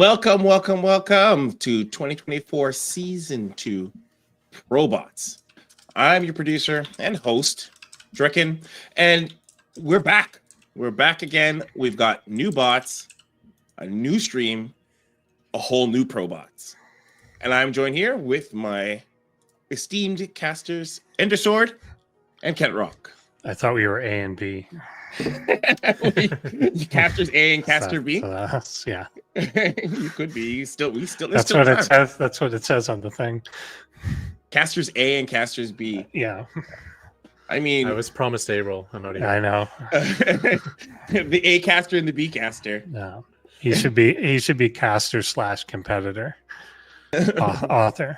welcome to 2024 Season 2 ProBots. I'm your producer and host, Drekken, and we're back. We're back again. We've got new bots, a new stream, a whole new ProBots. And I'm joined here with my esteemed casters, Endersword and Ketroc. I thought we were A and B. Casters A and caster B. Yeah, you could be. We still. That's what it says. That's what it says on the thing. Casters A and casters B. Yeah. I was promised A roll. I'm not even. I know. The A caster and the B caster. No, he should be caster / competitor, author.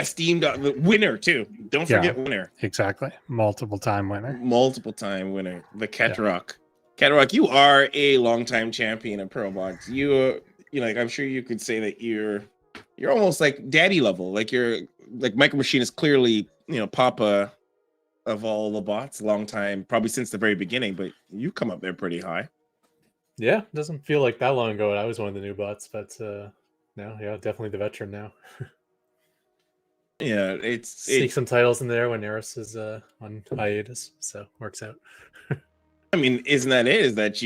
Esteemed winner too. Don't forget winner. Exactly. Multiple time winner. The Ketroc. Ketroc, you are a longtime champion of ProBots. I'm sure you could say that you're almost like daddy level. Like you're like Micro Machine is clearly, Papa of all the bots, long time, probably since the very beginning, but you come up there pretty high. Yeah, it doesn't feel like that long ago. I was one of the new bots, but definitely the veteran now. Yeah, it's sneak some titles in there when Eris is on hiatus, so works out. I mean, isn't that it? Is that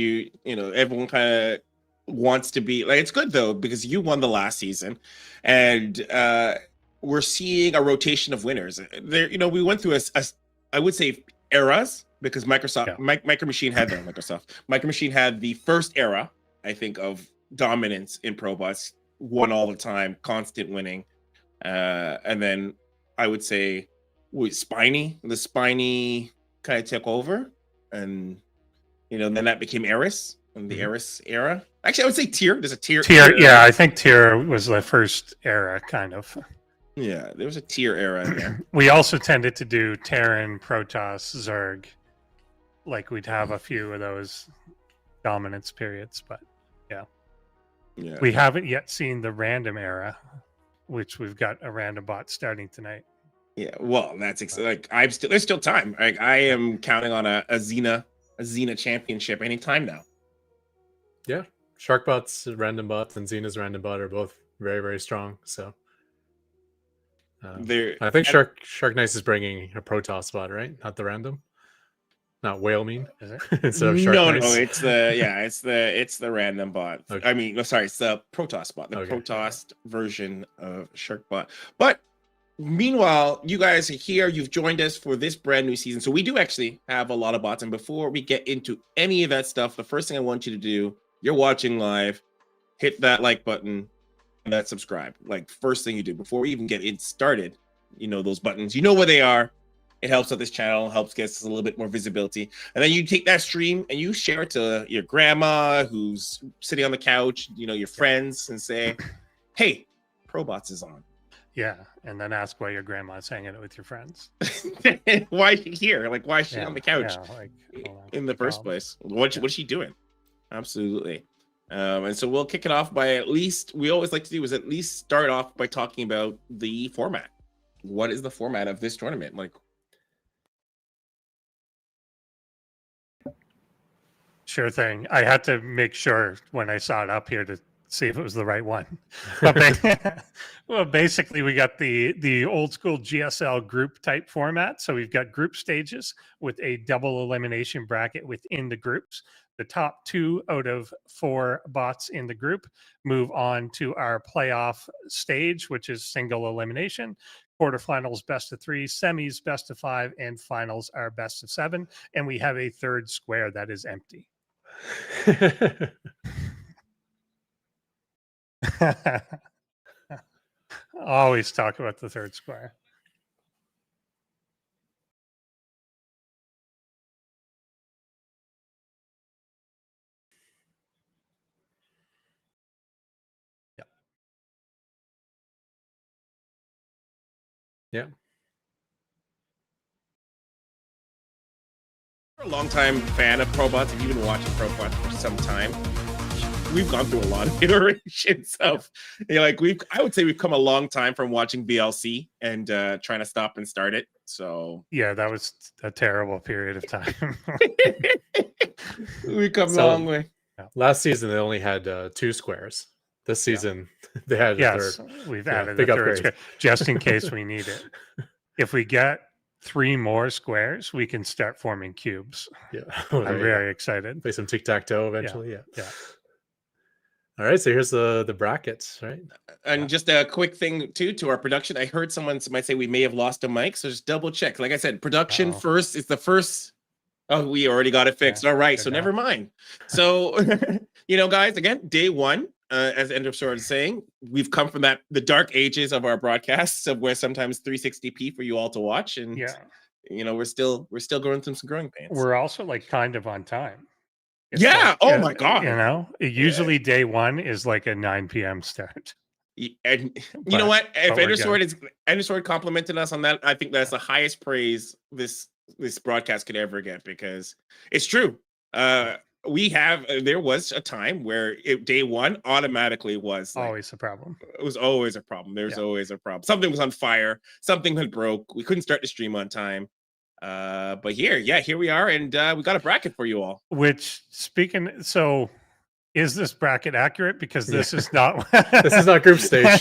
everyone kind of wants to be like, it's good though because you won the last season, and we're seeing a rotation of winners. There, we went through I would say eras because Microsoft, Micro Machine had the first era, I think, of dominance in ProBots, won all the time, constant winning. And then I would say the Spiny kind of took over, and then that became Eris and the Eris era. Actually, I would say Tier. There's a Tier. Yeah, I think Tier was the first era, kind of. Yeah, there was a Tier era in there. We also tended to do Terran, Protoss, Zerg. Like we'd have a few of those dominance periods, but yeah. We haven't yet seen the random era, which we've got a random bot starting tonight. Yeah, well, that's there's still time. Like I am counting on a Xena championship anytime now. Yeah, Sharkbot's random bots and Xena's random bot are both very, very strong. So I think Shark Nice is bringing a Protoss bot, right? Not the random, not whale mean. Is it? Instead of Shark Nice. No, it's the random bot. Okay. I mean, sorry, it's the Protoss bot, the Protoss version of Sharkbot. But meanwhile, you guys are here. You've joined us for this brand new season. So we do actually have a lot of bots. And before we get into any of that stuff, the first thing I want you to do, you're watching live, hit that like button and that subscribe. Like first thing you do before we even get it started, those buttons, where they are. It helps out this channel, helps get us a little bit more visibility. And then you take that stream and you share it to your grandma who's sitting on the couch, your friends, and say, hey, ProBots is on. Yeah, and then ask why your grandma's hanging out with your friends. Why is she here? Like, why is she on the couch in the first place? What's she doing? Absolutely. And so we'll kick it off by we always like to do is at least start off by talking about the format. What is the format of this tournament? Like, sure thing. I had to make sure when I saw it up here to see if it was the right one. But basically, we got the old school GSL group type format. So we've got group stages with a double elimination bracket within the groups. The top 2 out of 4 bots in the group move on to our playoff stage, which is single elimination. Quarterfinals, best of 3, semis, best of 5, and finals are best of 7. And we have a third square that is empty. Always talk about the third square. Yeah. You're a longtime fan of ProBots. If you've been watching ProBots for some time, we've gone through a lot of iterations of, I would say we've come a long time from watching VLC and trying to stop and start it. So yeah, that was a terrible period of time. We come a long way. Last season they only had 2 squares. this season they had a Yes, third. we've Yeah, added a big third upgrade. square just in case we need it. If we get 3 more squares, we can start forming cubes. Yeah, I'm right, very excited. play some tic-tac-toe eventually. Yeah. All right, so here's the brackets, right? And just a quick thing too to our production. I heard someone might say we may have lost a mic, so just double check. Like I said, production first is the first. Oh, we already got it fixed. All right, so never mind. So, guys, again, day one, as Ender started saying, we've come from the dark ages of our broadcasts of where sometimes 360p for you all to watch, and we're still going through some growing pains. We're also like kind of on time. It's oh my god! Usually day one is like a 9 p.m. start. And you know what? If Endersword complimented us on that, I think that's the highest praise this broadcast could ever get, because it's true. There was a time where day one automatically was always a problem. It was always a problem. There's always a problem. Something was on fire. Something had broke. We couldn't start the stream on time. But here we are, and we got a bracket for you all. Which, so is this bracket accurate? Because this is not this is not group stage.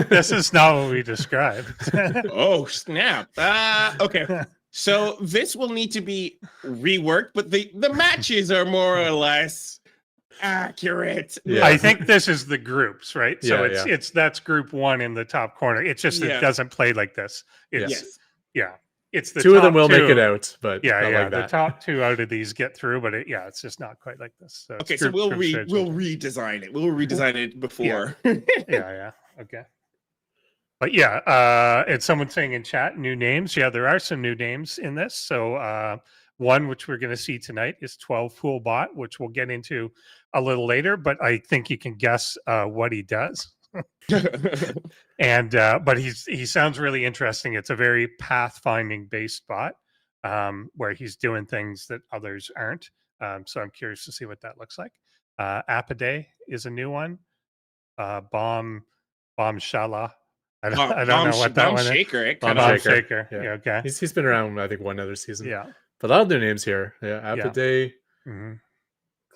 This is not what we described. Oh snap! Okay. So this will need to be reworked, but the matches are more or less accurate. Yeah. I think this is the groups, right? So that's group one in the top corner. It's just it doesn't play like this. It's it's the two of them will make it out, but the top 2 out of these get through, but it's just not quite like this. So okay, so we'll redesign it. We'll redesign it before. Okay. But it's someone saying in chat, new names. Yeah, there are some new names in this. So one which we're going to see tonight is 12 Fool Bot, which we'll get into a little later. But I think you can guess what he does. And but he sounds really interesting. It's a very pathfinding based bot where he's doing things that others aren't. So I'm curious to see what that looks like. Apidae is a new one. Bombshaker. I don't know what that one is. Bombshaker. Yeah. Okay. He's been around, I think, one other season. Yeah. But a lot of their names here. Yeah. Apidae. Mm-hmm.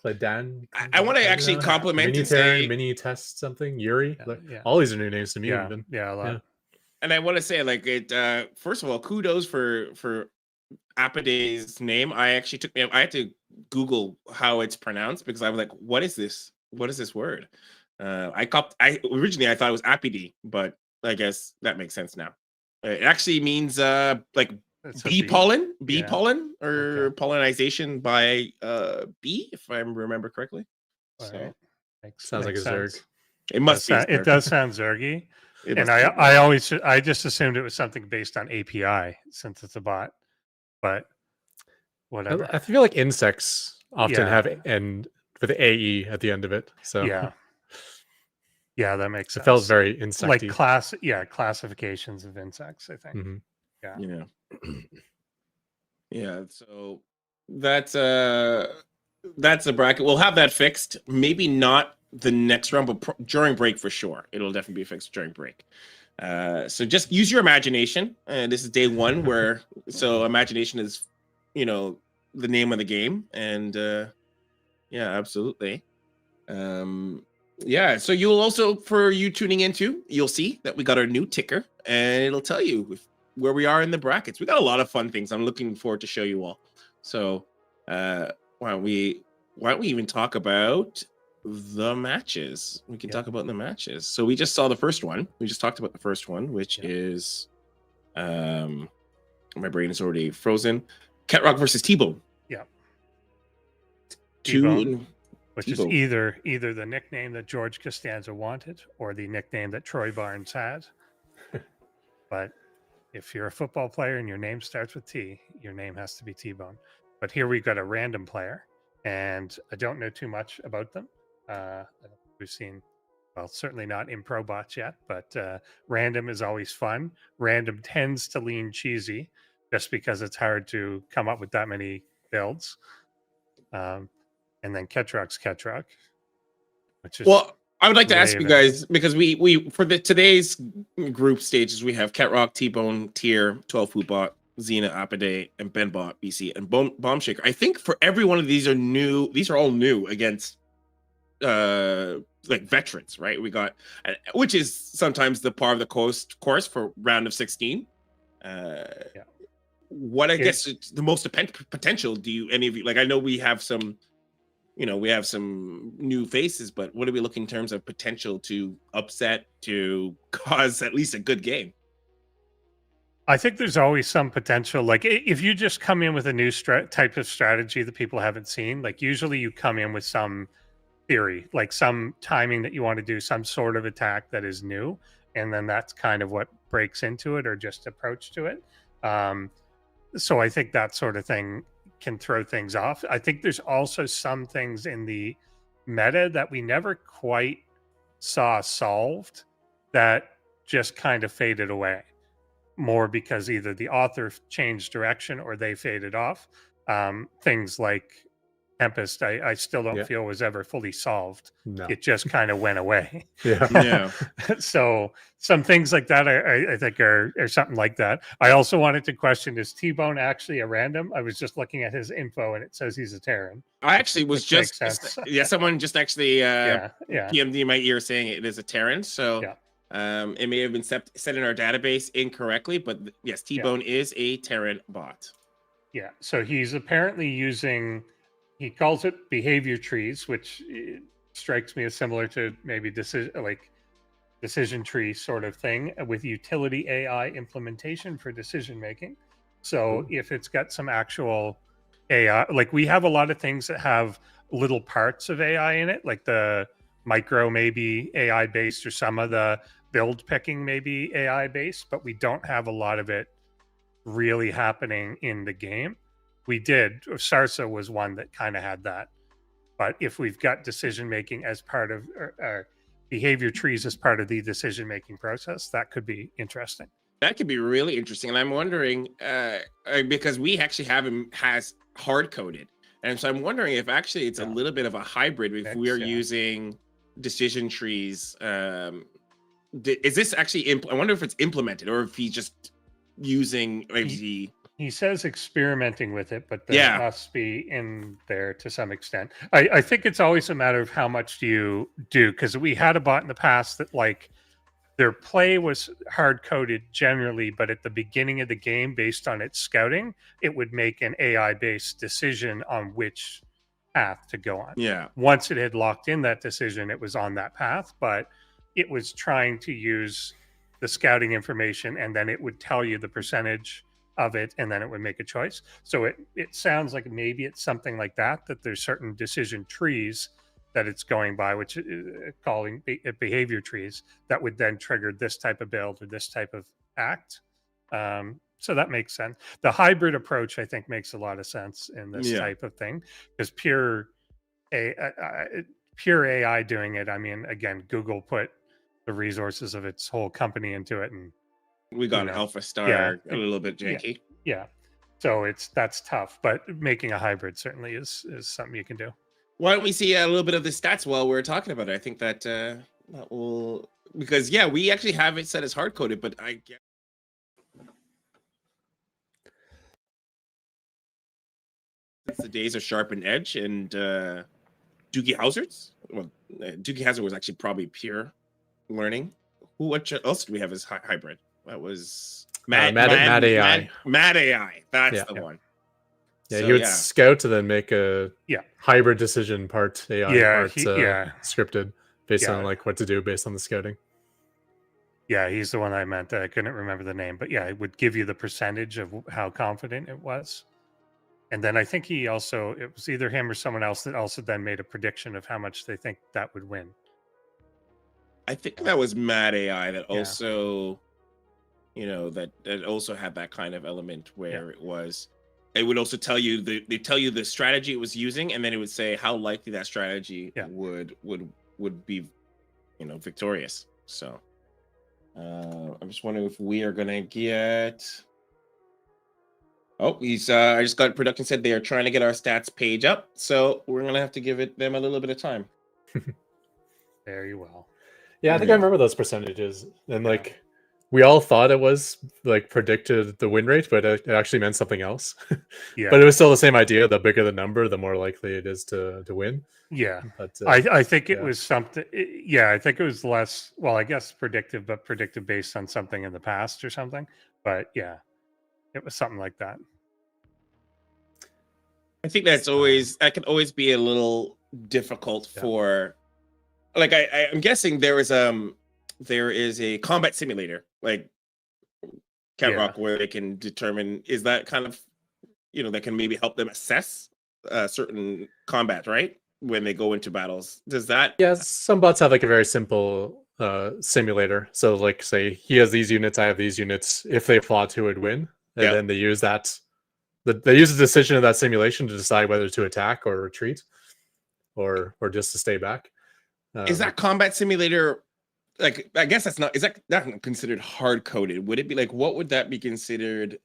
Kledan. I want to actually compliment and say mini test something. Yuri. All these are new names to me. Even. Yeah, a lot. And I want to say, like, it. First of all, kudos for Apidae's name. I had to Google how it's pronounced, because I was like, what is this? What is this word? Originally I thought it was Apidae, but I guess that makes sense now. It actually means like bee pollen, or pollinization by bee, if I remember correctly. So sounds like a Zerg. It must be. It does sound Zergy. And I just assumed it was something based on API since it's a bot, but whatever. I feel like insects often have and with the AE at the end of it. So yeah, that makes sense. It felt very insecty. Like classifications of insects, I think. Mm-hmm. Yeah. So that's a bracket. We'll have that fixed. Maybe not the next round, but during break for sure. It'll definitely be fixed during break. So just use your imagination. This is day one, so imagination is, the name of the game, and absolutely. So you'll also, for you tuning into, you'll see that we got our new ticker, and it'll tell you where we are in the brackets. We got a lot of fun things. I'm looking forward to show you all. So why don't we even talk about the matches? We can talk about the matches. So we just saw the first one. We just talked about the first one, which is my brain is already frozen. Ketroc versus T-Bone. Yeah. T-Bone. Which is either the nickname that George Costanza wanted or the nickname that Troy Barnes had. But if you're a football player and your name starts with T, your name has to be T-Bone. But here we've got a random player, and I don't know too much about them. We've seen, well, certainly not in ProBots yet, but random is always fun. Random tends to lean cheesy just because it's hard to come up with that many builds. And then Ketroc's Ketroc, which is I would like to ask you guys, because we for today's group stages, we have Ketroc, T-Bone, Tier, 12 Foodbot, Xena, Apidae, and Benbotbc, and Bombshaker. I think for every one of these are new. These are all new against like veterans, right? We got, which is sometimes the par of the course for round of 16. What I guess the most potential do you, any of you, like, I know we have some, we have some new faces, but what are we looking in terms of potential to upset, to cause at least a good game? I think there's always some potential. Like if you just come in with a new type of strategy that people haven't seen, like usually you come in with some theory, like some timing that you want to do, some sort of attack that is new, and then that's kind of what breaks into it or just approach to it. So I think that sort of thing can throw things off. I think there's also some things in the meta that we never quite saw solved that just kind of faded away, more because either the author changed direction or they faded off. Things like Tempest, I still don't feel was ever fully solved. No. It just kind of went away. Yeah. So some things like that, I think are something like that. I also wanted to question, is T-Bone actually a random? I was just looking at his info and it says he's a Terran. I actually was just, someone just actually PM'd me in my ear saying it is a Terran. So it may have been set in our database incorrectly, but yes, T-Bone is a Terran bot. Yeah, so he's apparently using, he calls it behavior trees, which strikes me as similar to maybe decision tree sort of thing with utility AI implementation for decision making. So if it's got some actual AI, like we have a lot of things that have little parts of AI in it, like the micro maybe AI based, or some of the build picking maybe AI based, but we don't have a lot of it really happening in the game. We did, Sarsa was one that kind of had that, but if we've got decision making as part of our behavior trees as part of the decision making process, that could be interesting. That could be really interesting. And I'm wondering, because we actually have him has hard coded, and so I'm wondering if actually it's a little bit of a hybrid if we are using decision trees. Is this actually I wonder if it's implemented or if he's just using he says experimenting with it, but there must be in there to some extent. I think it's always a matter of how much do you do, because we had a bot in the past that like their play was hard coded generally, but at the beginning of the game, based on its scouting, it would make an AI based decision on which path to go on. Yeah. Once it had locked in that decision, it was on that path, but it was trying to use the scouting information, and then it would tell you the percentage of it, and then it would make a choice. So it sounds like maybe it's something like that there's certain decision trees that it's going by, which calling behavior trees, that would then trigger this type of build or this type of act. So that makes sense. The hybrid approach, I think, makes a lot of sense in this type of thing, because pure AI doing it. I mean, again, Google put the resources of its whole company into it, and we got an alpha star a little bit janky. Yeah. So that's tough, but making a hybrid certainly is something you can do. Why don't we see a little bit of the stats while we're talking about it? I think that will, because we actually have it set as hard coded, but I guess the days of sharpened edge and Doogie Howser's. Well, Doogie Howser was actually probably pure learning. What else do we have as hybrid? That was Mad AI. Mad AI. That's the one. Yeah, so, he would scout to then make a hybrid decision, part AI, part scripted, based on like what to do based on the scouting. Yeah, he's the one I meant. I couldn't remember the name, but it would give you the percentage of how confident it was. And then I think it was either him or someone else that also then made a prediction of how much they think that would win. I think that was Mad AI that also, that also had that kind of element where it would also tell you the strategy it was using, and then it would say how likely that strategy would be, victorious. So I'm just wondering if we are gonna get. Oh, I just got production said they are trying to get our stats page up, so we're gonna have to give them a little bit of time. Very well. Yeah, I think I remember those percentages, and like we all thought it was like predicted the win rate, but it actually meant something else. Yeah, but it was still the same idea. The bigger the number, the more likely it is to win. Yeah, but I think it was something. Yeah, I think it was less. Well, I guess predictive, but predictive based on something in the past or something. But yeah, it was something like that. I think that can always be a little difficult for, like, I'm guessing there is a combat simulator like Ketroc where they can determine, is that kind of, that can maybe help them assess certain combat, right? When they go into battles. Does that? Yeah, some bots have like a very simple simulator. So like say he has these units, I have these units. If they fought, who would win? And then they use that. They use the decision of that simulation to decide whether to attack or retreat, or just to stay back. Is that combat simulator, like, I guess is that not considered hard coded? Would it be like, what would that be considered?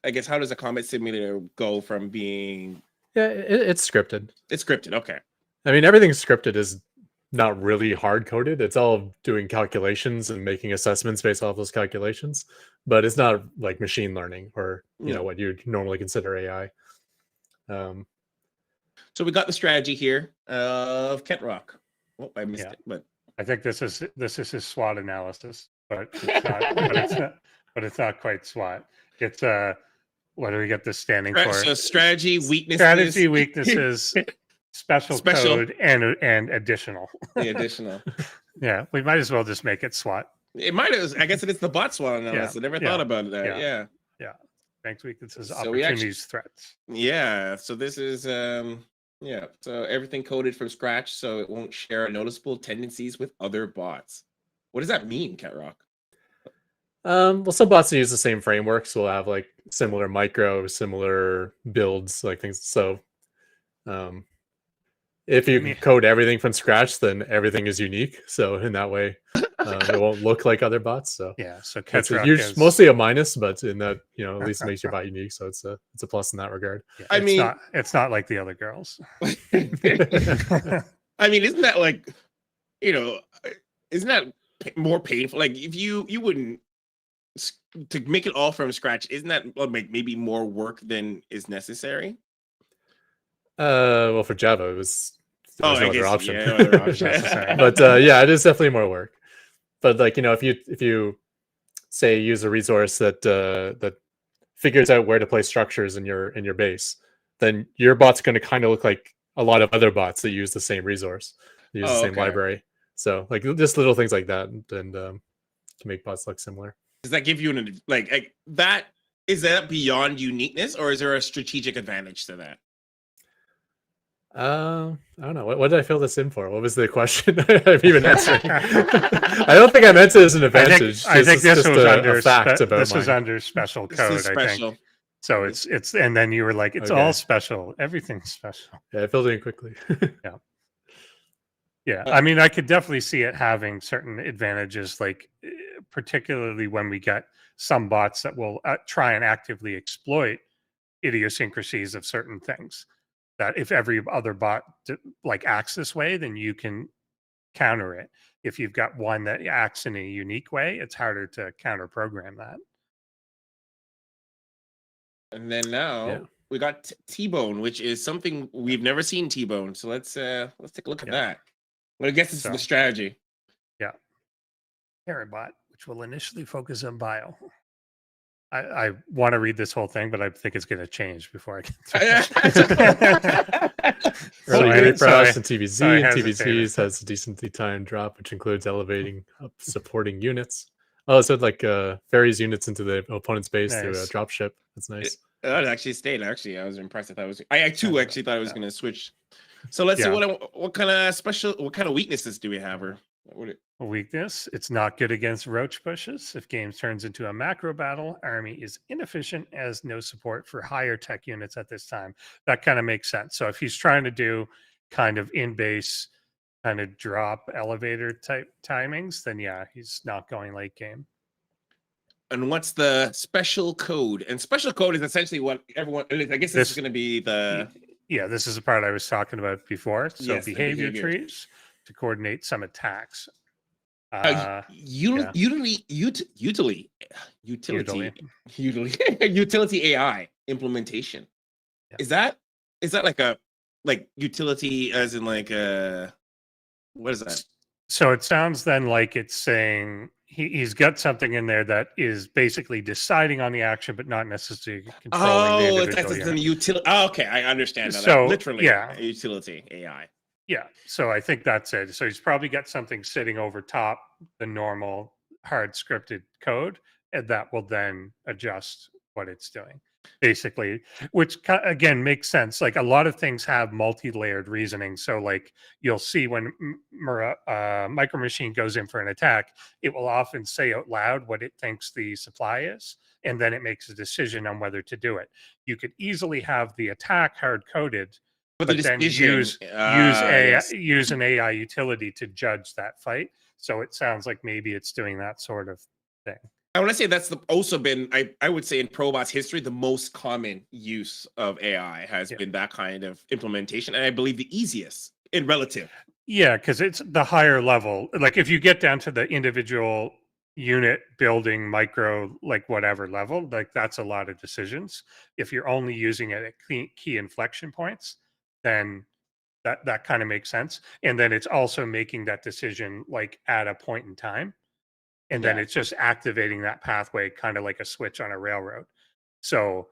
I guess, how does a combat simulator go from being? Yeah, it's scripted. It's scripted. Okay. I mean, everything scripted is not really hard coded. It's all doing calculations and making assessments based off those calculations, but it's not like machine learning or what you'd normally consider AI. So we got the strategy here of Ketroc. Oh, I missed it, but I think this is his SWOT analysis, but it's not. But it's not quite SWOT. It's what do we get this standing for? So strategy, weaknesses. Strategy, weaknesses. Special code and additional. The additional. Yeah, we might as well just make it SWOT. It might have. I guess it is the bot SWOT analysis. I never thought about that. Yeah. Strengths, weaknesses, opportunities, threats. Yeah. So this is So everything coded from scratch, so it won't share noticeable tendencies with other bots. What does that mean, Ketroc? Well, some bots use the same frameworks. Will have like similar similar builds, like things. So, if you code everything from scratch, then everything is unique. So in that way, it won't look like other bots. So so Ketroc is mostly a minus, but in that at least it makes your bot unique. So it's a plus in that regard. Yeah, it's not like the other girls. I mean, isn't that like, isn't that more painful? Like if you wouldn't, to make it all from scratch, isn't that maybe more work than is necessary? Well, for Java, there was no other option. Yeah, no other option. But it is definitely more work. But like if you say use a resource that figures out where to place structures in your base, then your bot's going to kind of look like a lot of other bots that use the same resource, use the same library. So like just little things like that, and can make bots look similar. Does that give you that? Is that beyond uniqueness, or is there a strategic advantage to that? I don't know. What did I fill this in for? What was the question? I'm even answering. I don't think I meant it as an advantage. I think this was under a fact about this was under special code. I think. So it's and then you were like, it's all special. Everything's special. Yeah, I filled it in quickly. Yeah. I mean, I could definitely see it having certain advantages, like particularly when we get some bots that will try and actively exploit idiosyncrasies of certain things. That if every other bot acts this way, then you can counter it. If you've got one that acts in a unique way, it's harder to counter program that. And then now we got T-Bone, which is something we've never seen T-Bone. So let's take a look at that. Well, I guess this is the strategy. Yeah. Parent bot, which will initially focus on bio. I want to read this whole thing, but I think it's going to change before I get through it. Early unit browse and TVZ. TVZ has a decently timed drop, which includes elevating up supporting units. Oh, so like ferries units into the opponent's base through a drop ship. That's nice. It actually stayed. Actually, I was impressed. I too actually thought I was going to switch. So let's see what kind of weaknesses do we have, or a weakness? It's not good against roach bushes. If game turns into a macro battle, army is inefficient as no support for higher tech units at this time. That kind of makes sense. So if he's trying to do kind of in base, kind of drop elevator type timings, then he's not going late game. And what's the special code? And special code is essentially what everyone. I guess this is going to be the. Yeah, this is the part I was talking about before. So behavior trees to coordinate some attacks. Utility AI implementation. Yeah. Is that like a utility as in like what is that? So it sounds then like it's saying he's got something in there that is basically deciding on the action, but not necessarily controlling the individual It's unit. an utility. Oh, okay, I understand now. So, Literally, yeah. a utility AI. Yeah, so I think that's it. So he's probably got something sitting over top the normal hard scripted code, and that will then adjust what it's doing, basically, which again makes sense. Like a lot of things have multi-layered reasoning. So like you'll see when Micro Machine goes in for an attack, it will often say out loud what it thinks the supply is, and then it makes a decision on whether to do it. You could easily have the attack hard coded, but then use an AI utility to judge that fight. So it sounds like maybe it's doing that sort of thing. I want to say that's also been, I would say in ProBots history, the most common use of AI has been that kind of implementation, and I believe the easiest in relative. Yeah, because it's the higher level. Like if you get down to the individual unit building micro, like whatever level, like that's a lot of decisions. If you're only using it at key inflection points, then that kind of makes sense. And then it's also making that decision like at a point in time, and then it's just activating that pathway kind of like a switch on a railroad. So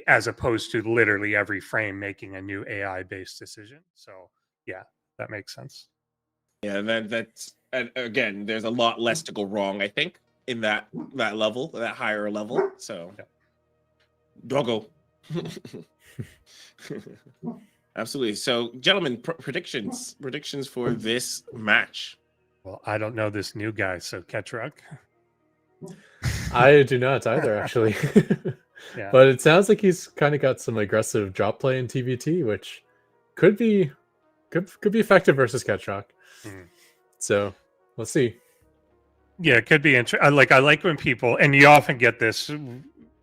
as opposed to literally every frame making a new AI based decision. So yeah, that makes sense. Yeah, that's, and again, there's a lot less to go wrong, I think, in that level, that higher level. So doggo. Absolutely. So, gentlemen, predictions for this match. Well, I don't know this new guy, so Ketroc. I do not either, actually. Yeah. But it sounds like he's kind of got some aggressive drop play in TVT, which could be effective versus Ketroc. So we'll see. Yeah, it could be interesting. I like when people, and you often get this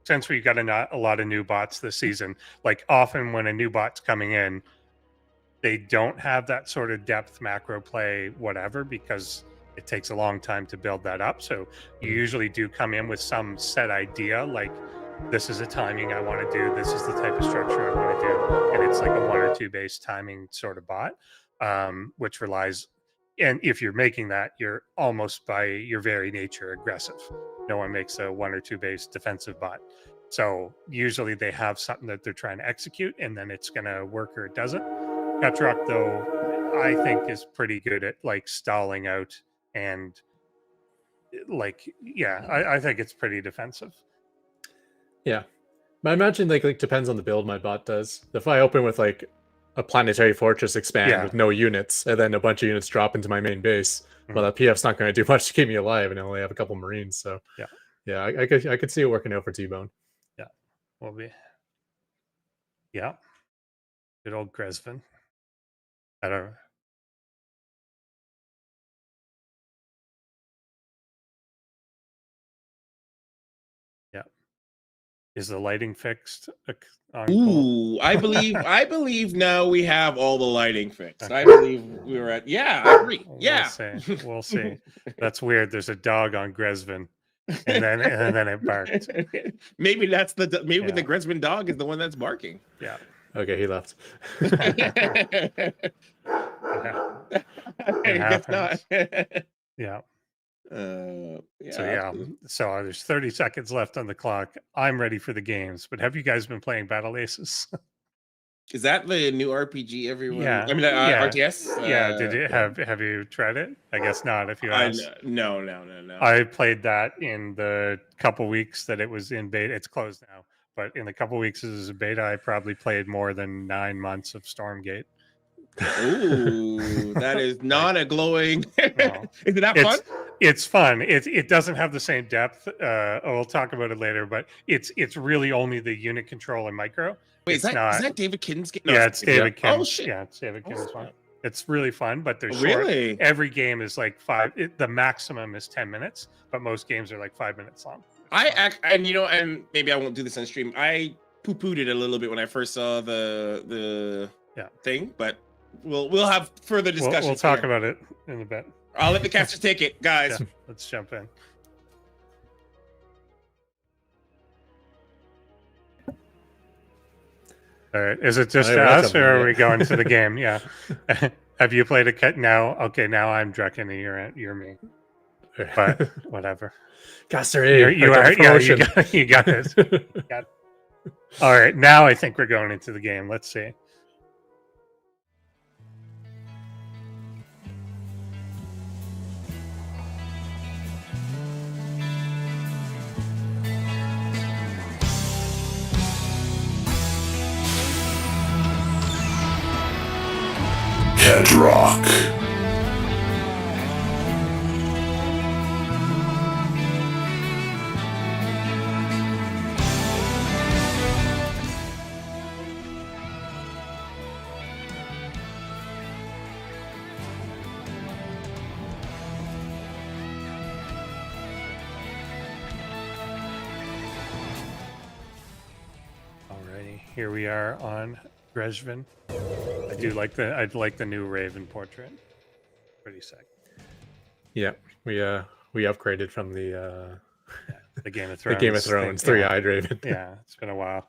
since we've got a lot of new bots this season. Like often when a new bot's coming in, they don't have that sort of depth macro play, whatever, because it takes a long time to build that up. So you usually do come in with some set idea, like this is a timing I want to do, this is the type of structure I want to do, and it's like a 1 or 2 base timing sort of bot, which relies. And if you're making that, you're almost by your very nature aggressive. No one makes a 1 or 2 base defensive bot. So usually they have something that they're trying to execute, and then it's going to work or it doesn't. Ketroc, though, I think is pretty good at like stalling out and like, I think it's pretty defensive. Yeah, but I imagine like depends on the build my bot does. If I open with like a planetary fortress expand with no units, and then a bunch of units drop into my main base, well, that PF's not going to do much to keep me alive, and I only have a couple Marines. So I could see it working out for T-Bone. Yeah, will be. Yeah, good old Gresvin. I don't know. Yeah. Is the lighting fixed? Ooh, I believe now we have all the lighting fixed. Okay. I believe we were at. Yeah, I agree. Yeah, we'll see. That's weird. There's a dog on Gresvin, and then it barked. Maybe that's the Gresvin dog is the one that's barking. Yeah. Okay, he left. I guess not. Yeah. So there's 30 seconds left on the clock. I'm ready for the games, but have you guys been playing Battle Aces? Is that the new RPG everyone? Yeah. I mean, RTS? Yeah. Did you have you tried it? I guess not. If you ask. No. I played that in the couple weeks that it was in beta. It's closed now, but in the couple weeks it was a beta, I probably played more than 9 months of Stormgate. Ooh, that is not a glowing. No. Is it that fun? It's fun. It doesn't have the same depth. We'll talk about it later, but it's really only the unit control and micro. Wait, is that David Kinn's game? No, yeah, it's David Kinn. Oh shit! Yeah, it's David Kinn's one. It's really fun, but they're short. Really? Every game is like 5. The maximum is 10 minutes, but most games are like 5 minutes long. And maybe I won't do this on stream. I poo-pooed it a little bit when I first saw the thing, but we'll have further discussions. We'll talk about it in a bit. I'll let the caster take it, guys. Yeah, let's jump in. All right. Is it just All right, us, or are we going to the game? Yeah. Have you played a cut now? Okay, now I'm Drucken and you're me. But whatever. Caster You are. Yeah, you got this. All right. Now I think we're going into the game. Let's see. Ketroc. Alrighty, here we are on Greshvin. I like the new Raven portrait. Pretty sick. Yeah, we upgraded from the Game of Thrones. the Game of Thrones thing. three-eyed Raven. Yeah, it's been a while.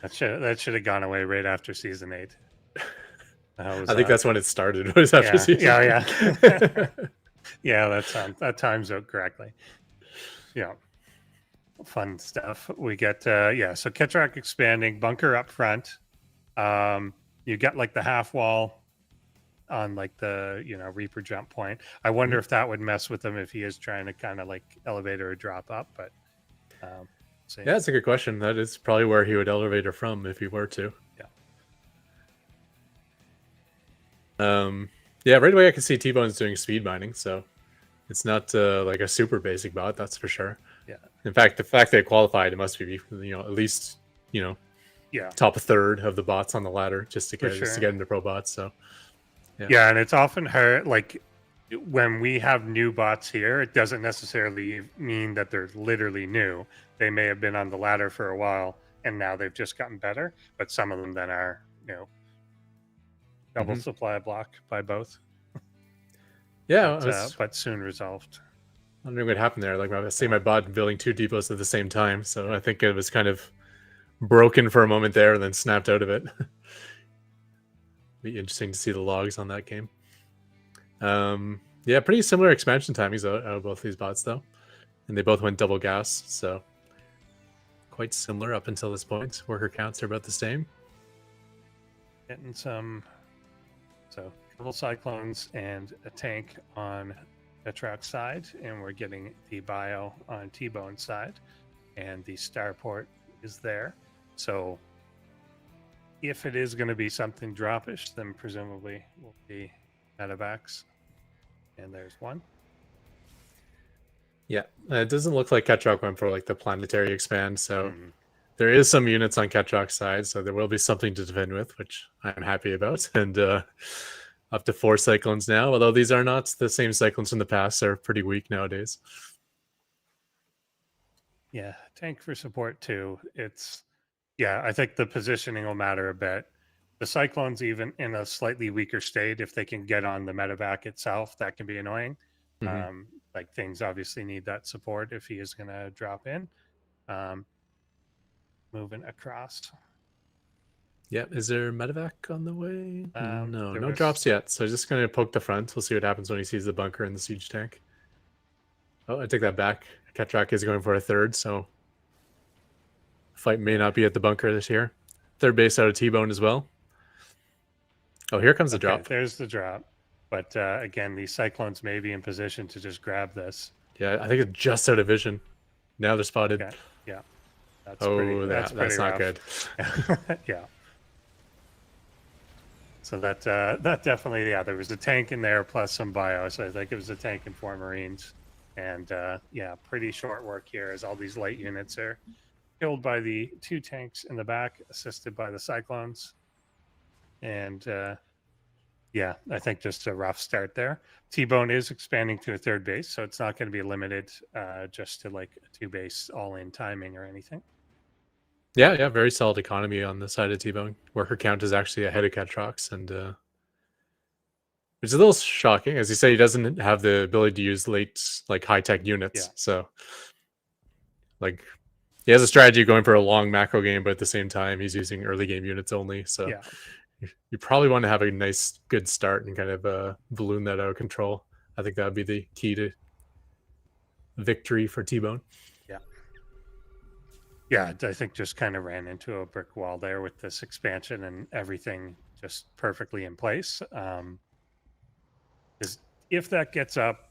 That should have gone away right after season 8. I think that's when it started. Was after season. Yeah. Yeah, that times out correctly. Yeah. Fun stuff. We get so Ketroc expanding, bunker up front. You got like the half wall on like the Reaper jump point. I wonder if that would mess with him if he is trying to kind of like elevator or drop up, but yeah, that's a good question. That is probably where he would elevator from if he were to. Yeah, right away I can see T-Bone's doing speed mining, so it's not like a super basic bot, that's for sure. Yeah. In fact, the fact they qualified, it must be at least top third of the bots on the ladder just to get into ProBots. So yeah, and it's often hard. Like when we have new bots here, it doesn't necessarily mean that they're literally new. They may have been on the ladder for a while and now they've just gotten better. But some of them then are double supply block by both. Yeah, but soon resolved. Wondering what happened there. Like I see my bot building 2 depots at the same time, so I think it was kind of broken for a moment there and then snapped out of it. Be interesting to see the logs on that game. Yeah, pretty similar expansion timings out of both these bots though, and they both went double gas, so quite similar up until this point. Worker counts are about the same. Getting some, so a couple cyclones and a tank on Ketroc's side, and we're getting the bio on T-Bone's side, and the starport is there. So if it is going to be something droppish, then presumably will be medevacs. And there's one. Yeah, it doesn't look like Ketroc went for like the planetary expand, so there is some units on Ketroc's side, so there will be something to defend with, which I'm happy about. And up to 4 cyclones now, although these are not the same cyclones from the past. They're pretty weak nowadays. Yeah, tank for support too. I think the positioning will matter a bit. The cyclones, even in a slightly weaker state, if they can get on the medevac itself, that can be annoying. Like things obviously need that support if he is going to drop in. Moving across. Yeah, is there medevac on the way? No was... drops yet. So just going to poke the front. We'll see what happens when he sees the bunker and the siege tank. Oh, I take that back. Ketroc is going for a third, so fight may not be at the bunker this year. Third base out of T-Bone as well. Oh, here comes the drop. There's the drop. But again, these cyclones may be in position to just grab this. Yeah, I think it's just out of vision. Now they're spotted. Yeah. That's that's not good. Yeah. So that definitely, there was a tank in there plus some bio. So I think it was a tank and 4 Marines. And pretty short work here as all these light units are killed by the 2 tanks in the back, assisted by the cyclones. And I think just a rough start there. T-Bone is expanding to a 3rd base, so it's not going to be limited just to like a 2 base all-in timing or anything. Yeah, very solid economy on the side of T-Bone. Worker count is actually ahead of Ketroc's, and 2 base. So 2 base all-in timing. Yeah, very solid economy on the side of T-Bone. Worker count is actually ahead of Ketroc's, and 2 base all-in timing. Yeah, very solid economy on the side of T-Bone. Worker count is actually ahead of Ketroc's, and which is a little shocking. As you say, he doesn't have the ability to use late, like high-tech units. Yeah. So, like, he has a strategy going for a long macro game, but at the same time, he's using early game units only. So, Yeah. you probably want to have a nice, good start and kind of balloon that out of control. I think that would be the key to victory for T-Bone. Yeah. Yeah, I think just kind of ran into a brick wall there with this expansion and everything just perfectly in place. Is if that gets up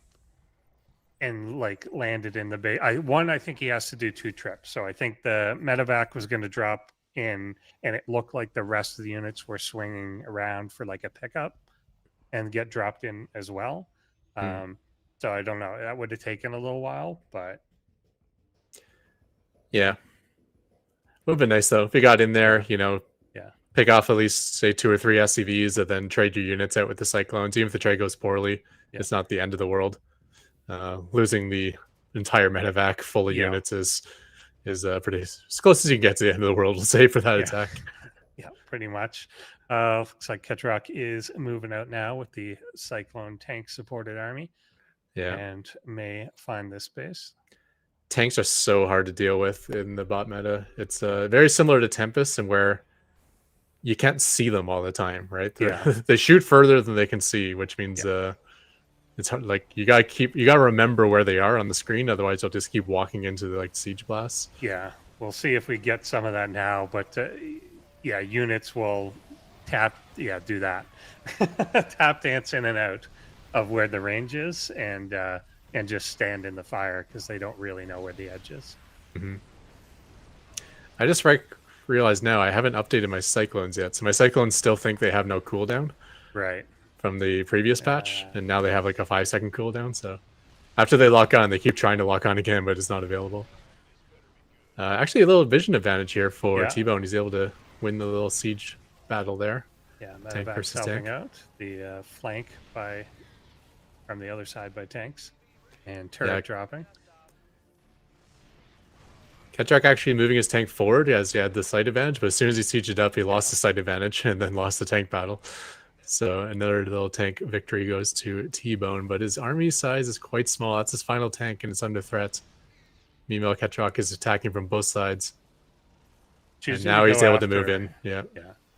and like landed in the base, I think he has to do 2 trips. So I think the medevac was going to drop in, and it looked like the rest of the units were swinging around for like a pickup and get dropped in as well. So I don't know. That would have taken a little while, but yeah, would have been nice though if you got in there. Yeah. Pick off at least say 2 or 3 SCVs, and then trade your units out with the Cyclones. Even if the trade goes poorly, it's not the end of the world. Losing the entire medevac full of units is pretty as close as you can get to the end of the world, we'll say, for that attack. Yeah, pretty much. Looks like Ketroc is moving out now with the Cyclone tank supported army. Yeah, and may find this base. Tanks are so hard to deal with in the bot meta. It's very similar to Tempest, and where you can't see them all the time, right? They shoot further than they can see, which means it's hard. Like you gotta remember where they are on the screen, otherwise they'll just keep walking into the siege blasts. Yeah, we'll see if we get some of that now, but units will do that. Tap dance in and out of where the range is, and just stand in the fire because they don't really know where the edge is. Mm-hmm. I just realized now I haven't updated my Cyclones yet, so my Cyclones still think they have no cooldown. Right. From the previous patch, and now they have like a 5-second cooldown. So after they lock on, they keep trying to lock on again, but it's not available. Actually, a little vision advantage here for T-Bone. He's able to win the little siege battle there. Yeah, tank versus helping tank. out the flank from the other side by tanks, and turret dropping. Ketroc actually moving his tank forward as he had the sight advantage, but as soon as he sieged up, he lost the sight advantage and then lost the tank battle. So another little tank victory goes to T-Bone, but his army size is quite small. That's his final tank, and it's under threat. Meanwhile, Ketroc is attacking from both sides. And now he's able to move in. Yeah.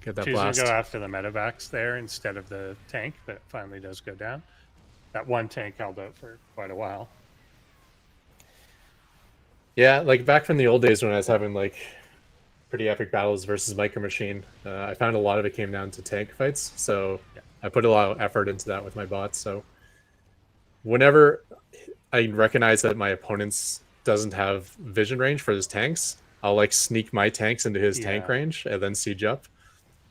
Get that blast. To go after the medevacs there instead of the tank, but it finally does go down. That one tank held out for quite a while. Yeah, like back from the old days when I was having like pretty epic battles versus Micro Machine, I found a lot of it came down to tank fights. So I put a lot of effort into that with my bots. So whenever I recognize that my opponent's doesn't have vision range for his tanks, I'll like sneak my tanks into his tank range and then siege up,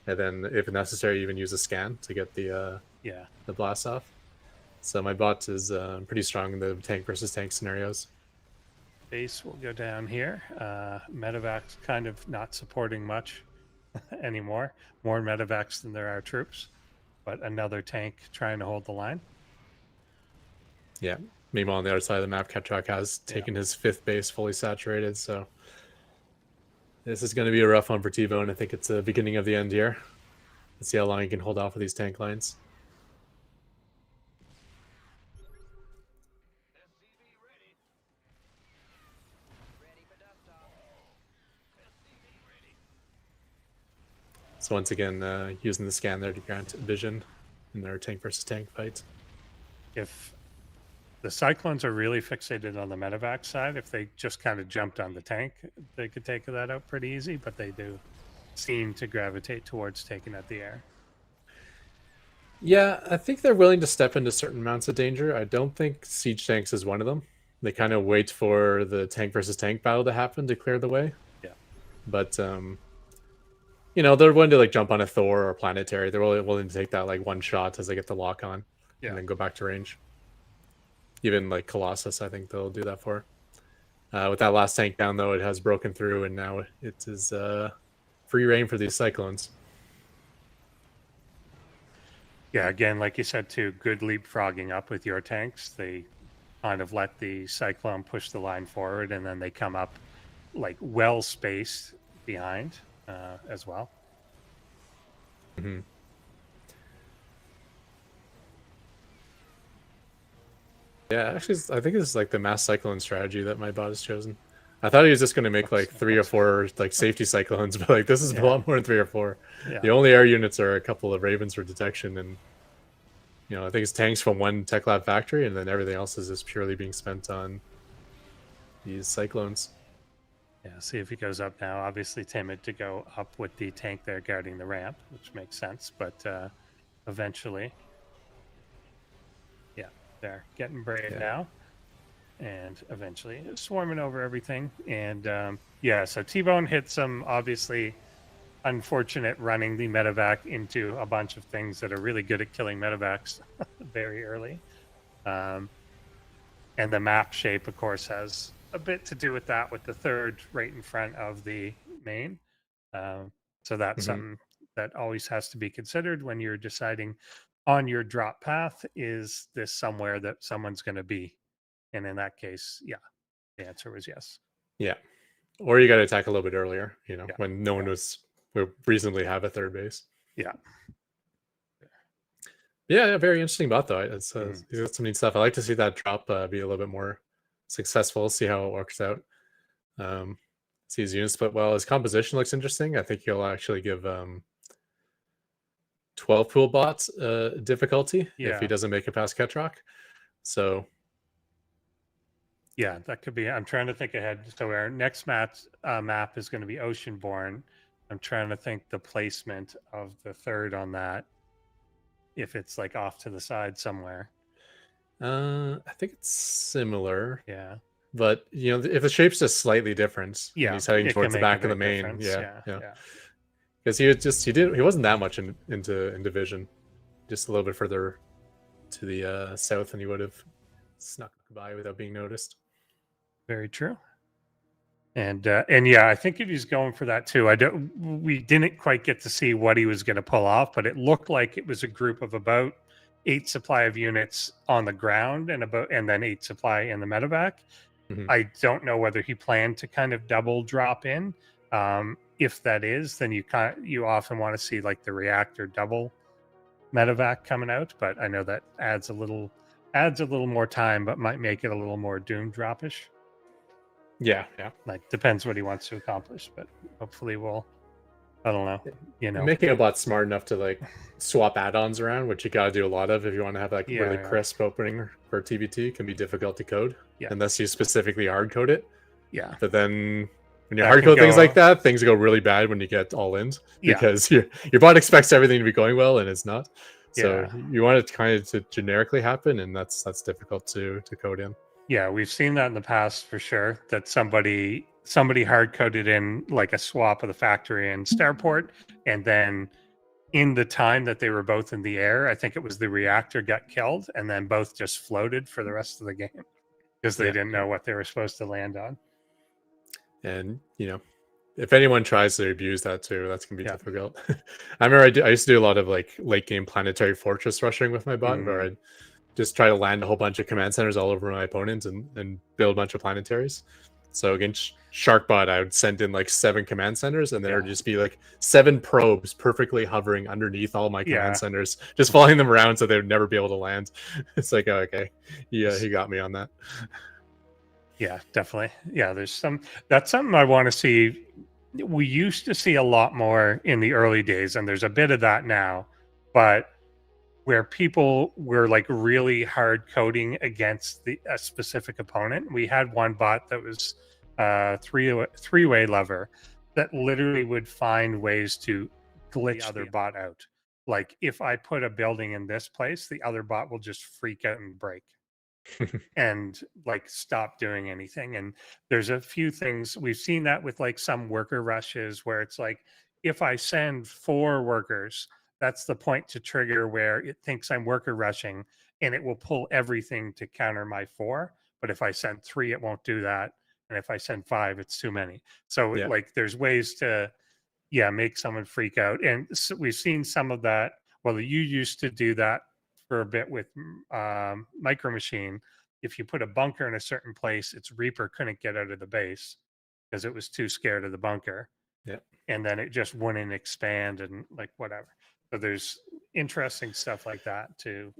and then if necessary even use a scan to get the blast off. So my bot is pretty strong in the tank versus tank scenarios. Base will go down here. Medevac's kind of not supporting much anymore. More medevacs than there are troops, but another tank trying to hold the line. Yeah. Meanwhile, on the other side of the map, Ketroc has taken his 5th base fully saturated. So this is going to be a rough one for T-Bone. I think it's the beginning of the end here. Let's see how long he can hold off with these tank lines. So once again, using the scan there to grant vision in their tank versus tank fight. If the Cyclones are really fixated on the medevac side, if they just kind of jumped on the tank, they could take that out pretty easy, but they do seem to gravitate towards taking out the air. Yeah, I think they're willing to step into certain amounts of danger. I don't think siege tanks is one of them. They kind of wait for the tank versus tank battle to happen to clear the way. Yeah. But you know, they're willing to like jump on a Thor or Planetary. They're really willing to take that like one shot as they get the lock on and then go back to range. Even like Colossus, I think they'll do that for. With that last tank down, though, it has broken through, and now it is free reign for these Cyclones. Yeah, again, like you said, too, good leapfrogging up with your tanks. They kind of let the Cyclone push the line forward, and then they come up like well spaced behind as well. Mm-hmm. Yeah, actually, I think it's like the mass cyclone strategy that my bot has chosen. I thought he was just going to make like 3 or 4 like safety cyclones, but like this is a lot more than 3 or 4. Yeah. The only air units are a couple of Ravens for detection, and I think it's tanks from one Tech Lab factory, and then everything else is just purely being spent on these cyclones. Yeah, see if he goes up now. Obviously timid to go up with the tank there guarding the ramp, which makes sense, but eventually, yeah, they're getting brave now, and eventually swarming over everything. And yeah, so T-Bone hit some obviously unfortunate running the medevac into a bunch of things that are really good at killing medevacs very early. And the map shape, of course, has a bit to do with that, with the third right in front of the main. So that's something that always has to be considered when you're deciding on your drop path. Is this somewhere that someone's going to be? And in that case, yeah, the answer was yes. Yeah. Or you got to attack a little bit earlier, when no one would reasonably have a third base. Yeah. Yeah, very interesting bot though. It's got some neat stuff. I like to see that drop be a little bit more successful. See how it works out. See his unit split well. His composition looks interesting. I think he'll actually give 12 pool bots difficulty if he doesn't make it past Ketroc. So yeah, that could be. I'm trying to think ahead. So our next map is going to be Oceanborn. I'm trying to think the placement of the third on that, if it's like off to the side somewhere. I think it's similar. Yeah. But if the shape's just slightly different, yeah, and he's heading towards the back of the main, yeah. Because he wasn't that much into vision, just a little bit further to the south, and he would have snuck by without being noticed. Very true. And yeah, I think if he's going for that too. We didn't quite get to see what he was going to pull off, but it looked like it was a group of about 8 supply of units on the ground and then 8 supply in the medevac. I don't know whether he planned to kind of double drop in. If that is, then you often want to see like the reactor double medevac coming out, but I know that adds a little more time, but might make it a little more doom dropish. Yeah. Like depends what he wants to accomplish, but hopefully I don't know. Making a bot smart enough to like swap add-ons around, which you gotta do a lot of if you want to have like really crisp opening for TBT, can be difficult to code unless you specifically hard code it. Yeah. But then when you hard code things like that, things go really bad when you get all in because your bot expects everything to be going well and it's not. So you want it kind of to generically happen, and that's difficult to code in. Yeah, we've seen that in the past for sure, that somebody hard coded in like a swap of the factory and starport, and then in the time that they were both in the air, I think it was the reactor got killed, and then both just floated for the rest of the game because they didn't know what they were supposed to land on. And if anyone tries to abuse that too, that's gonna be difficult. I remember I used to do a lot of like late game planetary fortress rushing with my bot, where I'd just try to land a whole bunch of command centers all over my opponents and build a bunch of planetaries. So against Sharkbot, I would send in like 7 command centers, and there would just be like 7 probes perfectly hovering underneath all my command centers, just following them around so they would never be able to land. It's like, oh, okay, he got me on that. Yeah, definitely. Yeah, that's something I want to see. We used to see a lot more in the early days, and there's a bit of that now, but where people were like really hard coding against a specific opponent. We had one bot that was three-way lever that literally would find ways to glitch the other bot out. Like if I put a building in this place, the other bot will just freak out and break and like stop doing anything. And there's a few things we've seen that with like some worker rushes where it's like, if I send 4 workers, that's the point to trigger where it thinks I'm worker rushing, and it will pull everything to counter my 4. But if I send 3, it won't do that. And if I send 5, it's too many. So like there's ways to, make someone freak out. And so we've seen some of that. Well, you used to do that for a bit with Micro Machine. If you put a bunker in a certain place, its Reaper couldn't get out of the base because it was too scared of the bunker. Yeah. And then it just wouldn't expand and like whatever. So there's interesting stuff like that to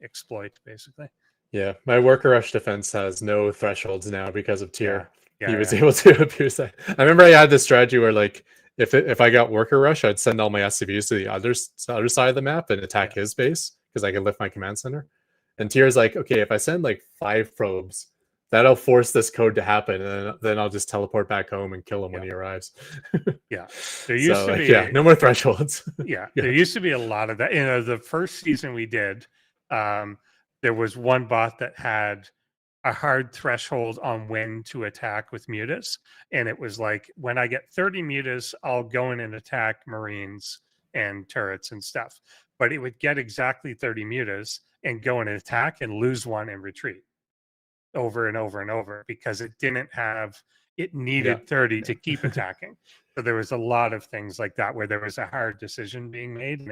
exploit, basically. Yeah, my worker rush defense has no thresholds now because of tier. Yeah, He was able to abuse that. I remember I had this strategy where like if I got worker rush, I'd send all my SCVs to the other side of the map and attack his base because I could lift my command center. And tier's like, okay, if I send like 5 probes, that'll force this code to happen, and then I'll just teleport back home and kill him when he arrives. Yeah, there used to be no more thresholds. There used to be a lot of that. The first season we did, there was one bot that had a hard threshold on when to attack with mutas, and it was like, when I get 30 mutas, I'll go in and attack marines and turrets and stuff. But it would get exactly 30 mutas and go in and attack and lose one and retreat over and over and over because it needed 30 to keep attacking. So there was a lot of things like that where there was a hard decision being made, and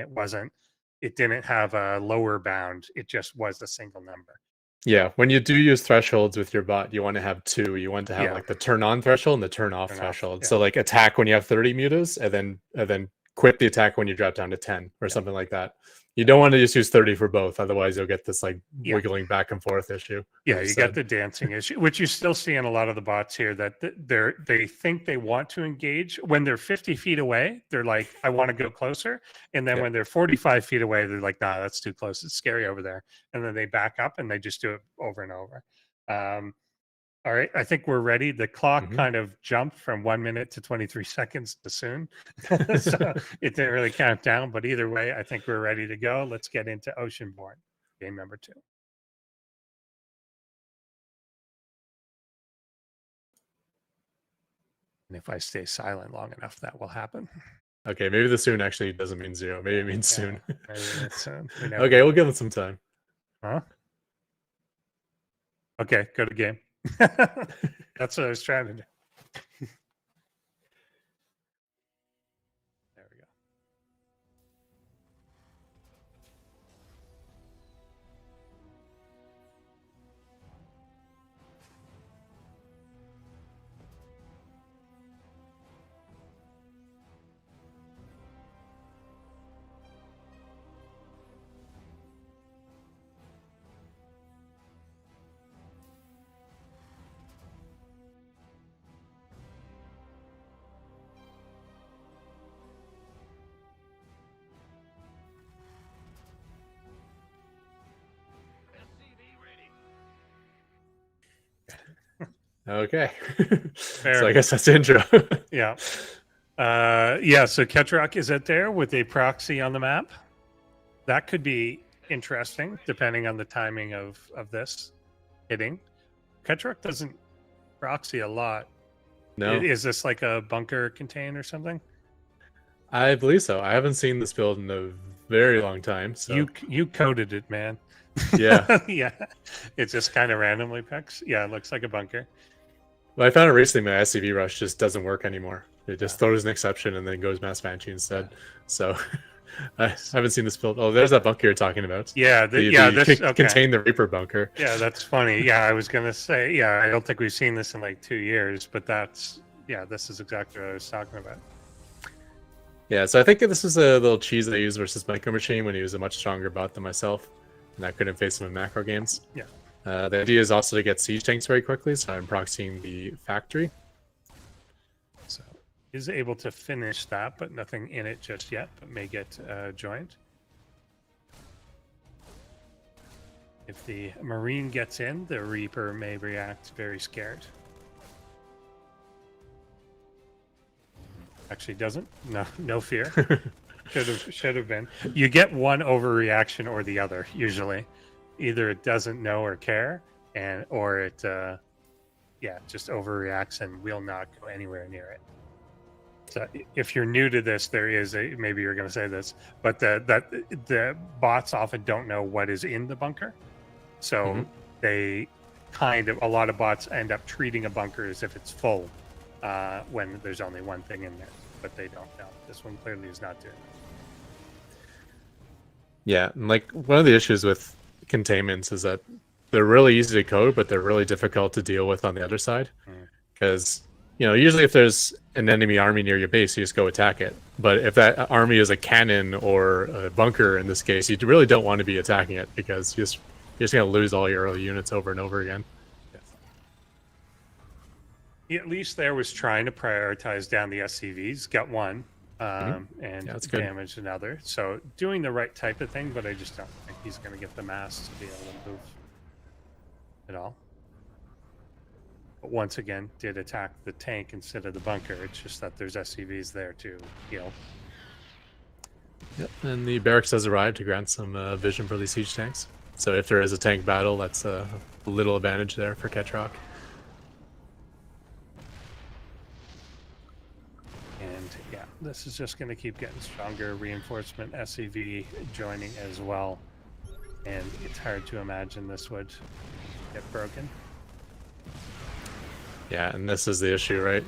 it didn't have a lower bound. It just was a single number. Yeah, when you do use thresholds with your bot, you want to have 2. You want to have like the turn on threshold and the turn off threshold. So like attack when you have 30 mutas, and then quit the attack when you drop down to 10 or something like that. You don't want to just use 30 for both, otherwise you'll get this like wiggling back and forth issue. Yeah, you got the dancing issue, which you still see in a lot of the bots here, that they think they want to engage. When they're 50 feet away, they're like, I want to go closer. And then when they're 45 feet away, they're like, nah, that's too close. It's scary over there. And then they back up and they just do it over and over. All right, I think we're ready. The clock kind of jumped from 1 minute to 23 seconds to soon. So it didn't really count down, but either way, I think we're ready to go. Let's get into Oceanborn, game number 2. And if I stay silent long enough, that will happen. Okay, maybe the soon actually doesn't mean 0. Maybe it means soon. Maybe it's soon. Okay, we'll give it some time. Huh? Okay, go to game. That's what I was trying to do. There we go. Okay. So I guess that's the intro. Yeah. So Ketroc is out there with a proxy on the map. That could be interesting depending on the timing of this hitting. Ketroc doesn't proxy a lot. No. Is this like a bunker contain or something? I believe so. I haven't seen this build in a very long time. So you coded it, man. Yeah. Yeah. It just kind of randomly picks. Yeah, it looks like a bunker. Well, I found it recently. My SCV rush just doesn't work anymore. It just throws an exception and then goes mass banshee instead. So I haven't seen this build. Oh, there's that bunker you're talking about. Yeah, contain the Reaper bunker. Yeah, that's funny. Yeah, I was gonna say. Yeah, I don't think we've seen this in like 2 years, but this is exactly what I was talking about. Yeah, so I think this is a little cheese that I used versus Micro Machine when he was a much stronger bot than myself, and I couldn't face him in macro games. Yeah. The idea is also to get siege tanks very quickly, so I'm proxying the factory. So is able to finish that, but nothing in it just yet, but may get joined. If the Marine gets in, the Reaper may react very scared. Actually doesn't. No fear. Should have been. You get one overreaction or the other usually. Either it doesn't know or care, or it just overreacts and will not go anywhere near it. So if you're new to this, there is maybe you're going to say this, but the bots often don't know what is in the bunker, so they a lot of bots end up treating a bunker as if it's full when there's only one thing in there, but they don't know. This one clearly is not doing that. Yeah, and like one of the issues with containments is that they're really easy to code, but they're really difficult to deal with on the other side. Because usually if there's an enemy army near your base, you just go attack it. But if that army is a cannon or a bunker in this case, you really don't want to be attacking it because you you're just gonna lose all your early units over and over again. He at least there was trying to prioritize down the SCVs, got one, and Yeah, that's good. damaged another. So doing the right type of thing, but I just don't think he's going to get the mass to be able to move at all. But once again, did attack the tank instead of the bunker. It's just that there's SCVs there to heal. Yep, and the barracks has arrived to grant some vision for these siege tanks. So if there is a tank battle, that's a little advantage there for Ketroc. And yeah, this is just going to keep getting stronger. Reinforcement SCV joining as well. And it's hard to imagine this would get broken. Yeah, and this is the issue, right?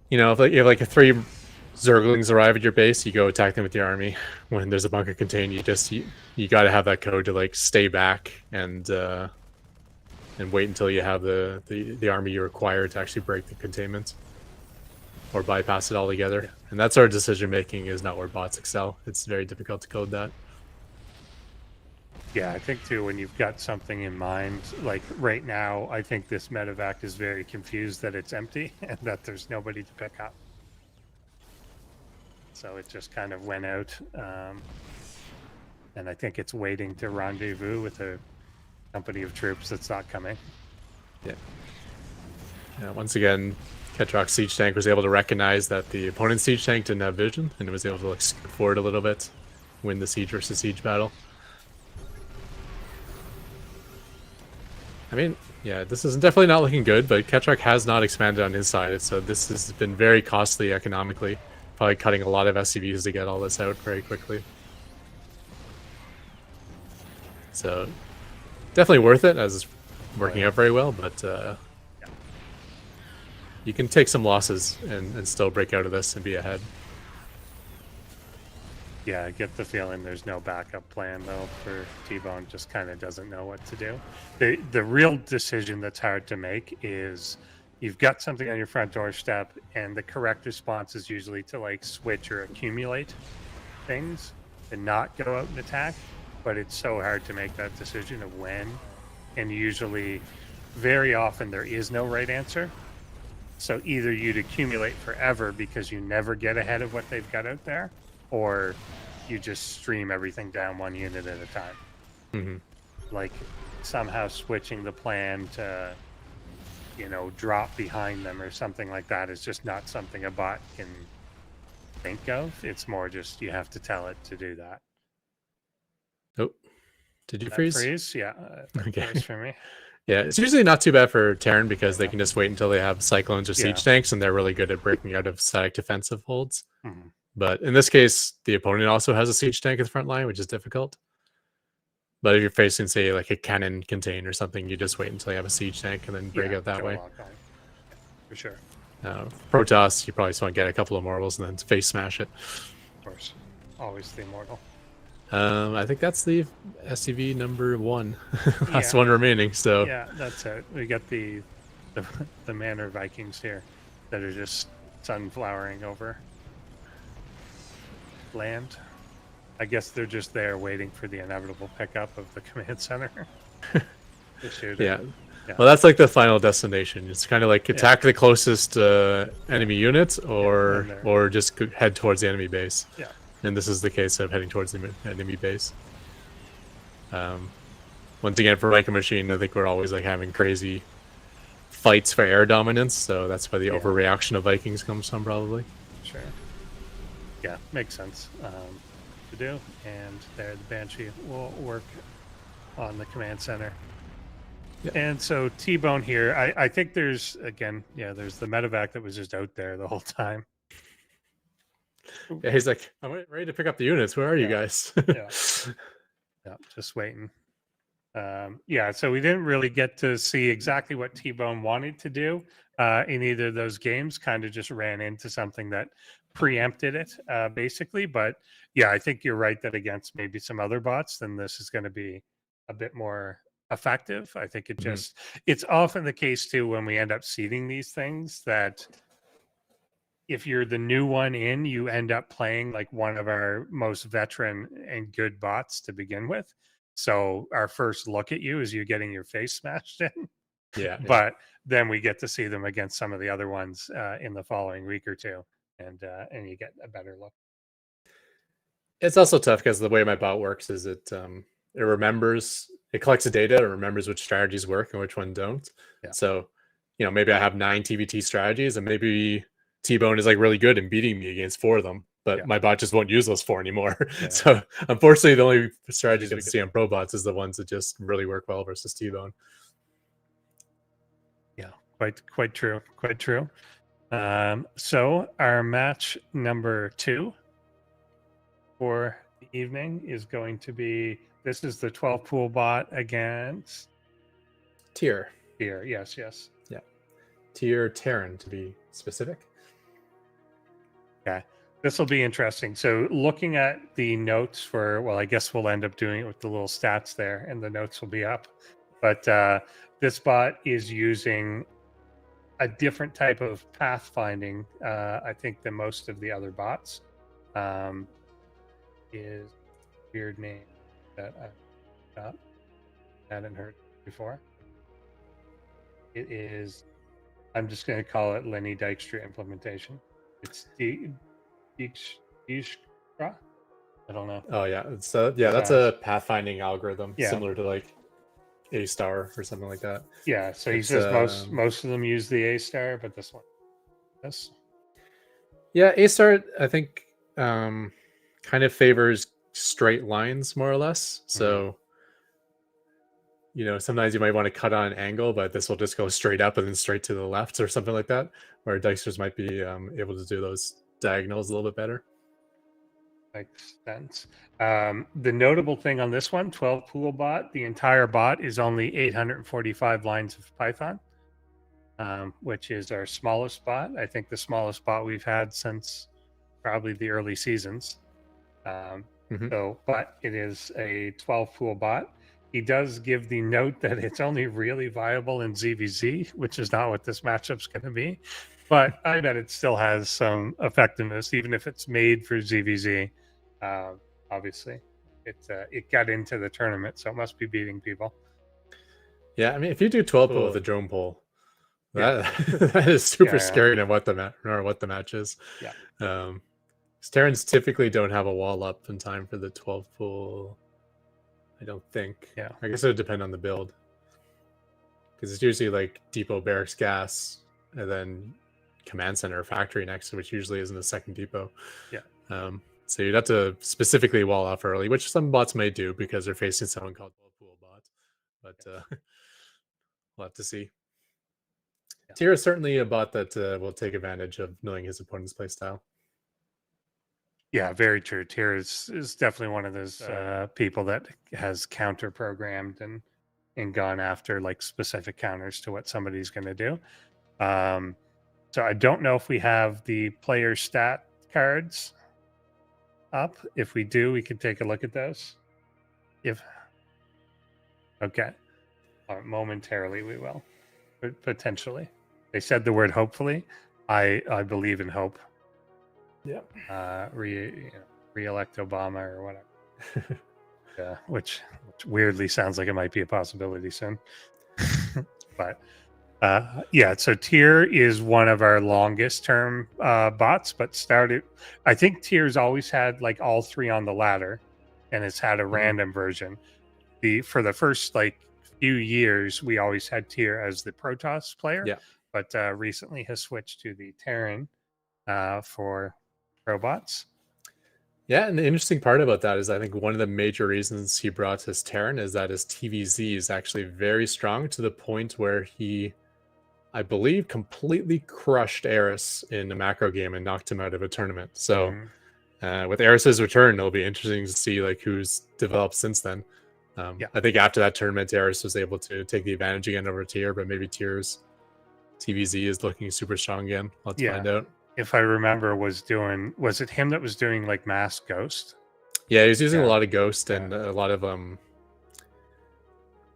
You know, if you have like a 3 Zerglings arrive at your base, you go attack them with your army. When there's a bunker contained, you got to have that code to like stay back and wait until you have the army you require to actually break the containment or bypass it altogether. Yeah. And that's our decision making is not where bots excel. It's very difficult to code that. Yeah, I think too, when you've got something in mind, like right now, I think this medevac is very confused that it's empty and that there's nobody to pick up. So it just kind of went out. And I think it's waiting to rendezvous with a company of troops that's not coming. Yeah. Yeah, once again, Ketroc's siege tank was able to recognize that the opponent's siege tank didn't have vision, and it was able to like scoot forward a little bit, win the siege versus siege battle. I mean, yeah, this is definitely not looking good, but Ketroc has not expanded on his side, so this has been very costly economically. Probably cutting a lot of SCVs to get all this out very quickly. So, definitely worth it, as it's working out very well, but you can take some losses and still break out of this and be ahead. Yeah, I get the feeling there's no backup plan, though, for T-Bone. Just kind of doesn't know what to do. The real decision that's hard to make is you've got something on your front doorstep, and the correct response is usually to, like, switch or accumulate things and not go out and attack. But it's so hard to make that decision of when. And usually, very often, there is no right answer. So either you'd accumulate forever because you never get ahead of what they've got out there, or you just stream everything down one unit at a time. Mm-hmm. Like somehow switching the plan to, you know, drop behind them or something like that is just not something a bot can think of. It's more just you have to tell it to do that. Oh, did you freeze? Freeze? Yeah. Okay. Freeze for me. Yeah, it's usually not too bad for Terran because they can just wait until they have cyclones or siege tanks, and they're really good at breaking out of static defensive holds. Mm-hmm. But in this case, the opponent also has a siege tank at the front line, which is difficult. But if you're facing, say, like a cannon contain or something, you just wait until you have a siege tank and then break out that way. For sure. Protoss, you probably just want to get a couple of marbles and then face smash it. Of course. Always the immortal. I think that's the SCV number 1. Last one remaining. So yeah, that's it. We got the Manor Vikings here that are just sunflowering over land. I guess they're just there waiting for the inevitable pickup of the command center. Yeah. Well, that's like the final destination. It's kind of like attack the closest enemy unit, or just head towards the enemy base. Yeah. And this is the case of heading towards the enemy base. Once again, for Viking Machine, I think we're always like having crazy fights for air dominance, so that's where the overreaction of Vikings comes from, probably. Sure. Yeah, makes sense to do. And there, the Banshee will work on the command center. Yep. And so T-Bone here, I think there's, again, there's the medevac that was just out there the whole time. Yeah, he's like, I'm ready to pick up the units. Where are you guys? Yeah, just waiting. So we didn't really get to see exactly what T-Bone wanted to do in either of those games. Kind of just ran into something that preempted it, basically. But yeah, I think you're right that against maybe some other bots, then this is going to be a bit more effective. I think it just, it's often the case too when we end up seeding these things that if you're the new one in, you end up playing like one of our most veteran and good bots to begin with. So our first look at you is you getting your face smashed in. Yeah. But then we get to see them against some of the other ones in the following week or two, and you get a better look. It's also tough because the way my bot works is it collects the data, it remembers which strategies work and which one don't. Yeah. So, maybe I have 9 TVT strategies, and maybe T-Bone is like really good in beating me against 4 of them, but my bot just won't use those 4 anymore. Yeah. So unfortunately, the only strategies we can see on ProBots is the ones that just really work well versus T-Bone. Yeah, quite true. So our match number 2 for the evening is going to be, this is the 12 pool bot against Tier. Yes. Yeah. Tier Terran, to be specific. Okay. This will be interesting. So looking at the notes for, well, I guess we'll end up doing it with the little stats there, and the notes will be up. But this bot is using a different type of pathfinding, I think, than most of the other bots. Is a weird name that I hadn't heard before. It is, I'm just going to call it Lenny Dykstra implementation. It's Dijkstra? I don't know. Oh yeah, so that's a pathfinding algorithm similar to like A star or something like that. Yeah, so he says most of them use the A star, but this one, yes. Yeah, A star I think kind of favors straight lines more or less. So sometimes you might want to cut on an angle, but this will just go straight up and then straight to the left or something like that, where Dyksters might be able to do those diagonals a little bit better. Makes sense. The notable thing on this one, 12 pool bot, the entire bot is only 845 lines of Python, which is our smallest bot. I think the smallest bot we've had since probably the early seasons. So, but it is a 12 pool bot. He does give the note that it's only really viable in ZVZ, which is not what this matchup's going to be. But I bet it still has some effectiveness, even if it's made for ZVZ. Obviously, it got into the tournament, so it must be beating people. Yeah, I mean, if you do 12 pool with a drone pull, that is super scary to what the match is. Yeah. Terrans typically don't have a wall up in time for the 12 pool. I don't think. Yeah. I guess it would depend on the build, because it's usually like depot, barracks, gas, and then command center or factory next, which usually isn't a second depot. Yeah. So you'd have to specifically wall off early, which some bots may do because they're facing someone called pool bot. But we'll have to see. Yeah. Tier is certainly a bot that will take advantage of knowing his opponent's playstyle. Yeah, very true. Tier is definitely one of those people that has counter programmed and gone after like specific counters to what somebody's going to do. So I don't know if we have the player stat cards up. If we do, we can take a look at those. Okay. Momentarily we will. Potentially. They said the word hopefully. I believe in hope. Yeah. Re-elect Obama or whatever. Which weirdly sounds like it might be a possibility soon. But so Tier is one of our longest term bots, but I think Tier's always had like all 3 on the ladder, and it's had a random version. For the first like few years, we always had Tier as the Protoss player, but recently has switched to the Terran for ProBots. Yeah, and the interesting part about that is I think one of the major reasons he brought his Terran is that his TVZ is actually very strong, to the point where he, I believe, completely crushed Eris in a macro game and knocked him out of a tournament. So with Eris's return, it'll be interesting to see like who's developed since then. I think after that tournament, Eris was able to take the advantage again over Tier, but maybe Tier's TVZ is looking super strong again. Let's find out. If I remember, was it him that was doing like mass Ghost? Yeah, he was using a lot of Ghost and a lot of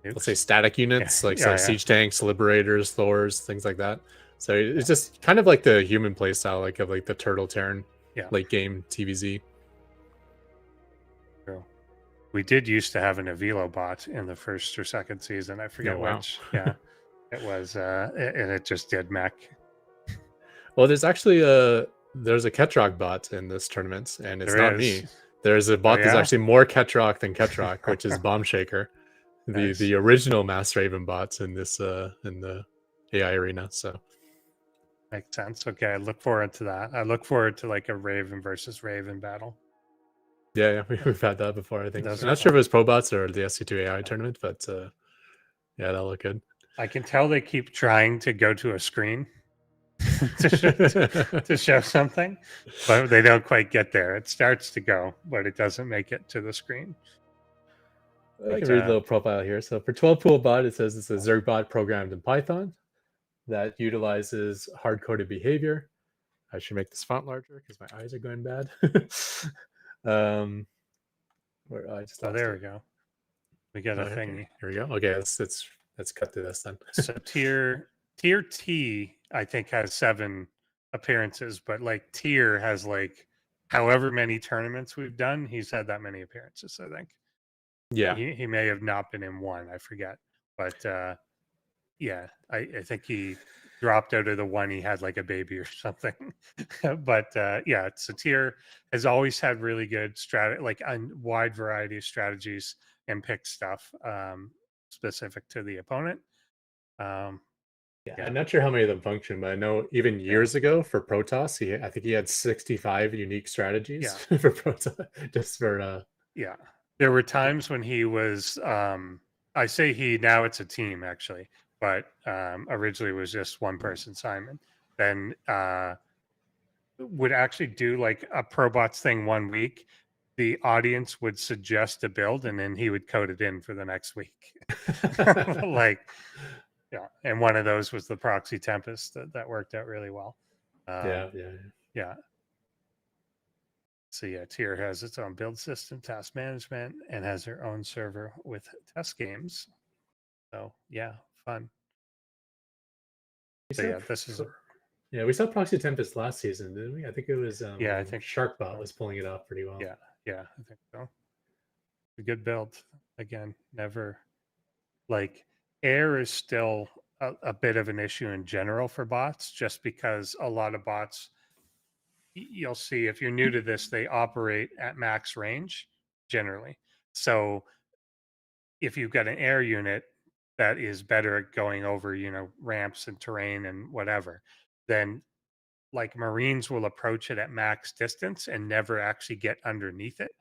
let's say static units, like siege tanks, liberators, Thors, things like that. So it's just kind of like the human playstyle, like of like the Turtle Terran late game TVZ. True. We did used to have an Avilo bot in the first or second season. I forget wow. which. Yeah, it was, and it just did mech. Well, there's actually there's a Ketroc bot in this tournament, and it's There not is. me. There's a bot that's yeah? actually more Ketroc than Ketroc, which is Bombshaker, Nice. the original Mass Raven bots in this in the AI arena. So Makes sense. Okay, I look forward to that. I look forward to like a Raven versus Raven battle. yeah, we've had that before. I think Those I'm are not sure if fun. it was ProBots or the SC2 AI tournament, but yeah, that'll look good. I can tell they keep trying to go to a screen to show something, but they don't quite get there. It starts to go, but it doesn't make it to the screen. I can read a little profile here. So for 12 pool bot, it says it's a Zerg bot programmed in Python that utilizes hard-coded behavior. I should make this font larger because my eyes are going bad. Where I just Oh, there we go. We got a thingy. Here we go. Okay, let's cut to this then. So tier T, I think, has 7 appearances, but like tier has like however many tournaments we've done, he's had that many appearances, I think. Yeah. He may have not been in one, I forget. But yeah, I think he dropped out of the one, he had like a baby or something. But yeah, so tier has always had really good like a wide variety of strategies and pick stuff specific to the opponent. Yeah, I'm not sure how many of them function, but I know even years ago for Protoss, I think he had 65 unique strategies for Protoss, just for yeah. There were times when he was I say he, now it's a team actually, but originally it was just one person, Simon. Then would actually do like a ProBots thing one week. The audience would suggest a build, and then he would code it in for the next week. Like, yeah. And one of those was the Proxy Tempest that worked out really well. Yeah. So yeah, Tier has its own build system, task management, and has their own server with test games. So yeah, fun. So yeah, this is yeah, we saw Proxy Tempest last season, didn't we? I think it was yeah, I think Sharkbot was pulling it off pretty well. Yeah, I think so. A good build. Again, never like air is still a bit of an issue in general for bots, just because a lot of bots, you'll see if you're new to this, they operate at max range generally. So if you've got an air unit that is better at going over, ramps and terrain and whatever, then like Marines will approach it at max distance and never actually get underneath it.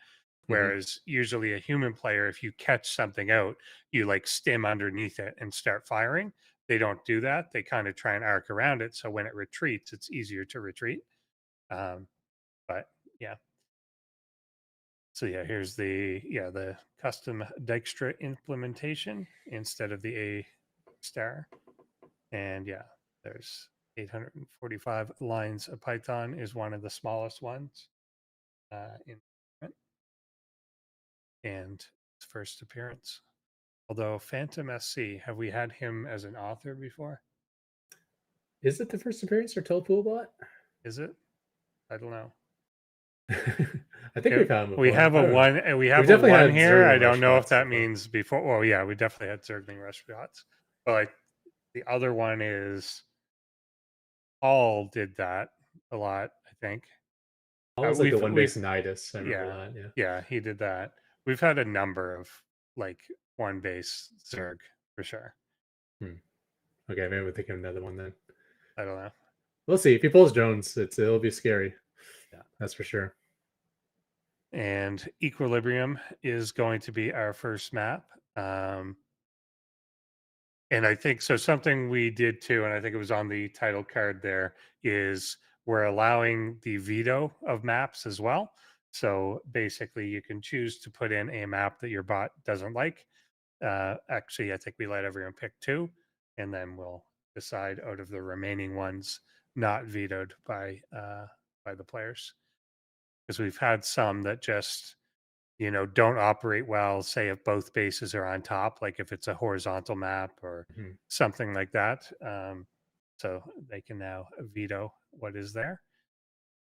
Whereas usually a human player, if you catch something out, you like stim underneath it and start firing. They don't do that. They kind of try and arc around it. So when it retreats, it's easier to retreat. But yeah. So yeah, here's the custom Dijkstra implementation instead of the A star. And yeah, there's 845 lines of Python is one of the smallest ones and his first appearance. Although Phantom SC, have we had him as an author before? Is it the first appearance for Tollpoolbot? Is it? I don't know. I think we've had him before. We have a one, and we have a one here. I don't know if that means before. Well, yeah, we definitely had Zergling Rush Bots. But like the other one is Paul did that a lot, I think. Paul was like the one base Nidus. I remember that. Yeah, he did that. We've had a number of like one base Zerg for sure. Okay, maybe we'll think of another one then. I don't know. We'll see. If he pulls drones, it'll be scary. Yeah, that's for sure. And Equilibrium is going to be our first map. And I think so. Something we did too, and I think it was on the title card there, is we're allowing the veto of maps as well. So basically, you can choose to put in a map that your bot doesn't like. Actually, I think we let everyone pick 2, and then we'll decide out of the remaining ones not vetoed by the players, because we've had some that just don't operate well, say if both bases are on top, like if it's a horizontal map or something like that. So they can now veto what is there.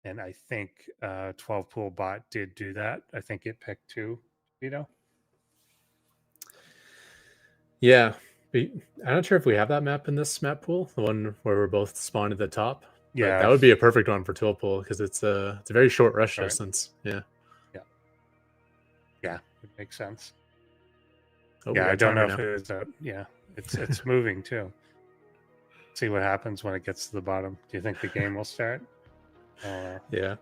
And I think 12 Pool Bot did do that. I think it picked 2 veto. Yeah, I'm not sure if we have that map in this map pool, the one where we're both spawned at the top. Yeah, But that would be a perfect one for tool pool because it's a very short rush Short. distance. Yeah. Yeah, it makes sense. Oh, we Yeah, got I don't know timer if now. it is that. Yeah, it's moving too. See what happens when it gets to the bottom. Do you think the game will start? Yeah.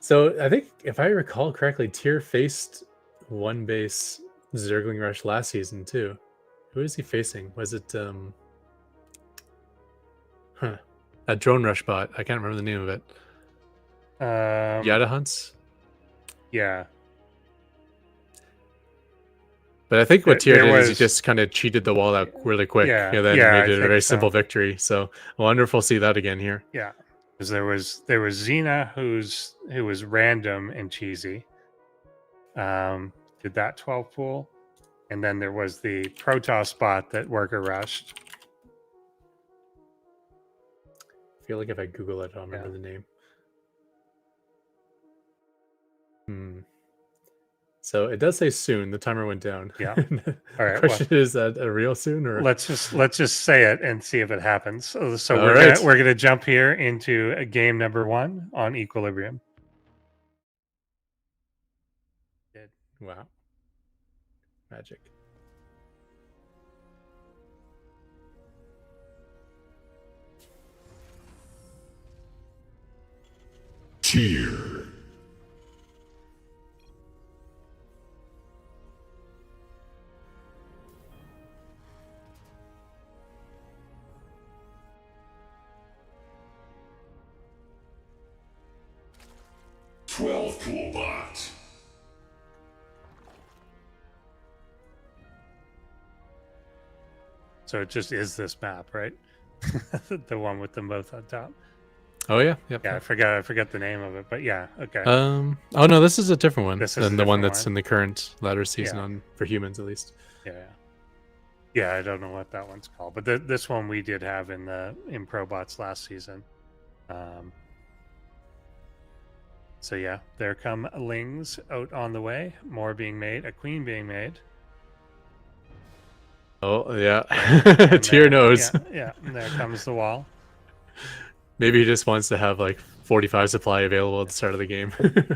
So I think if I recall correctly, Tyr faced one base Zergling Rush last season too. Who is he facing? Was it a drone rush bot? I can't remember the name of it. Yada Hunts? Yeah. But I think what Tyr There did is he was- just kind of cheated the wall out really quick. Yeah, and then yeah, made I it a think very so. simple victory. So I wonder if we'll see that again here. Yeah, because there was Xena who was random and cheesy. Did that 12 pool, and then there was the Protoss spot that worker rushed. I feel like if I Google it, I'll remember Yeah. the name. So it does say soon. The timer went down. Yeah. The All right. question is that a real soon or Let's just say it and see if it happens. So All we're right. gonna jump here into game number 1 on Equilibrium. wow, magic. Tyr. ProBots. So it just is this map, right? The one with them both on top. Oh yeah, yep. Yeah, I forgot the name of it, but yeah, okay. Oh no, this is a different one This is than a the one different that's one. in the current ladder season Yeah. on for humans at least. Yeah, I don't know what that one's called, but this one we did have in ProBots last season. So yeah, there come lings out on the way. More being made. A queen being made. Oh yeah, And Tyr there- knows. Yeah, and there comes the wall. Maybe he just wants to have like 45 supply available at the start of the game,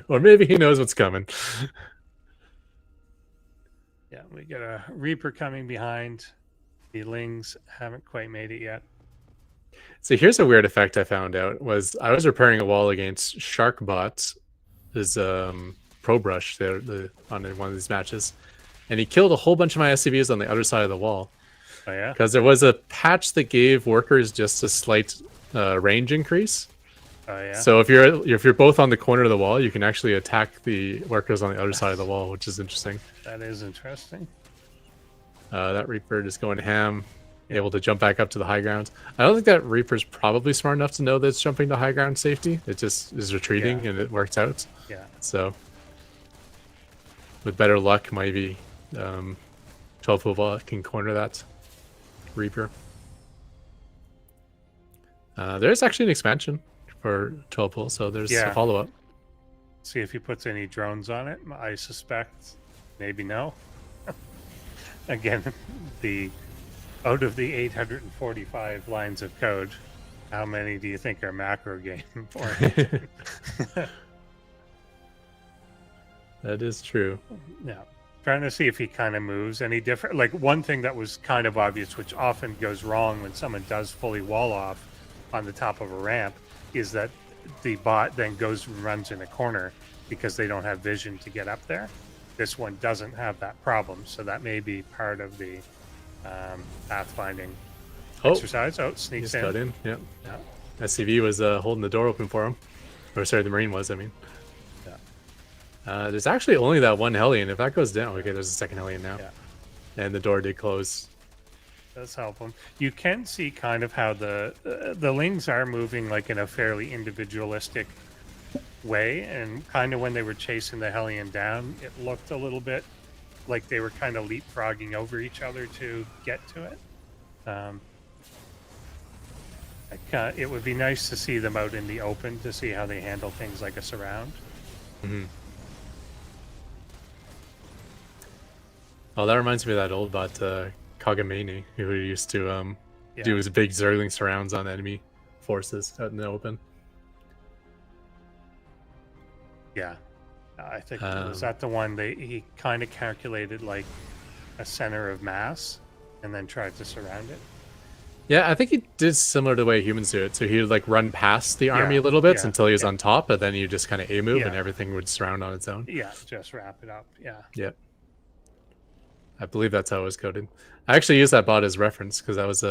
or maybe he knows what's coming. Yeah, we get a Reaper coming behind. The lings haven't quite made it yet. So here's a weird effect I found out was I was repairing a wall against Sharkbot, his pro brush there on one of these matches, and he killed a whole bunch of my SCVs on the other side of the wall Oh yeah. because there was a patch that gave workers just a slight range increase. Oh yeah. So if you're both on the corner of the wall, you can actually attack the workers on the other side of the wall, which is interesting. That is interesting. That Reaper just going ham, able to jump back up to the high ground. I don't think that Reaper's probably smart enough to know that it's jumping to high ground safety. It just is retreating Yeah. and it works out. Yeah. So with better luck, maybe 12 Football can corner that Reaper. There's actually an expansion for 12 Pool, so there's Yeah. a follow-up. See if he puts any drones on it. I suspect maybe no. Again, out of the 845 lines of code, how many do you think are macro game oriented? That is true. Yeah. Trying to see if he kind of moves any different. Like one thing that was kind of obvious, which often goes wrong when someone does fully wall off on the top of a ramp, is that the bot then goes and runs in a corner because they don't have vision to get up there. This one doesn't have that problem, so that may be part of the pathfinding exercise. Oh, He sneaks just got in. in. Yeah. Yeah. SCV was holding the door open for him. Or sorry, the Marine was, I mean. There's actually only that one Hellion. If that goes down, okay, there's a second Hellion now. Yeah. And the door did close. Does help them. You can see kind of how the lings are moving like in a fairly individualistic way, and kind of when they were chasing the Hellion down, it looked a little bit like they were kind of leapfrogging over each other to get to it. It would be nice to see them out in the open to see how they handle things like a surround. Mm-hmm. Oh, that reminds me of that old bot, Kagamani, who used to Yeah. do his big Zergling surrounds on enemy forces out in the open. Yeah. I think was that the one he kind of calculated like a center of mass and then tried to surround it. Yeah, I think he did similar to the way humans do it. So he would like run past the army a little bit until he was on top, but then you just kind of A move and everything would surround on its own. Yeah, just wrap it up. Yeah. Yep. I believe that's how it was coded. I actually used that bot as reference because that was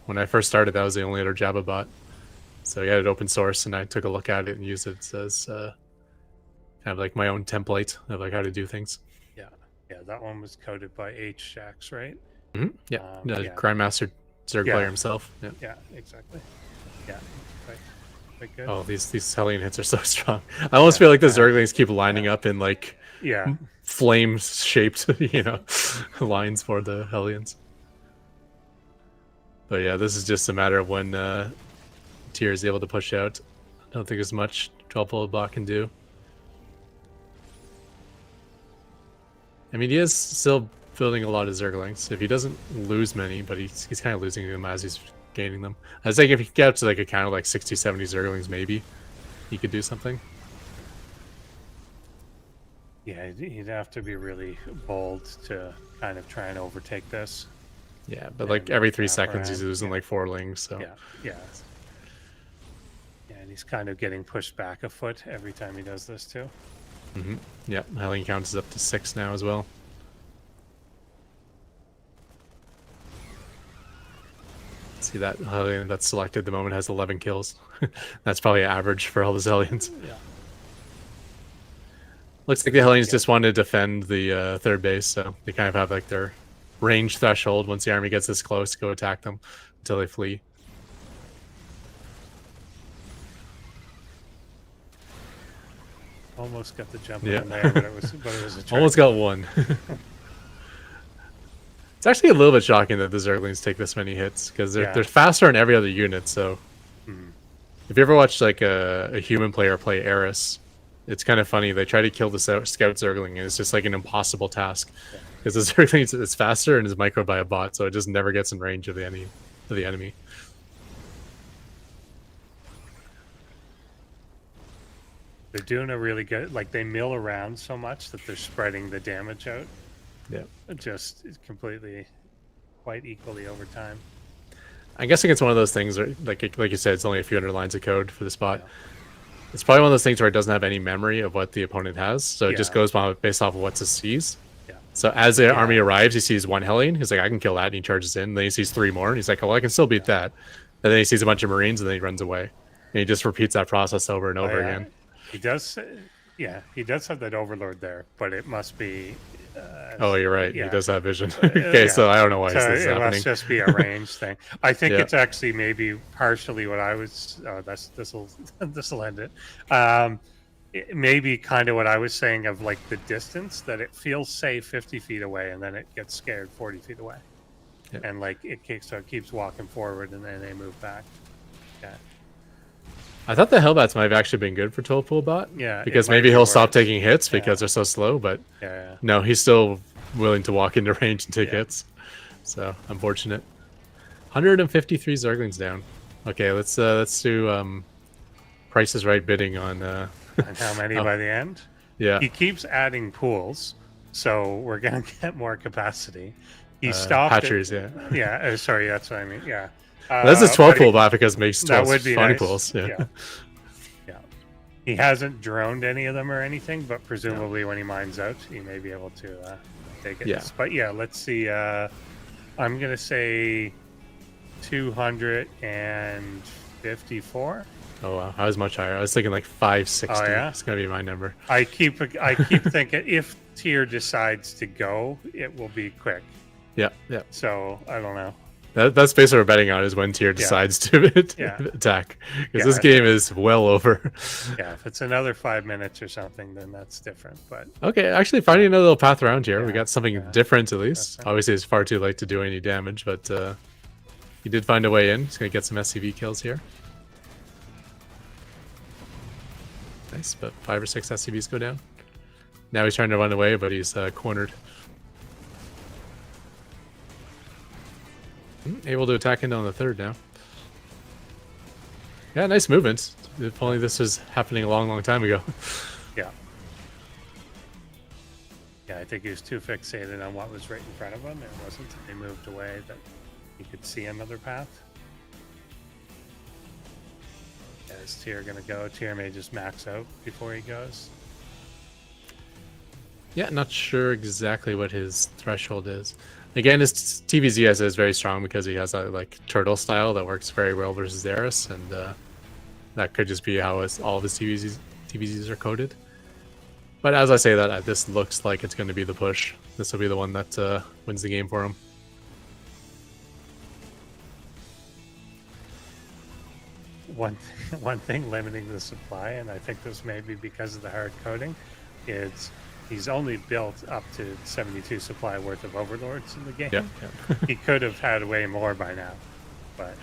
when I first started, that was the only other Java bot. So he had it open source, and I took a look at it and used it as kind of like my own template of like how to do things. Yeah, that one was coded by HJax, right? Mm-hmm. Yeah, Grandmaster Zerg player himself. Yeah. Yeah, exactly. Yeah, quite good. Oh, these Hellion hits are so strong. I almost feel like the Zerglings keep lining up in like flame-shaped, lines for the Hellions. But yeah, this is just a matter of when Tyr is able to push out. I don't think there's much 12-fold bot can do. I mean, he is still building a lot of Zerglings. If he doesn't lose many, but he's kind of losing them as he's gaining them. I was thinking if he could get up to like a count of like 60, 70 Zerglings, maybe he could do something. Yeah, he'd have to be really bold to kind of try and overtake this. Yeah, but like every 3 seconds he's losing like 4 lings, so... Yeah, and he's kind of getting pushed back a foot every time he does this too. Mm-hmm. Yeah, Hellion count is up to 6 now as well. See that Hellion that's selected at the moment has 11 kills. That's probably average for all the Hellions. Yeah. Looks like the Hellions just want to defend the third base, so they kind of have like their range threshold. Once the army gets this close, go attack them until they flee. Almost got the jump in there, but it was a trick. Almost got one. It's actually a little bit shocking that the Zerglings take this many hits because they're faster than every other unit. So if you ever watch like a human player play Eris, it's kind of funny. They try to kill the scout Zergling, and it's just like an impossible task because the Zergling is faster and is microed by a bot, so it just never gets in range of the enemy. They're doing a really good, like they mill around so much that they're spreading the damage out. Yeah. Just completely, quite equally over time. I'm guessing it's one of those things where, like you said, it's only a few hundred lines of code for the spot. Yeah. It's probably one of those things where it doesn't have any memory of what the opponent has, so it just goes based off of what it sees. Yeah. So as the army arrives, he sees 1 Hellion. He's like, I can kill that, and he charges in. Then he sees 3 more, and he's like, oh, well, I can still beat that. And then he sees a bunch of Marines, and then he runs away. And he just repeats that process over and over again. He does, he does have that overlord there, but it must be. Oh, you're right. He does have vision. Okay, so I don't know why this is happening. It must just be a range thing. I think it's actually maybe partially what I was. This will end it. Maybe kind of what I was saying of like the distance that it feels safe 50 feet away, and then it gets scared 40 feet away, and like it keeps walking forward, and then they move back. Yeah. I thought the Hellbats might have actually been good for 12-pool bot. Yeah. Because maybe he'll stop taking hits because they're so slow, but no, he's still willing to walk into range and take hits. So, unfortunate. 153 Zerglings down. Okay, let's do Price is Right bidding on... and how many by the end? Yeah. He keeps adding pools, so we're going to get more capacity. He stopped... Hatcheries, Yeah, sorry, that's what I mean, yeah. This is 12-pool bot because it makes 12 that would be funny nice. pools. Yeah. He hasn't droned any of them or anything, but presumably when he mines out, he may be able to take it. Yeah. But yeah, let's see. I'm going to say 254. Oh, wow. I was much higher. I was thinking like 560. Oh, yeah? It's going to be my number. I keep thinking if Tyr decides to go, it will be quick. Yeah. So, I don't know. That's basically what we're betting on is when Tyr decides to attack. Because this game is well over. Yeah, if it's another 5 minutes or something, then that's different. But okay, actually finding another little path around here. We got something different at least. Obviously, it's far too late to do any damage, but he did find a way in. He's going to get some SCV kills here. Nice, but 5 or 6 SCVs go down. Now he's trying to run away, but he's cornered. able to attack into on the third now. Yeah, nice movement. If only this was happening a long time ago. Yeah. Yeah, I think he was too fixated on what was right in front of him. It wasn't until he moved away that he could see another path. Is Tyr gonna go? Tyr may just max out before he goes. Yeah, not sure exactly what his threshold is. Again, his TVZ is very strong because he has that like turtle style that works very well versus Eris, and that could just be how all of his TVZs are coded. But as I say that, this looks like it's going to be the push. This will be the one that wins the game for him. One thing limiting the supply, and I think this may be because of the hard coding, is he's only built up to 72 supply worth of overlords in the game. Yeah. He could have had way more by now, but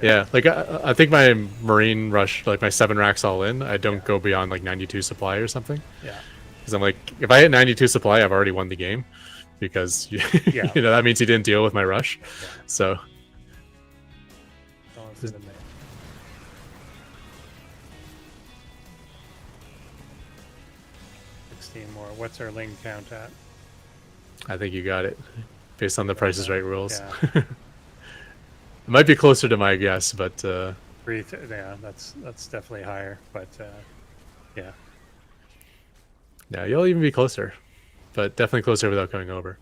yeah, like I think my Marine Rush, like my 7 racks all in, I don't go beyond like 92 supply or something. Yeah. Because I'm like, if I hit 92 supply, I've already won the game, because you know that means he didn't deal with my rush. Yeah. So. Just, 16 more. What's our lane count at? I think you got it, based on the Price is Right rules. Yeah. It might be closer to my guess, but yeah, that's definitely higher. But yeah. Yeah, you'll even be closer, but definitely closer without going over.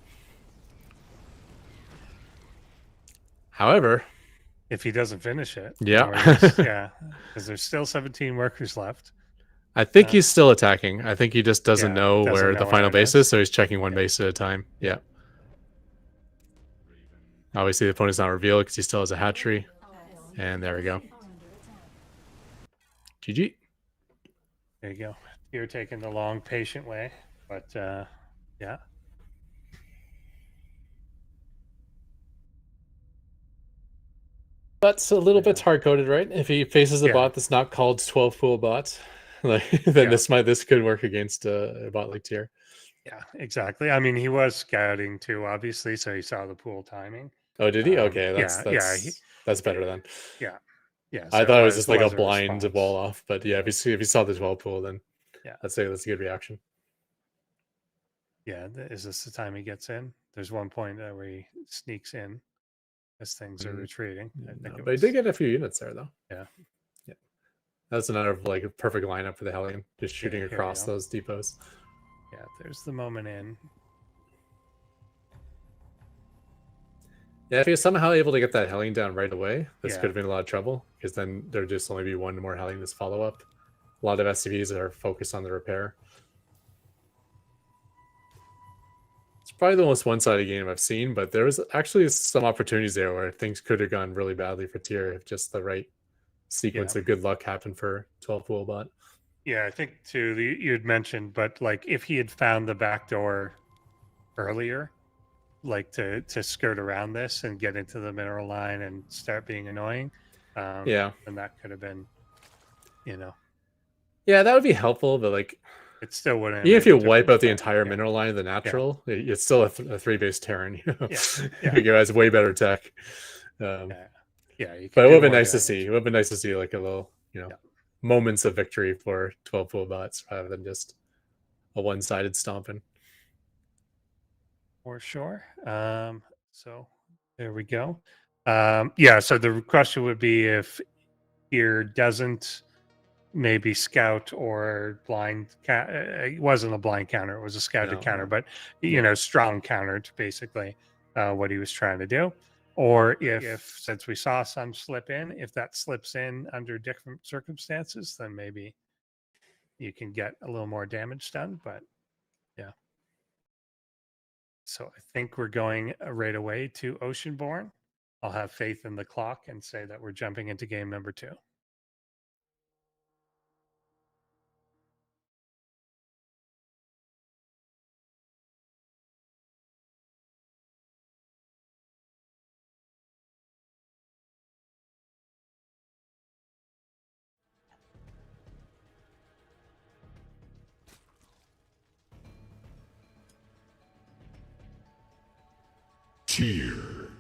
However, if he doesn't finish it, yeah, yeah, because there's still 17 workers left. I think he's still attacking. I think he just doesn't know where the final base is, so he's checking one base at a time. Yeah. Obviously, the opponent's not revealed because he still has a hatchery. And there we go. GG. There you go. You're taking the long, patient way, but yeah. That's a little bit hard-coded, right? If he faces a bot that's not called 12 pool bot, like then this could work against a bot like Tyr. Yeah, exactly. I mean, he was scouting too, obviously, so he saw the pool timing. Oh, did he? Okay, that's better then. Yeah, yeah. I thought it was just like a blind wall off, but yeah, if you saw the 12 pool, then that's a good reaction. Yeah, is this the time he gets in? There's one point where he sneaks in as things are retreating. I think but he did get a few units there, though. Yeah. That's another like perfect lineup for the Hellion, just shooting across those depots. Yeah, there's the moment in. Yeah, if he was somehow able to get that Hellion down right away, this could have been a lot of trouble, because then there'd just only be one more Hellion this follow-up. A lot of SCVs are focused on the repair. It's probably the most one-sided game I've seen, but there was actually some opportunities there where things could have gone really badly for Tyr if just the right sequence of good luck happened for 12 pool bot. Yeah, I think too, you'd mentioned, but like if he had found the back door earlier, like to skirt around this and get into the mineral line and start being annoying, and that could have been, yeah, that would be helpful, but like it still wouldn't. Even if you wipe out the entire mineral line of the natural, it's still a 3-base Terran. You guys way better tech. But it would have been nice to see. It would have been nice to see like a little, moments of victory for 12 pool bots rather than just a one-sided stomping. For sure. So there we go. So the question would be if here doesn't maybe scout or blind it wasn't a blind counter, it was a scouted counter, but strong counter to basically what he was trying to do. Or if since we saw some slip in, if that slips in under different circumstances, then maybe you can get a little more damage done. But yeah. So I think we're going right away to Oceanborn. I'll have faith in the clock and say that we're jumping into game number 2. Tyr.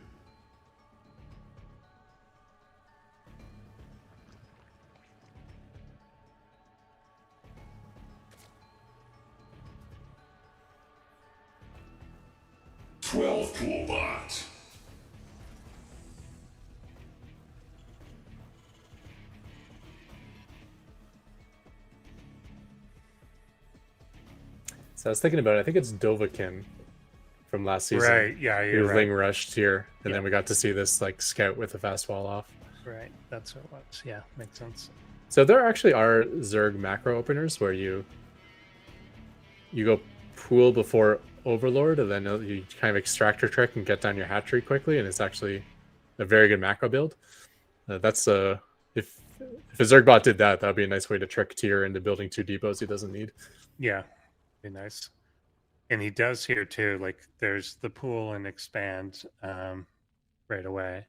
12 ProBot. So I was thinking about it. I think it's Dovahkiin from last season. Right. Yeah. He You're was right. Ling rushed here, and Yeah. then we got to see this like scout with a fast wall off. Right. That's what it was. Yeah. Makes sense. So there actually are Zerg macro openers where you go pool before Overlord, and then you kind of extract your trick and get down your hatchery quickly, and it's actually a very good macro build. That's if a Zerg bot did that, that'd be a nice way to trick Tier into building 2 depots he doesn't need. Yeah. Be nice. And he does here too. Like there's the pool and expand right away.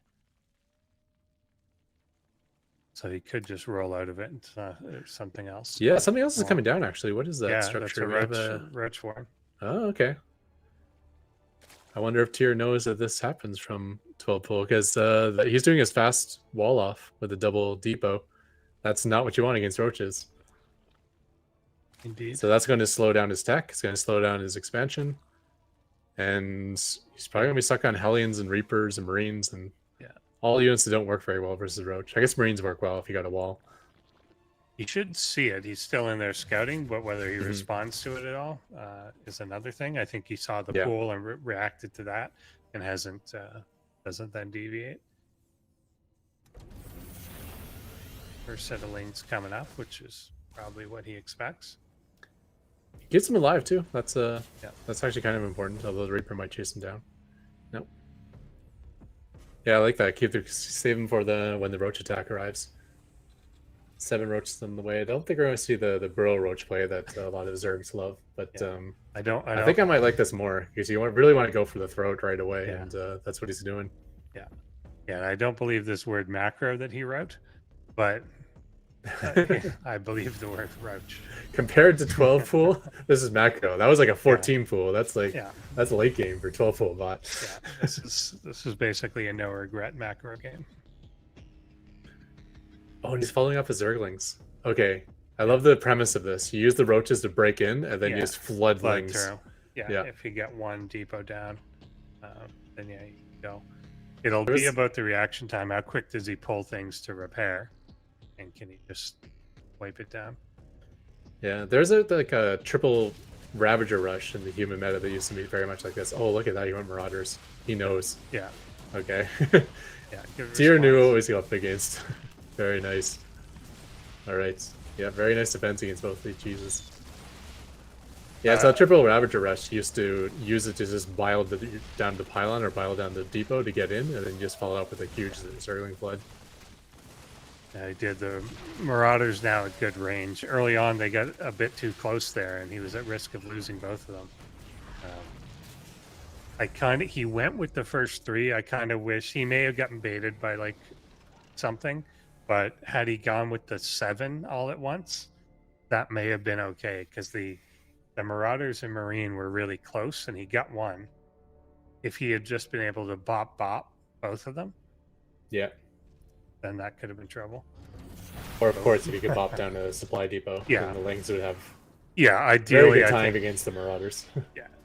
So he could just roll out of it into something else. Yeah, something else is Well, coming down actually. What is that Yeah, structure? that's We a have roach form. Oh, okay. I wonder if Tier knows that this happens from 12 pull, because he's doing his fast wall off with a double depot. That's not what you want against roaches. Indeed. So that's going to slow down his tech. It's going to slow down his expansion. And he's probably going to be stuck on Hellions and Reapers and Marines and all units that don't work very well versus Roach. I guess Marines work well if you got a wall. You should see it. He's still in there scouting, but whether he responds to it at all is another thing. I think he saw the pool and reacted to that and doesn't then deviate. First set of lanes coming up, which is probably what he expects. He gets him alive too. That's actually kind of important, although the Reaper might chase him down. Nope. Yeah, I like that. Save him for when the Roach attack arrives. 7 roaches on the way. I don't think we're going to see the burrow roach play that a lot of Zergs love, but I think I might like this more because you really want to go for the throat right away, and that's what he's doing. Yeah. I don't believe this word macro that he wrote, but I believe the word roach. Compared to 12 pool, this is macro. That was like a 14 pool. That's that's a late game for 12 pool bot. Yeah, this is basically a no regret macro game. Oh, and he's following up his Zerglings. Okay. I love the premise of this. You use the roaches to break in, and then you just flood lings. Through. Yeah, if you get one depot down, then you go. It'll be about the reaction time. How quick does he pull things to repair? And can he just wipe it down? Yeah, there's a triple Ravager rush in the human meta that used to be very much like this. Oh, look at that. He went Marauders. He knows. Yeah. Okay. Yeah. Tier knew what was up against. Very nice. All right. Yeah, very nice defense against both these cheeses. Yeah, so triple Ravager Rush used to use it to just bile down the pylon or bile down the depot to get in, and then just follow up with a huge Zergling flood. I did the Marauders now at good range. Early on, they got a bit too close there, and he was at risk of losing both of them. He went with the first 3. I kind of wish he may have gotten baited by like something. But had he gone with the 7 all at once, that may have been okay because the Marauders and Marine were really close, and he got one. If he had just been able to bop both of them, then that could have been trouble. Or of course, if you could bop down to the supply depot, then the Lings would have ideally very good time against the Marauders.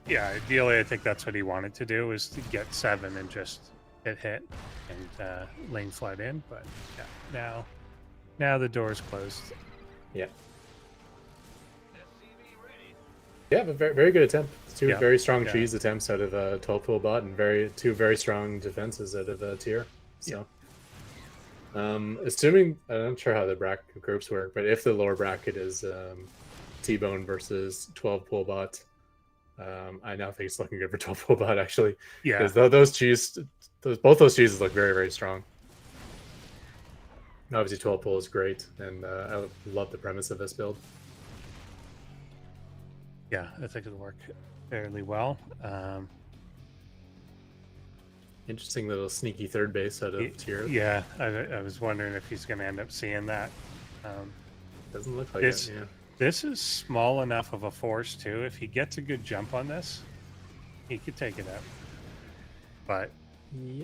Ideally, I think that's what he wanted to do, was to get 7 and just hit and Ling flood in, but now the door's closed. But very good attempt. 2 very strong cheese attempts out of 12 pool bot, and 2 very strong defenses out of Tier. So assuming, I'm not sure how the bracket groups work, but if the lower bracket is T-Bone versus 12 pool bot, I now think it's looking good for 12 pool bot actually. Yeah, because both those cheeses look very, very strong. Obviously 12 pool is great, and I love the premise of this build. Yeah, I think it'll work fairly well. Interesting little sneaky third base out of Tier. Yeah, I was wondering if he's going to end up seeing that. Doesn't look like it. Yeah. This is small enough of a force too. If he gets a good jump on this, he could take it out. But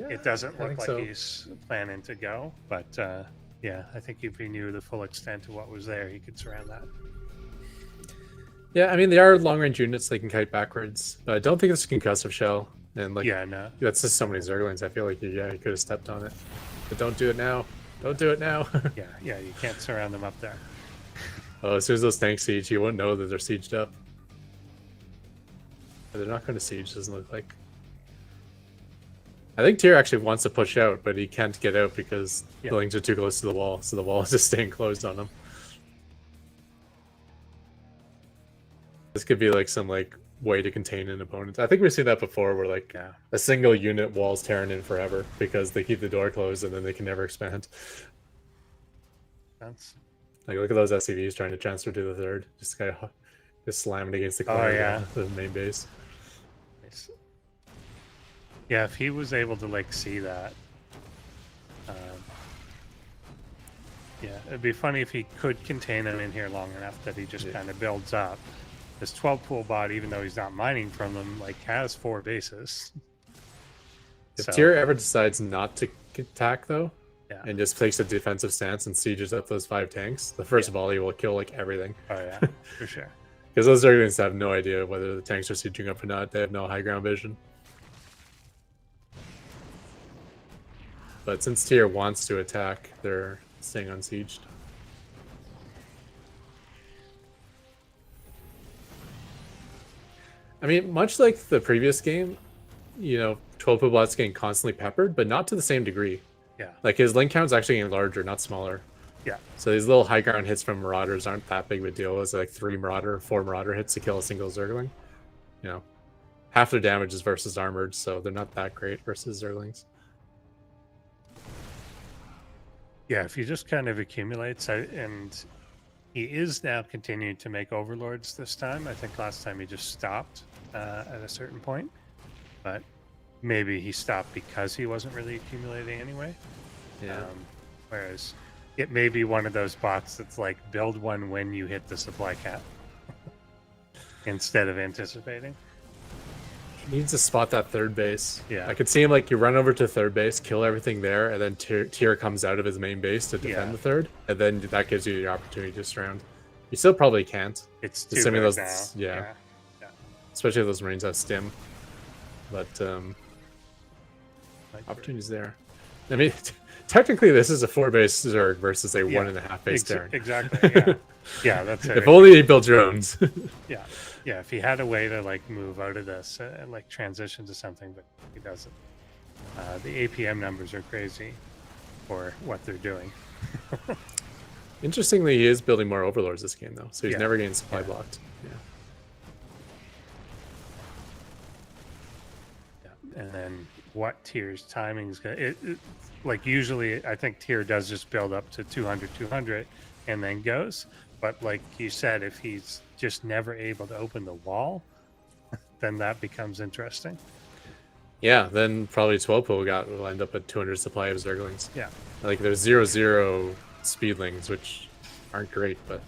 it doesn't look like he's planning to go. But I think if he knew the full extent of what was there, he could surround that. Yeah, I mean, they are long-range units. They can kite backwards. But I don't think it's a concussive shell. And like, Yeah, no. that's just so many Zerglings. I feel like you could have stepped on it, but don't do it now. Don't do it now. Yeah, you can't surround them up there. Oh, as soon as those tanks siege, you won't know that they're sieged up. But they're not going to siege. Doesn't look like. I think Tyr actually wants to push out, but he can't get out because the lings are too close to the wall. So the wall is just staying closed on him. This could be like some like way to contain an opponent. I think we've seen that before, where like a single unit walls Terran in forever because they keep the door closed and then they can never expand. That's... Like look at those SCVs trying to transfer to the third. Just kind of just slamming against the corner of the main base. Nice. Yeah, if he was able to like see that, yeah, it'd be funny if he could contain them in here long enough that he just kind of builds up. This 12 pool bot, even though he's not mining from them, like has 4 bases. If Tyr ever decides not to attack though, and just takes a defensive stance and sieges up those 5 tanks, the first volley will kill like everything. Oh yeah, for sure. Because those Zerglings have no idea whether the tanks are sieging up or not. They have no high ground vision. But since Tyr wants to attack, they're staying unsieged. I mean, much like the previous game, you know, 12 ProBots getting constantly peppered, but not to the same degree. Yeah. Like his link count's actually getting larger, not smaller. Yeah. So these little high ground hits from Marauders aren't that big of a deal. It's like 4 Marauder hits to kill a single Zergling. You know, half their damage is versus armored, so they're not that great versus Zerglings. Yeah, if he just kind of accumulates, and he is now continuing to make overlords this time. I think last time he just stopped at a certain point, but maybe he stopped because he wasn't really accumulating anyway. Yeah. Whereas it may be one of those bots that's like build one when you hit the supply cap instead of anticipating. He needs to spot that third base. Yeah. I could see him like you run over to third base, kill everything there, and then Tyr comes out of his main base to defend the third, and then that gives you the opportunity to surround. You still probably can't. It's too assuming big those, now. yeah. Especially if those Marines have stim. But opportunities there. I mean, technically this is a 4 base Zerg versus a 1.5 base Terran. Exactly. Yeah. Yeah, that's it. If only he built drones. Yeah. Yeah, if he had a way to like move out of this and like transition to something, but he doesn't. The APM numbers are crazy for what they're doing. Interestingly, he is building more overlords this game though, so he's never getting supply blocked. Yeah. And then what Tyr's timing is going to... Like usually I think Tyr does just build up to 200 and then goes. But like you said, if he's just never able to open the wall, then that becomes interesting. Yeah, then probably 12 pool will end up at 200 supply of Zerglings. Yeah. Like there's 0/0 speedlings, which aren't great, but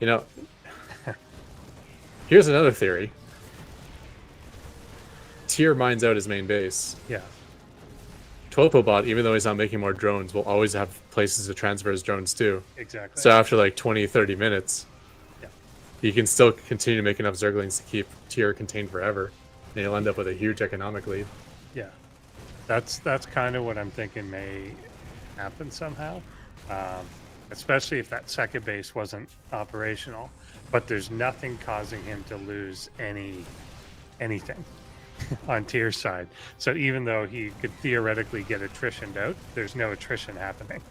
you know, here's another theory. Tyr mines out his main base. Yeah. 12 bot, even though he's not making more drones, will always have places to transfer his drones to. Exactly. So after like 20-30 minutes, you can still continue to make enough Zerglings to keep Tyr contained forever, and you'll end up with a huge economic lead. Yeah, that's kind of what I'm thinking may happen somehow, especially if that second base wasn't operational. But there's nothing causing him to lose anything on Tyr's side. So even though he could theoretically get attritioned out, there's no attrition happening.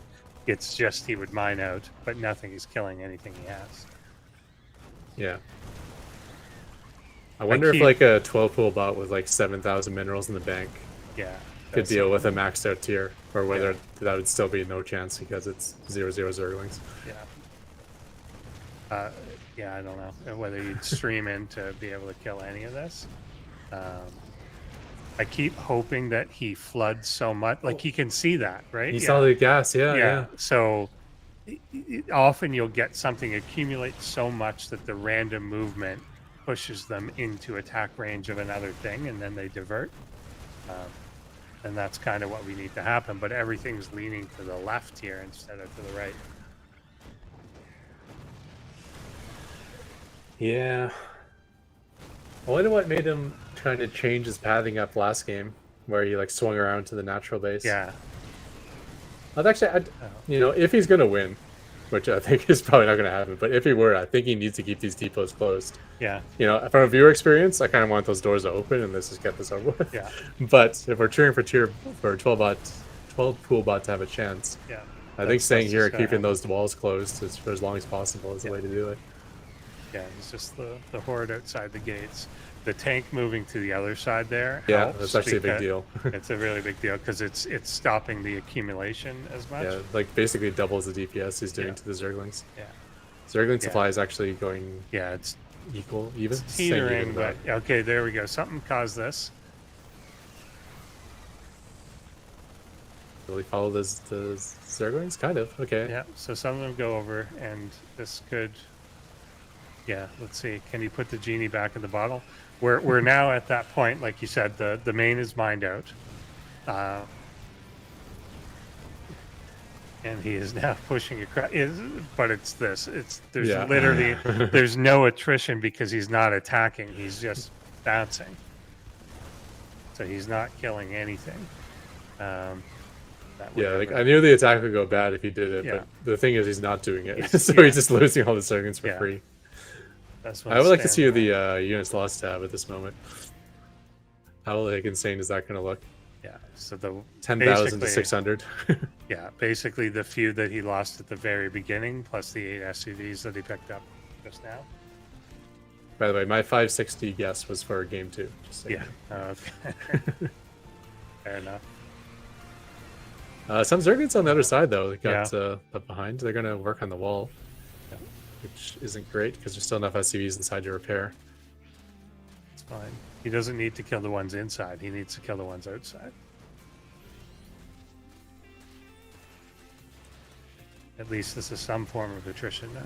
It's just he would mine out, but nothing is killing anything he has. Yeah. I wonder if like a 12 pool bot with like 7,000 minerals in the bank could deal with a maxed out Tyr, or whether that would still be no chance because it's 0/0 Zerglings. Yeah, I don't know whether you'd stream in to be able to kill any of this. I keep hoping that he floods so much, like he can see that, right? He saw the gas, yeah. So often you'll get something accumulate so much that the random movement pushes them into attack range of another thing, and then they divert. And that's kind of what we need to happen. But everything's leaning to the left here instead of to the right. Yeah. I wonder what made him trying to change his pathing up last game, where he like swung around to the natural base. Yeah. I'd actually, you know, if he's gonna win, which I think is probably not gonna happen, but if he were, I think he needs to keep these depots closed. Yeah. You know, from a viewer experience, I kind of want those doors to open and let's just get this over with. Yeah. But if we're cheering for 12 pool bot to have a chance, Yeah. I think staying here, keeping happen. those walls closed for as long as possible is the way to do it. Yeah, it's just the horde outside the gates. The tank moving to the other side there. Yeah, that's actually a big because- deal. It's a really big deal because it's stopping the accumulation as much. Yeah, like basically doubles the DPS he's doing Yeah. to the Zerglings. Yeah. Zergling Yeah. supply is actually going Yeah, it's even. Same teetering, even, but okay, there we go. Something caused this. really follow the Zerglings, kind of. Okay. Yeah, so some of them go over, and this could. Yeah, let's see. Can you put the genie back in the bottle? We're now at that point, like you said, the main is mined out, and he is now pushing across. But it's this. There's Yeah. literally there's no attrition because he's not attacking. He's just bouncing. So he's not killing anything. Yeah, like I knew the attack would go bad if he did it, Yeah. but the thing is, he's not doing it, He's- so yeah. he's just losing all the Zerglings for Yeah. free. That's I would like to see the units lost tab at this moment. How like insane is that going to look? Yeah. So the 10,000 to basically- 600. Yeah, basically the few that he lost at the very beginning, plus the 8 SCVs that he picked up just now. By the way, my 560 guess was for game 2. Just so you Yeah. know. Okay. Fair enough. Some Zerglings on the other side though, they got Yeah. left behind. They're going to work on the wall, Yeah. which isn't great because there's still enough SCVs inside to repair. It's fine. He doesn't need to kill the ones inside. He needs to kill the ones outside. At least this is some form of attrition now.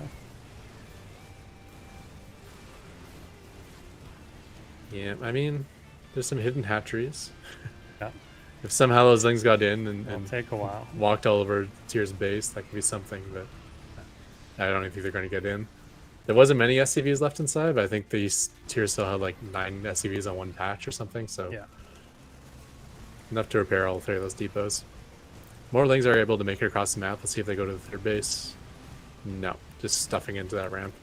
Yeah, I mean, there's some hidden hatcheries. Yeah. If somehow those things got in It'll and take a while. walked all over Tier's base, that could be something, but I don't even think they're going to get in. There wasn't many SCVs left inside, but I think these Tiers still had like 9 SCVs on one patch or something, so Yeah. enough to repair all 3 of those depots. More Lings are able to make it across the map. Let's see if they go to the third base. No, just stuffing into that ramp.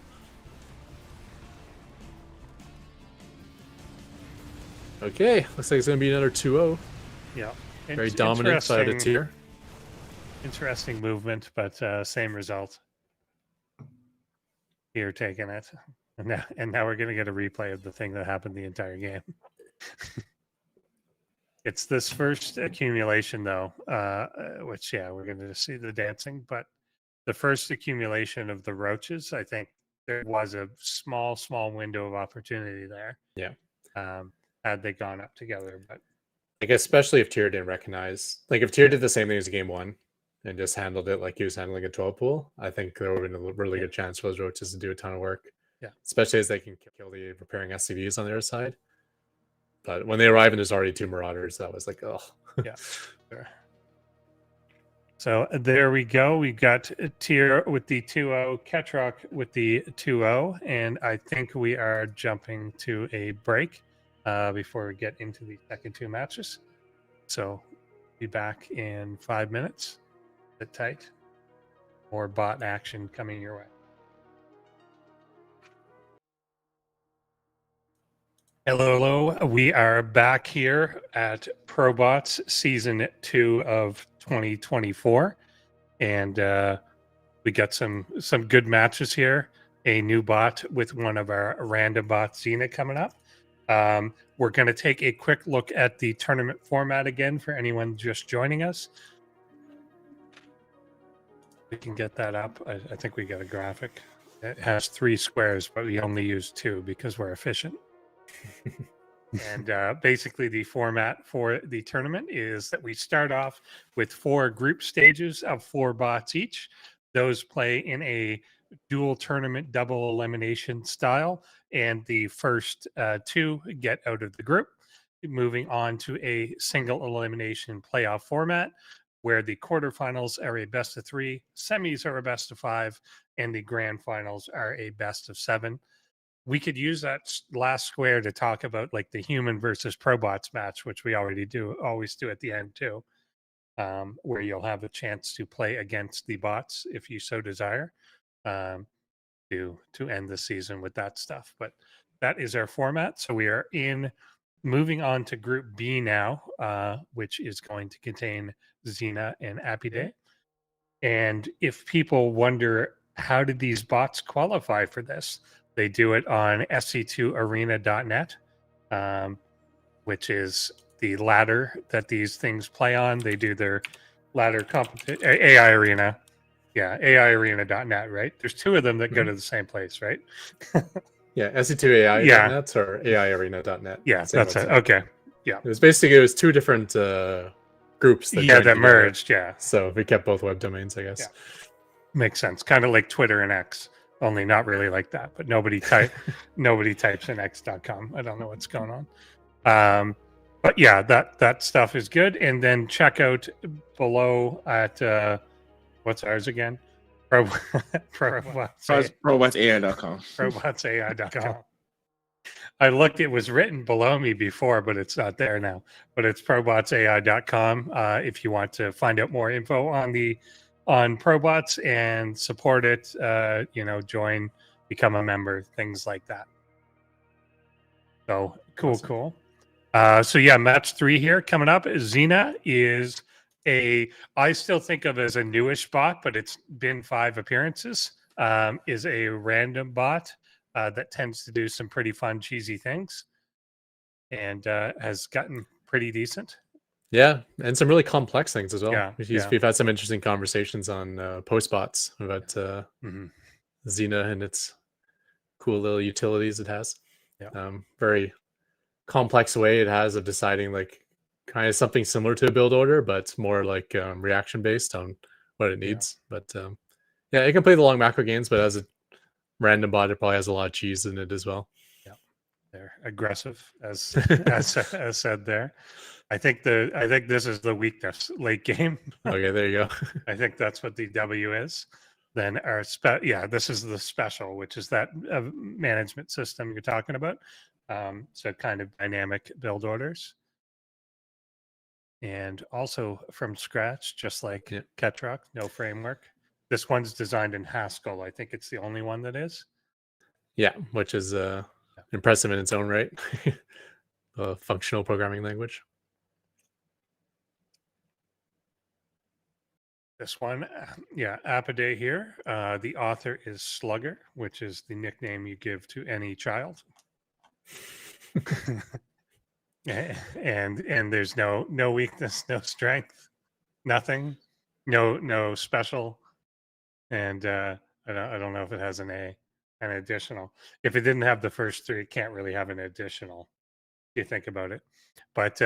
Okay, looks like it's going to be another 2-0. Yeah. Very dominant side of Interesting- Tier. Interesting movement, but same result. Here taking it. And now we're going to get a replay of the thing that happened the entire game. It's this first accumulation, though, which, yeah, we're going to see the dancing. But the first accumulation of the roaches, I think there was a small window of opportunity there. Yeah. Had they gone up together. But Like, especially if Tier didn't recognize. Like, if Tier did the same thing as game 1 and just handled it like he was handling a 12 pool, I think there would have been a really good chance for those roaches to do a ton of work. Yeah. Especially as they can kill the repairing SCVs on their side. But when they arrive and there's already 2 Marauders, that was like, oh. yeah. Sure. So there we go. We've got Tier with the 2-0, Ketroc with the 2-0, and I think we are jumping to a break before we get into the second 2 matches. So be back in 5 minutes. Sit tight. More bot action coming your way. Hello. We are back here at ProBots Season 2 of 2024. And we got some good matches here. A new bot with one of our random bots, Xena, coming up. We're going to take a quick look at the tournament format again for anyone just joining us. We can get that up. I think we got a graphic. It has 3 squares, but we only use 2 because we're efficient. And basically the format for the tournament is that we start off with 4 group stages of 4 bots each. Those play in a dual tournament double elimination style, and the first 2 get out of the group. Moving on to a single elimination playoff format, where the quarterfinals are a best of 3, semis are a best of 5, and the grand finals are a best of 7. we could use that last square to talk about like the human versus ProBots match, which we always do at the end too, where you'll have a chance to play against the bots if you so desire, to end the season with that stuff. But that is our format. So we are moving on to Group B now, which is going to contain Xena and Apidae. And if people wonder, how did these bots qualify for this? They do it on sc2arena.net, which is the ladder that these things play on. They do their ladder competition, AI Arena. Yeah, AIarena.net, right? There's two of them that go to the same place, right? Yeah, sc2ai.net or aiarena.net. Yeah, Same that's it. website. Okay. Yeah. It was two different groups that joined that together. merged. Yeah. So we kept both web domains, I guess. Yeah. Makes sense. Kind of like Twitter and X, only not really like that. But nobody types in x.com. I don't know what's going on. But yeah, that stuff is good. And then check out below at what's ours again? ProBotsAI.com. ProBotsAI.com. I looked, it was written below me before, but it's not there now. But it's ProBotsAI.com. If you want to find out more info on ProBots and support it, join, become a member, things like that. So cool, awesome. Cool. So yeah, match 3 here coming up. Xena is I still think of as a newish bot, but it's been 5 appearances. Is a random bot that tends to do some pretty fun, cheesy things, and has gotten pretty decent. Yeah, and some really complex things as well. Yeah, we've had some interesting conversations on postbots about Xena and its cool little utilities it has. Yeah. Very complex way it has of deciding like kind of something similar to a build order, but more like reaction based on what it needs. Yeah. But yeah, it can play the long macro games, but as a random bot, it probably has a lot of cheese in it as well. Yeah, they're aggressive, as said there. I think this is the weakness, late game. Okay, there you go. I think that's what the W is. Then this is the special, which is that management system you're talking about. So kind of dynamic build orders. And also from scratch, just like Ketroc, no framework. This one's designed in Haskell. I think it's the only one that is. Yeah, which is impressive in its own right. A functional programming language. This one, Apidae here. The author is Slugger, which is the nickname you give to any child. and there's no weakness, no strength, nothing, no special, and I don't know if it has an additional. If it didn't have the first 3, it can't really have an additional. If you think about it, but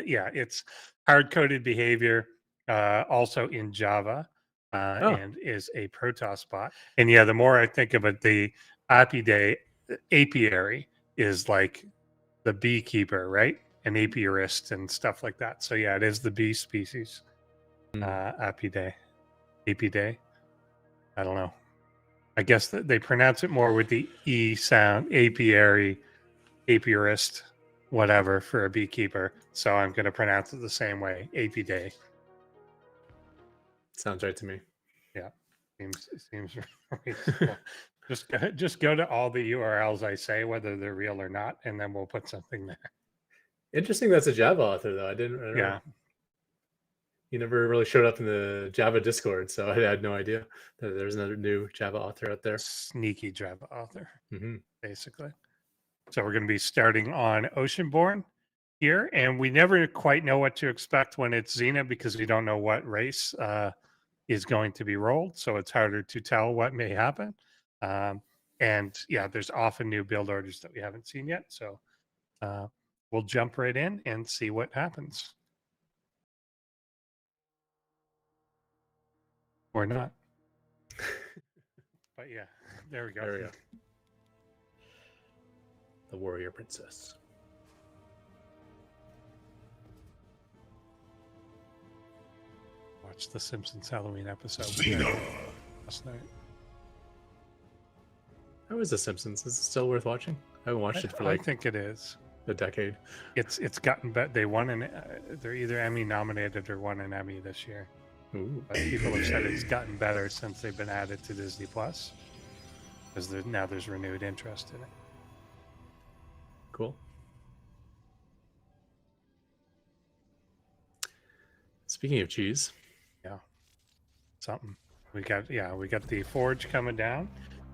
yeah, it's hard-coded behavior, also in Java, and is a Protoss bot. And yeah, the more I think of it, the Apidae apiary is like the beekeeper, right? An apiarist and stuff like that. So yeah, it is the bee species. Apidae. I don't know. I guess that they pronounce it more with the E sound, apiary, apiarist, whatever, for a beekeeper. So I'm going to pronounce it the same way, Apidae. Sounds right to me. Yeah, seems reasonable. Just go to all the URLs I say, whether they're real or not, and then we'll put something there. Interesting. That's a Java author, though. I don't know. He never really showed up in the Java Discord, so I had no idea that there's another new Java author out there. Sneaky Java author, basically. So we're going to be starting on Oceanborn here, and we never quite know what to expect when it's Xena because we don't know what race is going to be rolled, so it's harder to tell what may happen. And yeah, there's often new build orders that we haven't seen yet, so we'll jump right in and see what happens. Or not. But yeah, there we go. There we go. The warrior princess. Watched the Simpsons Halloween episode Xena. last night. How is The Simpsons? Is it still worth watching? I haven't watched it for I like think it is. a decade. It's gotten better. They won an. They're either Emmy nominated or won an Emmy this year. Ooh. But people have said it's gotten better since they've been added to Disney Plus, because now there's renewed interest in it. Cool. Speaking of cheese, Something we got the Forge coming down.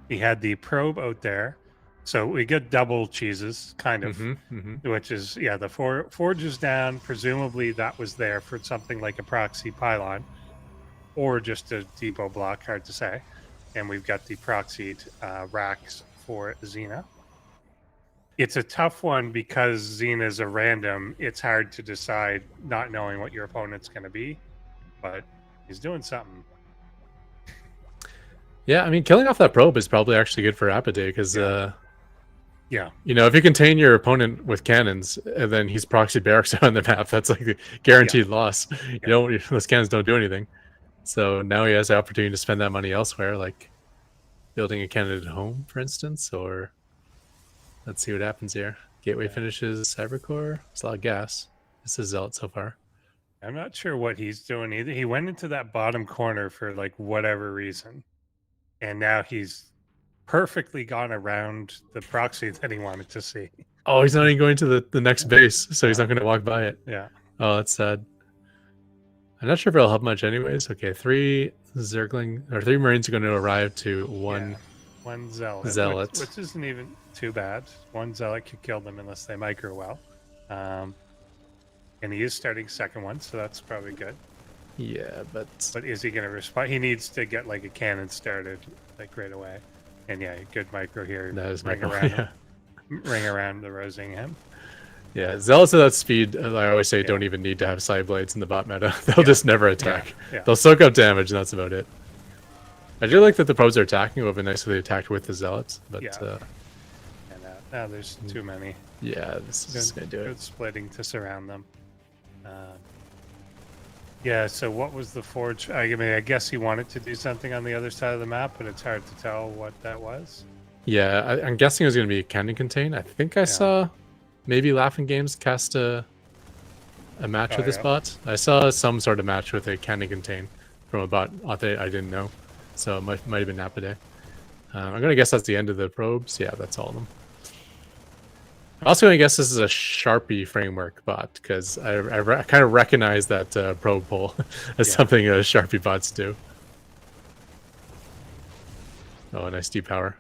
He had the Probe out there, so we get double cheeses, kind of, which is the Forge is down. Presumably that was there for something like a proxy pylon, or just a depot block. Hard to say. And we've got the proxied racks for Xena. It's a tough one because Xena's a random. It's hard to decide not knowing what your opponent's going to be, but he's doing something. Yeah, I mean, killing off that probe is probably actually good for Apidae because, Yeah. you know, if you contain your opponent with cannons and then he's proxy barracks on the map, that's like a guaranteed loss. You don't, those cannons don't do anything. So now he has the opportunity to spend that money elsewhere, like building a candidate home, for instance, or let's see what happens here. Gateway finishes Cybercore. It's a lot of gas. This is Zealot so far. I'm not sure what he's doing either. He went into that bottom corner for like whatever reason, and now he's perfectly gone around the proxy that he wanted to see. Oh, he's not even going to the next base, so he's not going to walk by it. Yeah. Oh, that's sad. I'm not sure if it'll help much anyways. Okay, 3 Zergling, or 3 Marines are going to arrive to one Zealot. Which isn't even too bad. One Zealot could kill them unless they micro well. And he is starting second one, so that's probably good. Yeah, but is he going to respond? He needs to get like a cannon started like right away. And good micro here. That is ring around the Rosingham. Yeah, Zealots at that speed, I always say, don't even need to have side blades in the bot meta. They'll just never attack. They'll soak up damage, and that's about it. I do like that the probes are attacking. It would have been nice if they attacked with the Zealots, but now there's too many. Yeah, this is going to do it. Good splitting to surround them. So what was the Forge? I mean, I guess he wanted to do something on the other side of the map, but it's hard to tell what that was. Yeah, I'm guessing it was going to be cannon contain. I think I saw maybe Laughing Games cast a match with this bot. I saw some sort of match with a cannon contain from a bot I didn't know, so it might have been Apidae. I'm going to guess that's the end of the probes. Yeah, that's all of them. I'm also going to guess this is a Sharpie framework bot because I kind of recognize that probe pull as something Sharpie bots do. Oh, a nice deep power.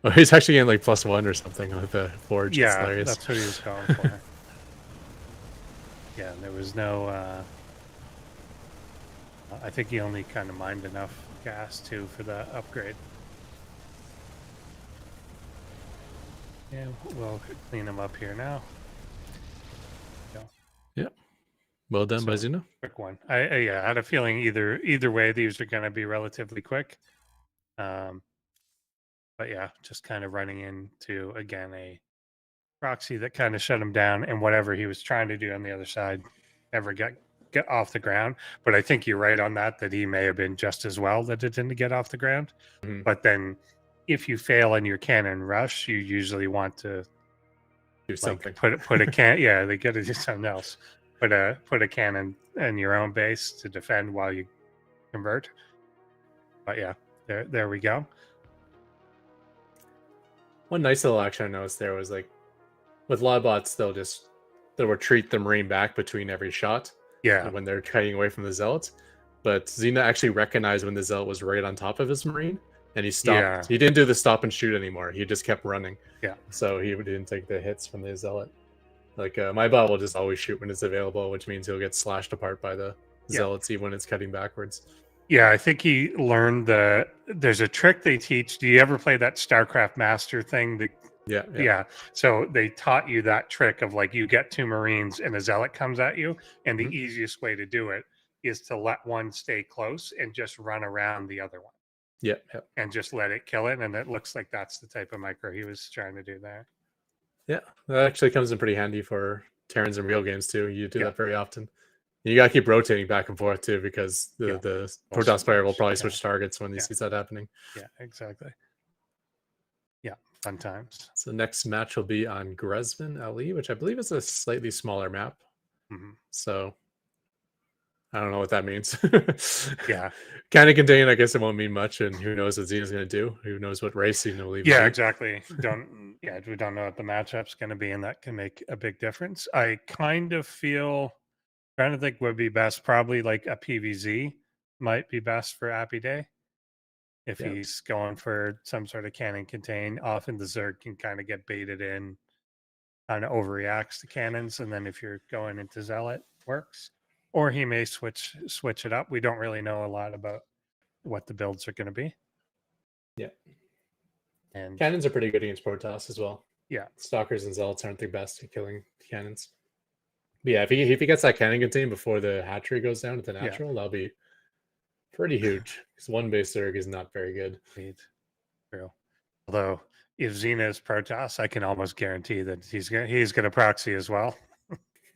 Oh, he's actually getting like +1 or something with the Forge. Yeah, it's hilarious. That's what he was going for. There was no... I think he only kind of mined enough gas too for the upgrade. Yeah, we'll clean them up here now. Yep. Well done by Xena. Quick one. I had a feeling either way these are going to be relatively quick. But just kind of running into again a proxy that kind of shut him down, and whatever he was trying to do on the other side never get off the ground. But I think you're right on that he may have been just as well that it didn't get off the ground. But then if you fail in your cannon rush, you usually want to do something. Put a can. They got to do something else. Put a cannon in your own base to defend while you convert. But there we go. One nice little action I noticed there was like with a lot of bots, they'll retreat the Marine back between every shot. Yeah. When they're kiting away from the Zealots. But Xena actually recognized when the Zealot was right on top of his Marine. And he stopped. Yeah. He didn't do the stop and shoot anymore. He just kept running. Yeah. So he didn't take the hits from the Zealot. Like my bot will just always shoot when it's available, which means he'll get slashed apart by the Zealots even when it's cutting backwards. Yeah, I think he learned there's a trick they teach. Do you ever play that StarCraft Master thing? Yeah. So they taught you that trick of like you get 2 Marines and a Zealot comes at you, and the easiest way to do it is to let one stay close and just run around the other one. Yeah. And just let it kill it. And it looks like that's the type of micro he was trying to do there. Yeah, that actually comes in pretty handy for Terrans and real games too. You do that very often. You got to keep rotating back and forth too, because the ProBots player will probably switch targets when he sees that happening. Yeah, exactly. Yeah. Fun times. So next match will be on Grezman LE, which I believe is a slightly smaller map. Mm-hmm. So I don't know what that means. Yeah. Kind of contain, I guess it won't mean much, and who knows what Xena's going to do? Who knows what race Xena will even Yeah, do? exactly. We don't know what the matchup's going to be, and that can make a big difference. I kind of feel, trying to think would be best, probably like a PVZ might be best for Apidae. If Yeah. he's going for some sort of cannon contain, often the Zerg can kind of get baited in, kind of overreacts to cannons, and then if you're going into Zealot, works. Or he may switch it up. We don't really know a lot about what the builds are going to be. Yeah. And Cannons are pretty good against Protoss as well. yeah. Stalkers and Zealots aren't the best at killing cannons. But yeah, if he gets that cannon contain before the hatchery goes down to the natural, that'll be pretty huge. Because one base Zerg is not very good. True. Although if Xena is Protoss, I can almost guarantee that he's gonna proxy as well.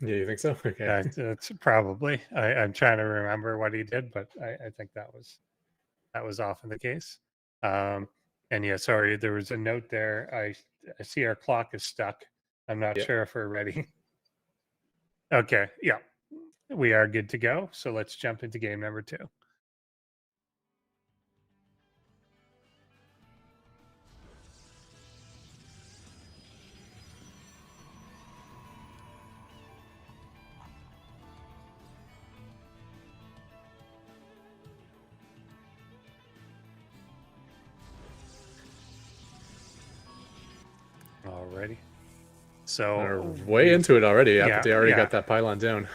Yeah, you think so? Okay. That's probably. I'm trying to remember what he did, but I think that was often the case. And yeah, sorry, there was a note there. I see our clock is stuck. I'm not sure if we're ready. Okay, yeah, we are good to go. So let's jump into game number 2. Alrighty. So We're way into it already. Yeah, They already yeah. got that pylon down.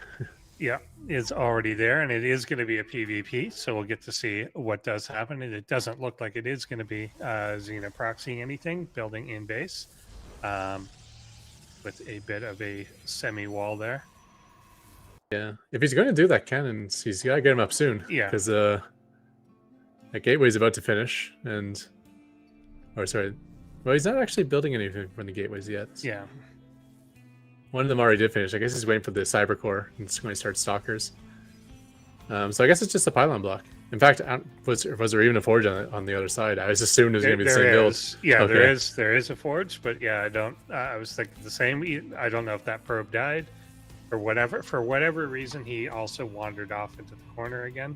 Yeah, it's already there, and it is going to be a PvP, so we'll get to see what does happen. And it doesn't look like it is going to be Xena proxying anything, building in base, with a bit of a semi-wall there. Yeah, if he's going to do that cannons, he's got to get him up soon. Yeah. Because that gateway's about to finish, and... Or sorry. Well, he's not actually building anything from the gateways yet. Yeah. One of them already did finish. I guess he's waiting for the cyber core and it's going to start stalkers. So I guess it's just a pylon block. In fact, was there even a forge on the other side? I was assuming it was going to be the same build. Yeah, Okay. there is a forge, but yeah, I don't. I was thinking the same. I don't know if that probe died or whatever. For whatever reason, he also wandered off into the corner again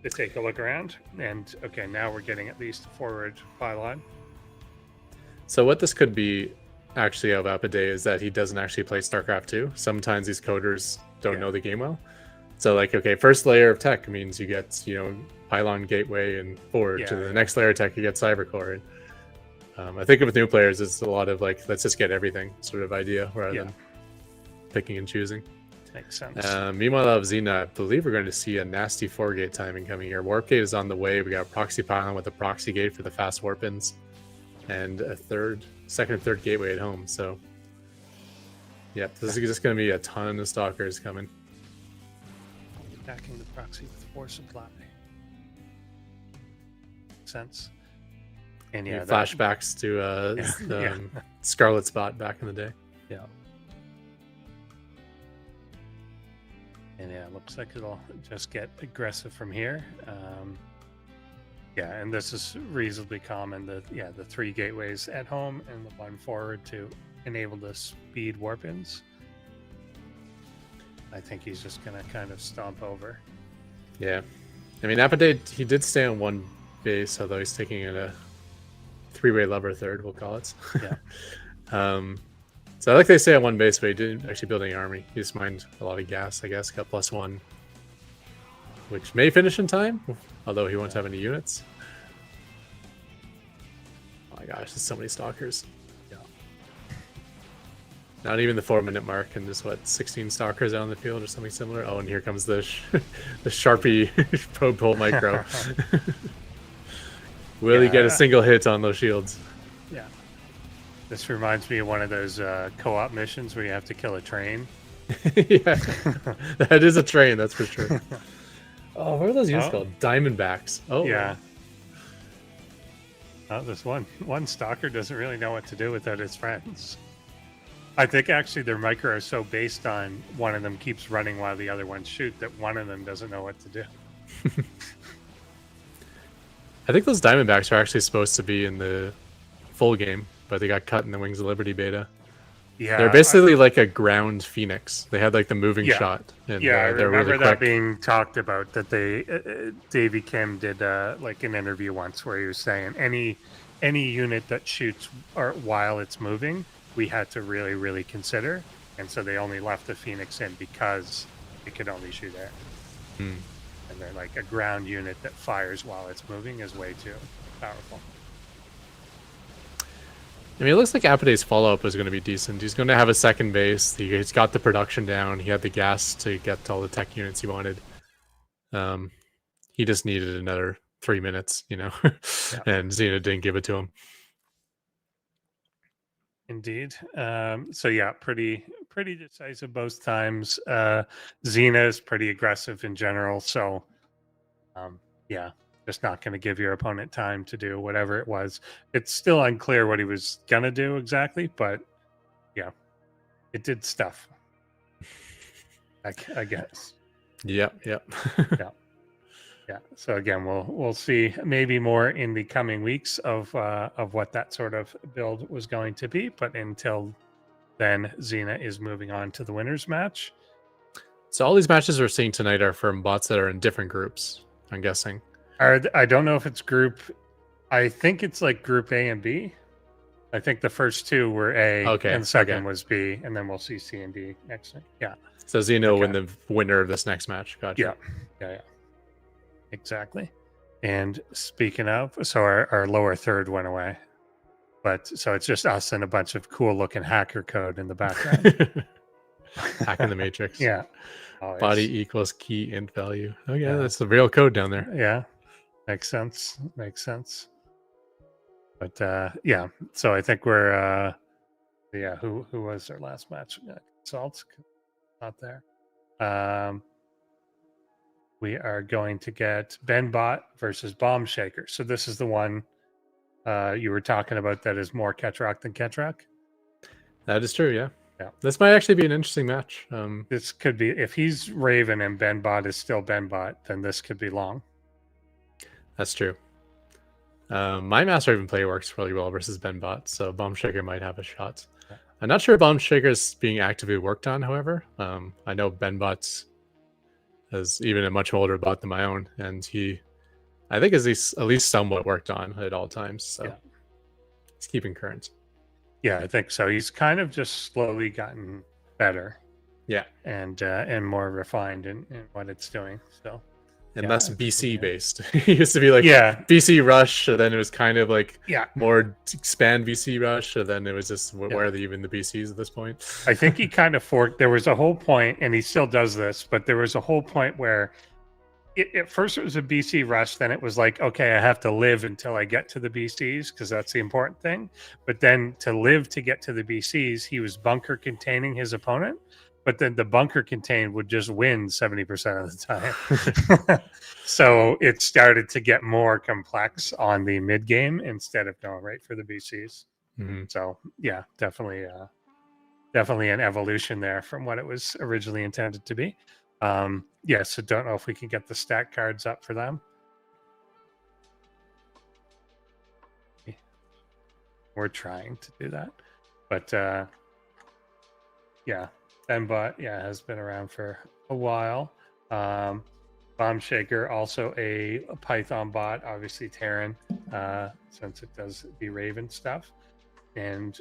to take a look around. And okay, now we're getting at least a forward pylon. So what this could be actually of Apidae is that he doesn't actually play StarCraft 2. Sometimes these coders don't know the game well. So like, okay, first layer of tech means you get, pylon, gateway, and forge. And the next layer of tech, you get cybercore. And I think with new players, it's a lot of like, let's just get everything sort of idea rather than picking and choosing. Makes sense. Meanwhile, of Xena, I believe we're going to see a nasty 4-gate timing coming here. Warp gate is on the way. We got a proxy pylon with a proxy gate for the fast warp-ins. And a second and third gateway at home. So, this is just going to be a ton of stalkers coming. Attacking the proxy with force supply. Makes sense. And flashbacks to Scarlet Spot back in the day. Yeah. And it looks like it'll just get aggressive from here. And this is reasonably common. The 3 gateways at home and the 1 forward to enable the speed warp-ins. I think he's just going to kind of stomp over. Yeah. I mean, Apidae, he did stay on 1 base, although he's taking it a 3-way lever third, we'll call it. Yeah. So I like they stay on 1 base, but he didn't actually build any army. He just mined a lot of gas, I guess. Got +1, which may finish in time, although he won't have any units. Oh my gosh, there's so many stalkers. Yeah. Not even the 4-minute mark, and just 16 stalkers out on the field or something similar. Oh, and here comes the the Sharpie probe hole micro. Will he get a single hit on those shields? Yeah. This reminds me of one of those co-op missions where you have to kill a train. Yeah, that is a train, that's for sure. Oh, what are those units called? Diamondbacks. Oh, yeah. This one stalker doesn't really know what to do without his friends. I think actually their micro is so based on one of them keeps running while the other ones shoot that one of them doesn't know what to do. I think those Diamondbacks are actually supposed to be in the full game, but they got cut in the Wings of Liberty beta. Yeah, They're basically like a ground Phoenix. They had like the moving shot. And, I they're remember really that quick. being talked about. That they Davey Kim did like an interview once where he was saying any unit that shoots or while it's moving, we had to really consider, and so they only left the Phoenix in because it could only shoot air. Hmm. And they're like a ground unit that fires while it's moving is way too powerful. I mean, it looks like Apidae's follow-up is going to be decent. He's going to have a second base. He's got the production down. He had the gas to get all the tech units he wanted. He just needed another 3 minutes, you know, and Xena didn't give it to him. Indeed. So yeah, pretty decisive both times. Xena is pretty aggressive in general. So yeah, just not going to give your opponent time to do whatever it was. It's still unclear what he was going to do exactly, but yeah, it did stuff. I guess. Yep. Yeah. So again, we'll see maybe more in the coming weeks of what that sort of build was going to be. But until then, Xena is moving on to the winners match. So all these matches we're seeing tonight are from bots that are in different groups, I'm guessing. I don't know if it's group. I think it's like group A and B. I think the first two were A, and the second was B, and then we'll see C and D next week. Yeah. So Xena will win the winner of this next match. Gotcha. Yeah. Exactly. And speaking of, so our lower third went away, but so it's just us and a bunch of cool looking hacker code in the background. Hacking the matrix. Yeah. Always. Body equals key int value. Oh yeah, that's the real code down there. Yeah. Makes sense. But yeah, so I think we're who was our last match? Salt not there. We are going to get Benbot versus Bombshaker. So this is the one you were talking about that is more Ketroc than Ketroc. That is true, yeah. This might actually be an interesting match. This could be, if he's Raven and Benbot is still Benbot, then this could be long. That's true. My Master Raven play works really well versus Benbot, so Bombshaker might have a shot. Yeah. I'm not sure Bombshaker is being actively worked on, however. I know Benbot's is even a much older bot than my own, and I think is at least somewhat worked on at all times, so he's keeping current. Yeah, I think so. He's kind of just slowly gotten better. Yeah. And more refined in what it's doing. So and less BC based. It used to be like BC Rush, and then it was kind of like more expand BC Rush, and then it was just where are even the BCs at this point? I think he kind of forked. There was a whole point, and he still does this, but there was a whole point where at first it was a BC Rush, then it was like, okay, I have to live until I get to the BCs because that's the important thing. But then to live to get to the BCs, he was bunker containing his opponent. But then the bunker contained would just win 70% of the time. So it started to get more complex on the mid game instead of going right for the BCs. Mm-hmm. So yeah, definitely an evolution there from what it was originally intended to be. So don't know if we can get the stat cards up for them. We're trying to do that. But Benbot, has been around for a while. Bombshaker, also a Python bot, obviously Terran, since it does the Raven stuff. And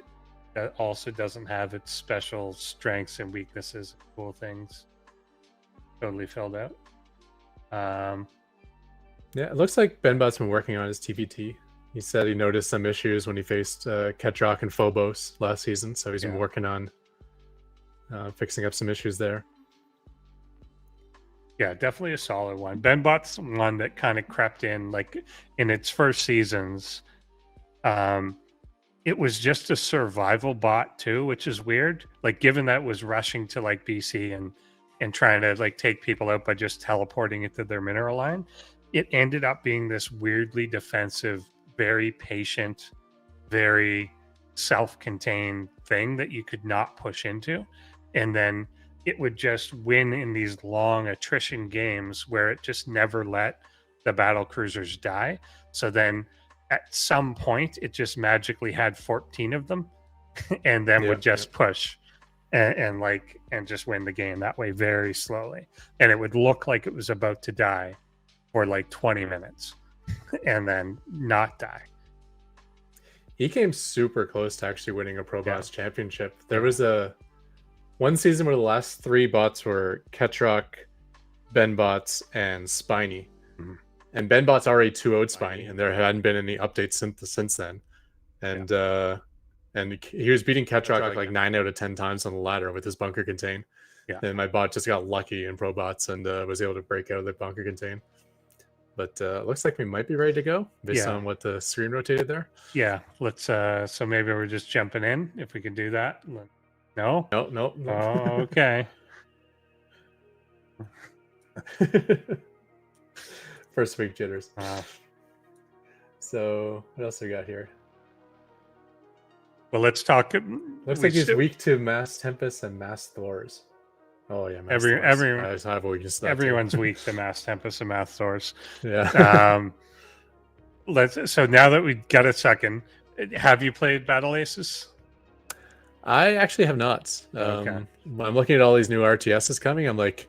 that also doesn't have its special strengths and weaknesses, cool things. Totally filled out. It looks like Benbot's been working on his TPT. He said he noticed some issues when he faced Ketroc and Phobos last season, so he's been working on fixing up some issues there. Yeah, definitely a solid one. Benbot's one that kind of crept in, like in its first seasons. It was just a survival bot too, which is weird. Like given that it was rushing to like BC and trying to like take people out by just teleporting it to their mineral line, it ended up being this weirdly defensive, very patient, very self-contained thing that you could not push into. And then it would just win in these long attrition games where it just never let the battle cruisers die. So then at some point it just magically had 14 of them, and then would just push and just win the game that way very slowly, and it would look like it was about to die for like 20 minutes and then not die. He came super close to actually winning a ProBots championship. There was one season where the last 3 bots were Ketroc, Benbotbc, and Spiny. Mhm. And Benbotbc's already 2-0'd Spiny, and there hadn't been any updates since then. And he was beating Ketroc like 9 out of 10 times on the ladder with his bunker contain. Yeah. And my bot just got lucky in ProBots and was able to break out of the bunker contain. But looks like we might be ready to go based on what the screen rotated there. Yeah, let's so maybe we're just jumping in if we can do that. No? No. Oh, okay. First week jitters. So what else we got here? Well, let's talk. Looks like he's weak to Mass Tempest and Mass Thors. Oh yeah, everyone's weak to Mass Tempest and Mass Thors. Yeah. So now that we got a second, have you played Battle Aces? I actually have not. Okay. I'm looking at all these new RTSs coming. I'm like,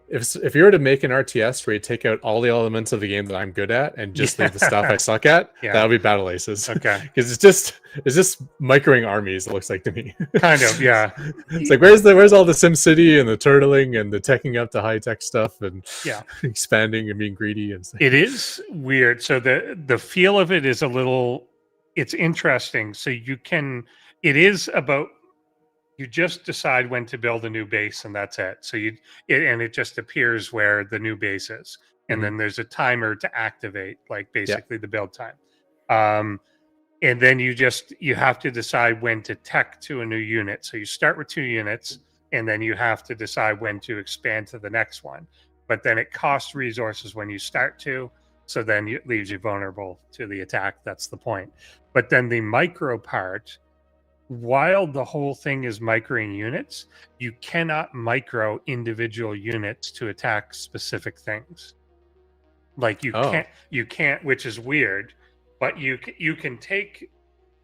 if you were to make an RTS where you take out all the elements of the game that I'm good at and just leave the stuff I suck at, that would be Battle Aces. Okay. Because it's just microing armies, it looks like to me. Kind of, yeah. It's like where's all the SimCity and the turtling and the teching up to high tech stuff and expanding and being greedy and stuff. It is weird. So the feel of it is it's interesting. So it is about, you just decide when to build a new base and that's it. So it just appears where the new base is. And then there's a timer to activate, like basically the build time. And then you have to decide when to tech to a new unit. So you start with 2 units and then you have to decide when to expand to the next one. But then it costs resources when you start to, so then it leaves you vulnerable to the attack. That's the point. But then the micro part, while the whole thing is microing units, you cannot micro individual units to attack specific things. Like you can't, which is weird, but you can take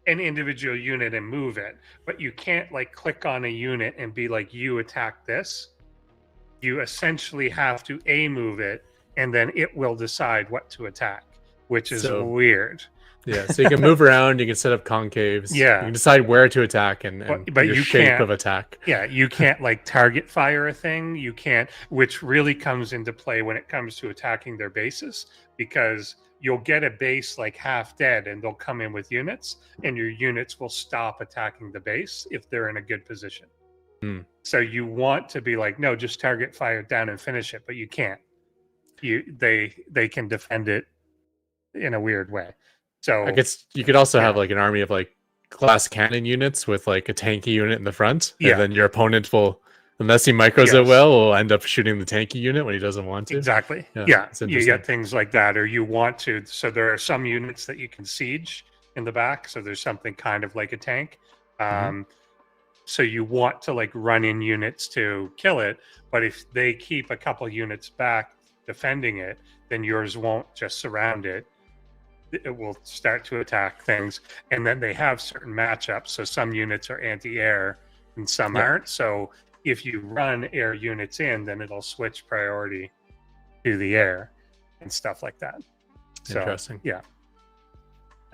an individual unit and move it, but you can't like click on a unit and be like, you attack this. You essentially have to move it, and then it will decide what to attack, which is weird. Yeah, so you can move around, you can set up concaves. Yeah. You can decide where to attack and but your you shape can't, of attack. Yeah, you can't like target fire a thing. You can't, which really comes into play when it comes to attacking their bases, because you'll get a base like half dead and they'll come in with units and your units will stop attacking the base if they're in a good position. So you want to be like, no, just target fire it down and finish it, but you can't. They can defend it in a weird way. So I guess you could also have like an army of like glass cannon units with like a tanky unit in the front. And then your opponent will, unless he micros it well, will end up shooting the tanky unit when he doesn't want to. Exactly. Yeah. You get things like that, or you want to. So there are some units that you can siege in the back. So there's something kind of like a tank. So you want to like run in units to kill it. But if they keep a couple units back defending it, then yours won't just surround it. It will start to attack things. And then they have certain matchups. So some units are anti-air and some aren't. So if you run air units in, then it'll switch priority to the air and stuff like that. So, interesting. Yeah.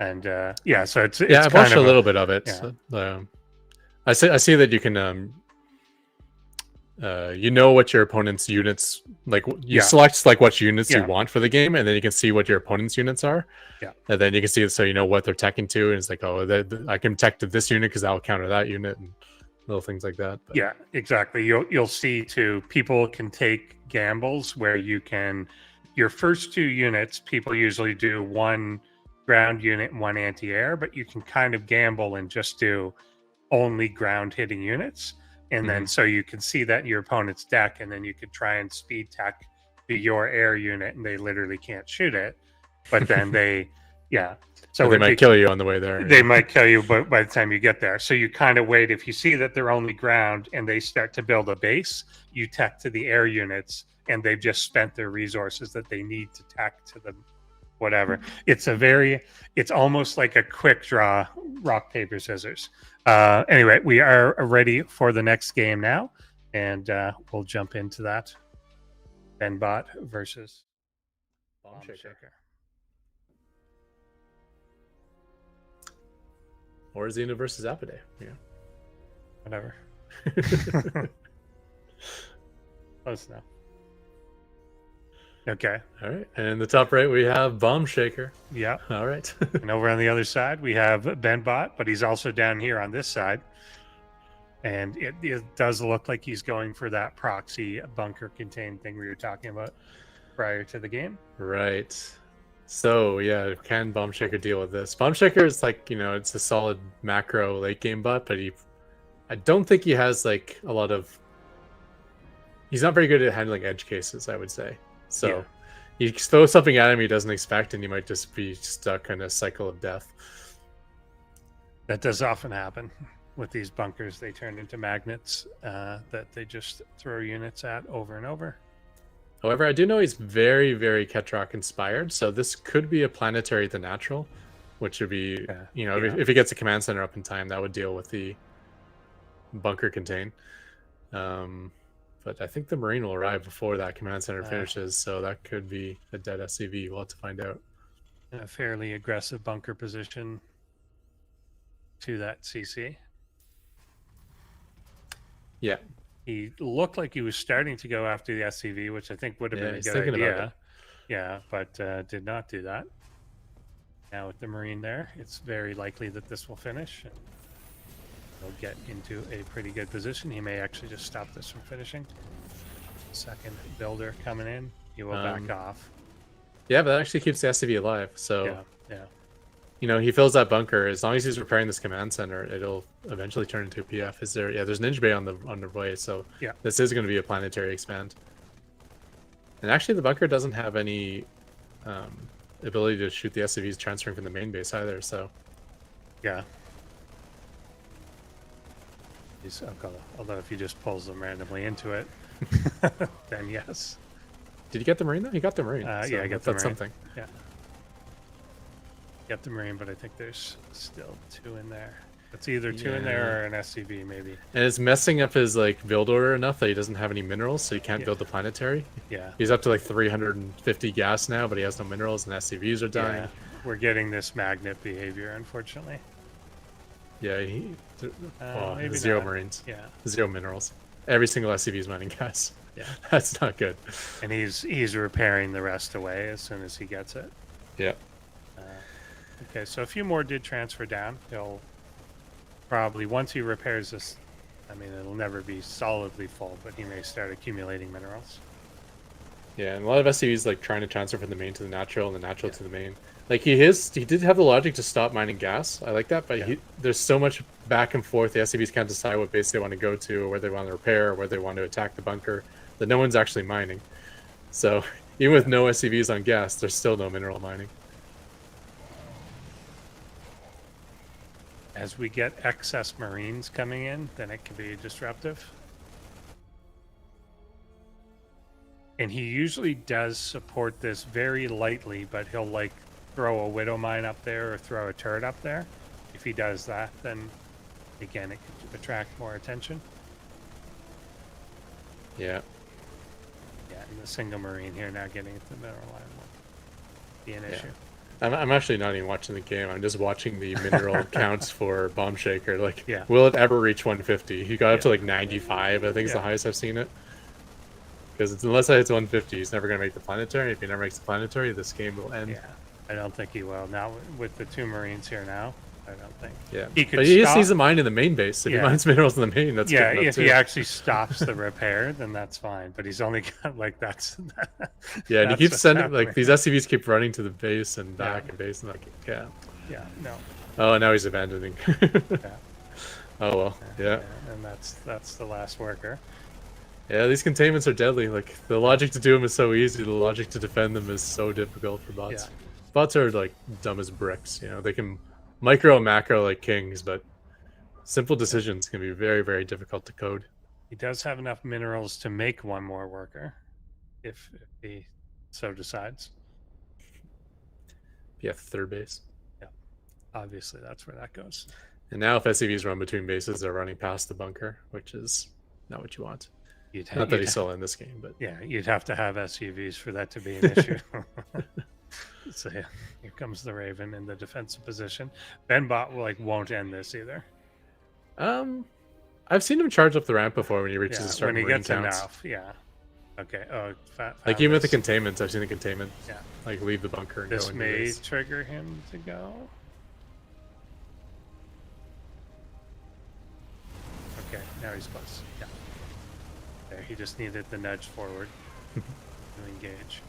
And so it's I've watched a little bit of it. Yeah. So, I see that you can you know what your opponent's units, like you select like what units you want for the game, and then you can see what your opponent's units are. Yeah. And then you can see it, so you know what they're teching to, and it's like, oh, I can tech to this unit because that will counter that unit, and little things like that. But. Yeah, exactly. You'll see too, people can take gambles where you can, your first 2 units, people usually do 1 ground unit and 1 anti-air, but you can kind of gamble and just do only ground hitting units. And then so you can see that in your opponent's deck, and then you could try and speed tech to your air unit, and they literally can't shoot it. But then so they might kill you on the way there. They might kill you by the time you get there. So you kind of wait. If you see that they're only ground and they start to build a base, you tech to the air units, and they've just spent their resources that they need to tech to whatever. It's almost like a quick draw, rock, paper, scissors. Anyway, we are ready for the next game now, and we'll jump into that. Benbot versus Bombshaker. Or Xena versus Apidae. Yeah. Whatever. Close enough. Okay. All right. And in the top right, we have Bombshaker. Yeah. All right. And over on the other side, we have Benbot, but he's also down here on this side. And it does look like he's going for that proxy bunker contained thing we were talking about prior to the game. Right. So, yeah, can Bombshaker deal with this? Bombshaker is like, it's a solid macro late game bot, but I don't think he has like a lot of... He's not very good at handling edge cases, I would say. So you throw something at him he doesn't expect, and you might just be stuck in a cycle of death. That does often happen with these bunkers. They turn into magnets that they just throw units at over and over. However, I do know he's very, very Ketroc inspired, so this could be a planetary the natural, which would be, if he gets a command center up in time, that would deal with the bunker contain. But I think the Marine will arrive before that command center finishes, so that could be a dead SCV. We'll have to find out. A fairly aggressive bunker position to that CC. Yeah. He looked like he was starting to go after the SCV, which I think would have been a good idea. Yeah, but did not do that. Now with the Marine there, it's very likely that this will finish. He'll get into a pretty good position. He may actually just stop this from finishing. Second builder coming in. He will back off. Yeah, but that actually keeps the SCV alive. So, yeah. He fills that bunker. As long as he's repairing this command center, it'll eventually turn into a PF. There's an Ninja Bay on the way. So this is going to be a planetary expand. And actually, the bunker doesn't have any ability to shoot the SCVs transferring from the main base either. So, yeah. Although if he just pulls them randomly into it, then yes. Did you get the Marine though? He got the Marine. Yeah, I got the Marine. Something. Yeah. Get the Marine, but I think there's still 2 in there. It's either 2 in there or an SCV maybe. And it's messing up his build order enough that he doesn't have any minerals, so he can't build the planetary. Yeah. He's up to 350 gas now, but he has no minerals, and SCVs are dying. Yeah. We're getting this magnet behavior, unfortunately. Yeah, maybe 0 not. Marines. Yeah. 0 minerals. Every single SCV is mining gas. Yeah. That's not good. And he's repairing the rest away as soon as he gets it. Yeah. Okay, so a few more did transfer down. He'll probably, once he repairs this, it'll never be solidly full, but he may start accumulating minerals. Yeah, and a lot of SCVs trying to transfer from the main to the natural and the natural to the main. He did have the logic to stop mining gas. I like that, but there's so much back and forth. The SCVs can't decide what base they want to go to, or where they want to repair, or where they want to attack the bunker, that no one's actually mining. So even with no SCVs on gas, there's still no mineral mining. As we get excess Marines coming in, then it can be disruptive. And he usually does support this very lightly, but he'll throw a Widow Mine up there or throw a turret up there. If he does that, then again, it could attract more attention. Yeah. Yeah, and the single Marine here now getting into the mineral line will be an issue. I'm actually not even watching the game. I'm just watching the mineral counts for Bombshaker. Will it ever reach 150? He got up to 95, I think is the highest I've seen it. Because unless I hit 150, he's never going to make the planetary. If he never makes the planetary, this game will end. Yeah, I don't think he will. Now, with the 2 Marines here now, I don't think. Yeah, he could but he just needs a mine in the main base. If he mines minerals in the main, that's good enough if too. he actually stops the repair, then that's fine. But he's only got that's. Yeah, and he keeps sending these SCVs keep running to the base and back and base and no. Oh, now he's abandoning. Oh well, yeah. And that's the last worker. Yeah, these containments are deadly. The logic to do them is so easy. The logic to defend them is so difficult for bots. Yeah. Bots are dumb as bricks. They can micro and macro like kings, but simple decisions can be very, very difficult to code. He does have enough minerals to make 1 more worker, if he so decides. Yeah, third base. Yeah, obviously that's where that goes. And now if SCVs run between bases, they're running past the bunker, which is not what you want. Not that he's still in this game, but yeah, you'd have to have SUVs for that to be an issue. So yeah, here comes the Raven in the defensive position. Benbot won't end this either. I've seen him charge up the ramp before when he reaches a When certain he marine gets counts. enough, yeah. Okay. Oh, Like even with the containments, I've seen the containment. Yeah. Like leave the bunker and This go into may base. trigger him to go. Okay, now he's close. Yeah. There, he just needed the nudge forward to engage.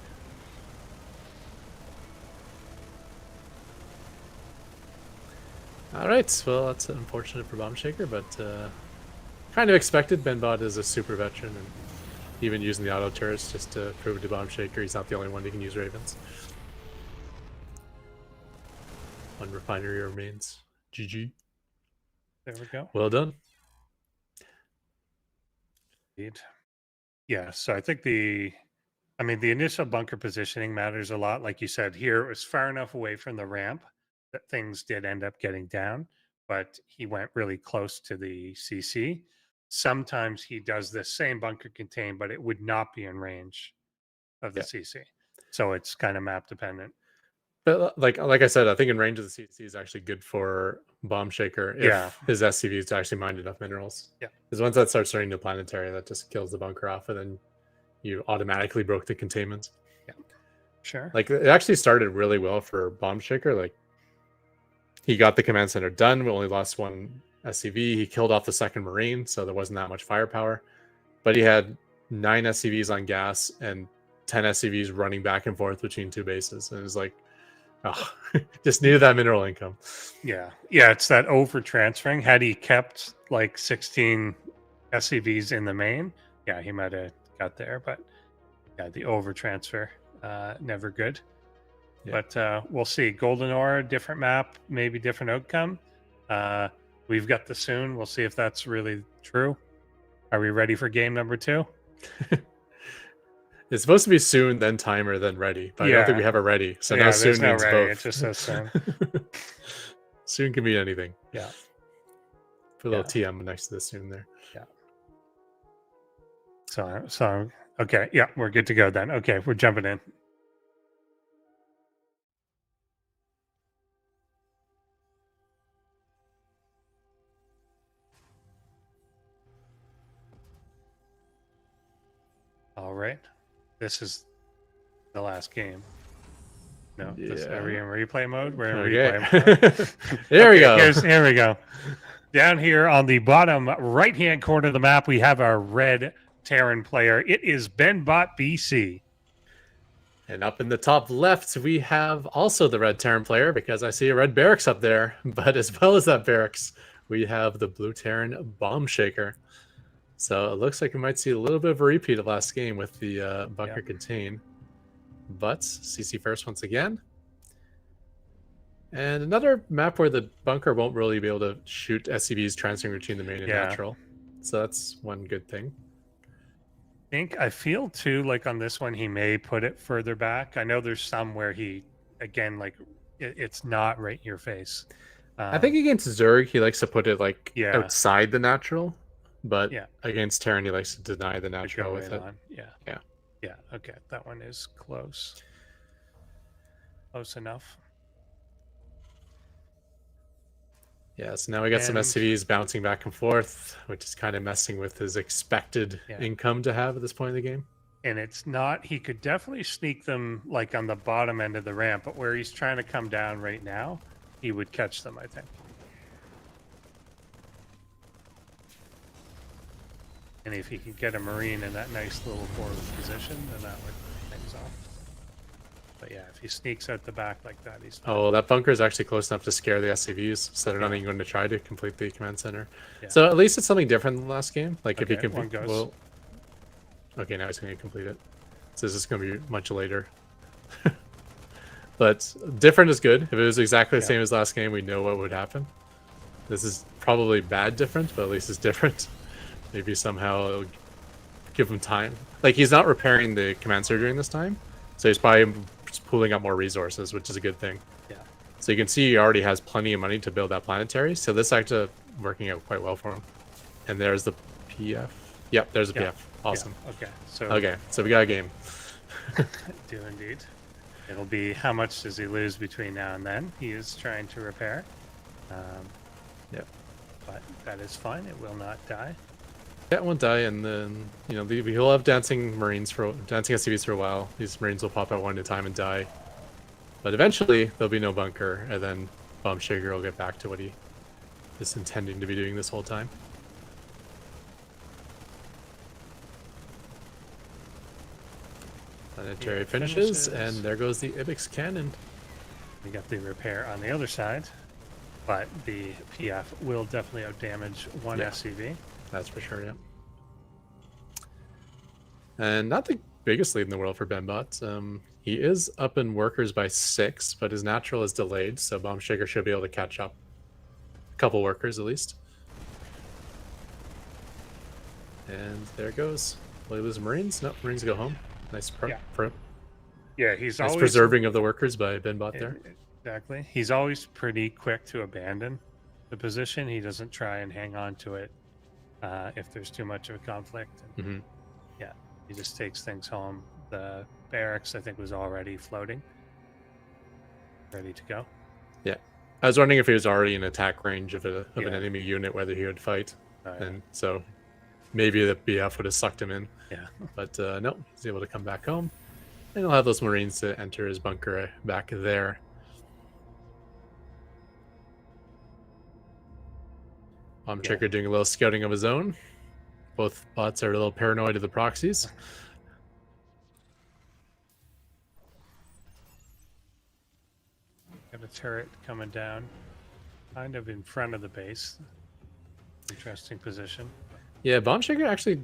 All right, well that's unfortunate for Bombshaker, but kind of expected. Benbot is a super veteran, and even using the auto turrets just to prove to Bombshaker he's not the only one who can use Ravens. One refinery remains. GG. There we go. Well done. Indeed. Yeah, so I think the initial bunker positioning matters a lot. Like you said, here it was far enough away from the ramp that things did end up getting down, but he went really close to the CC. Sometimes he does the same bunker contain, but it would not be in range of the CC. So it's kind of map dependent. But like I said, I think in range of the CC is actually good for Bombshaker if his SCVs actually mine enough minerals. Yeah. Because once that starts turning to planetary, that just kills the bunker off, and then you automatically broke the containment. Yeah. Sure. Like it actually started really well for Bombshaker. Like he got the command center done. We only lost one SCV. He killed off the second Marine, so there wasn't that much firepower. But he had 9 SCVs on gas and 10 SCVs running back and forth between 2 bases. And it was like, oh, just needed that mineral income. Yeah. Yeah, it's that over transferring. Had he kept like 16 SCVs in the main, yeah, he might have got there. But yeah, the over transfer, never good. Yeah. But we'll see. Golden Aura, different map, maybe different outcome. We've got the soon. We'll see if that's really true. Are we ready for game number 2? It's supposed to be soon, then timer, then ready. But I don't think we have it ready. So now soon means ready. both. It just says soon. Soon can be anything. Yeah. Put a little TM next to the soon there. Yeah. So okay. Yeah, we're good to go then. Okay, we're jumping in. All right. This is the last game. No, are we in replay mode? We're in replay mode. There we go. Here we go. Down here on the bottom right-hand corner of the map, we have our red Terran player. It is Benbotbc. And up in the top left, we have also the red Terran player, because I see a red barracks up there. But as well as that barracks, we have the blue Terran Bombshaker. So it looks like we might see a little bit of a repeat of last game with the bunker contain. But CC first once again. And another map where the bunker won't really be able to shoot SCVs transferring between the main and natural. So that's one good thing. I feel too like on this one he may put it further back. I know there's some where he, again, like it's not right in your face. I think against Zerg he likes to put it like outside the natural. But against Terran, he likes to deny the natural with it. Yeah. Okay, that one is close. Close enough. Yeah, so now we got some SCVs bouncing back and forth, which is kind of messing with his expected income to have at this point in the game. And it's not, he could definitely sneak them like on the bottom end of the ramp, but where he's trying to come down right now, he would catch them, I think. And if he could get a Marine in that nice little forward position, then that would put things off. But yeah, if he sneaks out the back like that, he's... Oh, well, that bunker is actually close enough to scare the SCVs, so they're not even going to try to complete the command center. So at least it's something different than the last game. Like if he can... Well, okay, now he's going to complete it. So this is going to be much later. But different is good. If it was exactly the same as last game, we know what would happen. This is probably bad different, but at least it's different. Maybe somehow it'll give him time. Like, he's not repairing the command center during this time, so he's probably just pulling up more resources, which is a good thing. So you can see he already has plenty of money to build that planetary. So this actually working out quite well for him. And there's the PF. Yep, there's a PF. Awesome. Yeah. Okay, so we got a game. Do indeed. It'll be how much does he lose between now and then? He is trying to repair. Yep. But that is fine. It will not die. Yeah, it won't die, and then he'll have dancing SCVs for a while. These Marines will pop out one at a time and die. But eventually there'll be no bunker, and then Bombshaker will get back to what he is intending to be doing this whole time. Planetary finishes, and there goes the Ibix cannon. We got the repair on the other side, but the PF will definitely outdamage one SCV. That's for sure, yeah. And not the biggest lead in the world for Benbot. He is up in workers by 6, but his natural is delayed, so Bombshaker should be able to catch up. A couple workers at least. And there it goes. Will he lose Marines? No, Marines go home. Nice He's nice always preserving of the workers by Benbot there. Exactly. He's always pretty quick to abandon the position. He doesn't try and hang on to it if there's too much of a conflict. Yeah, he just takes things home. The barracks, I think, was already floating, ready to go. Yeah, I was wondering if he was already in attack range of an enemy unit, whether he would fight, and so maybe the BF would have sucked him in. Yeah, but no, he's able to come back home, and he'll have those Marines to enter his bunker back there. Bombshaker doing a little scouting of his own. Both bots are a little paranoid of the proxies. Got a turret coming down, kind of in front of the base. Interesting position. Yeah, Bombshaker actually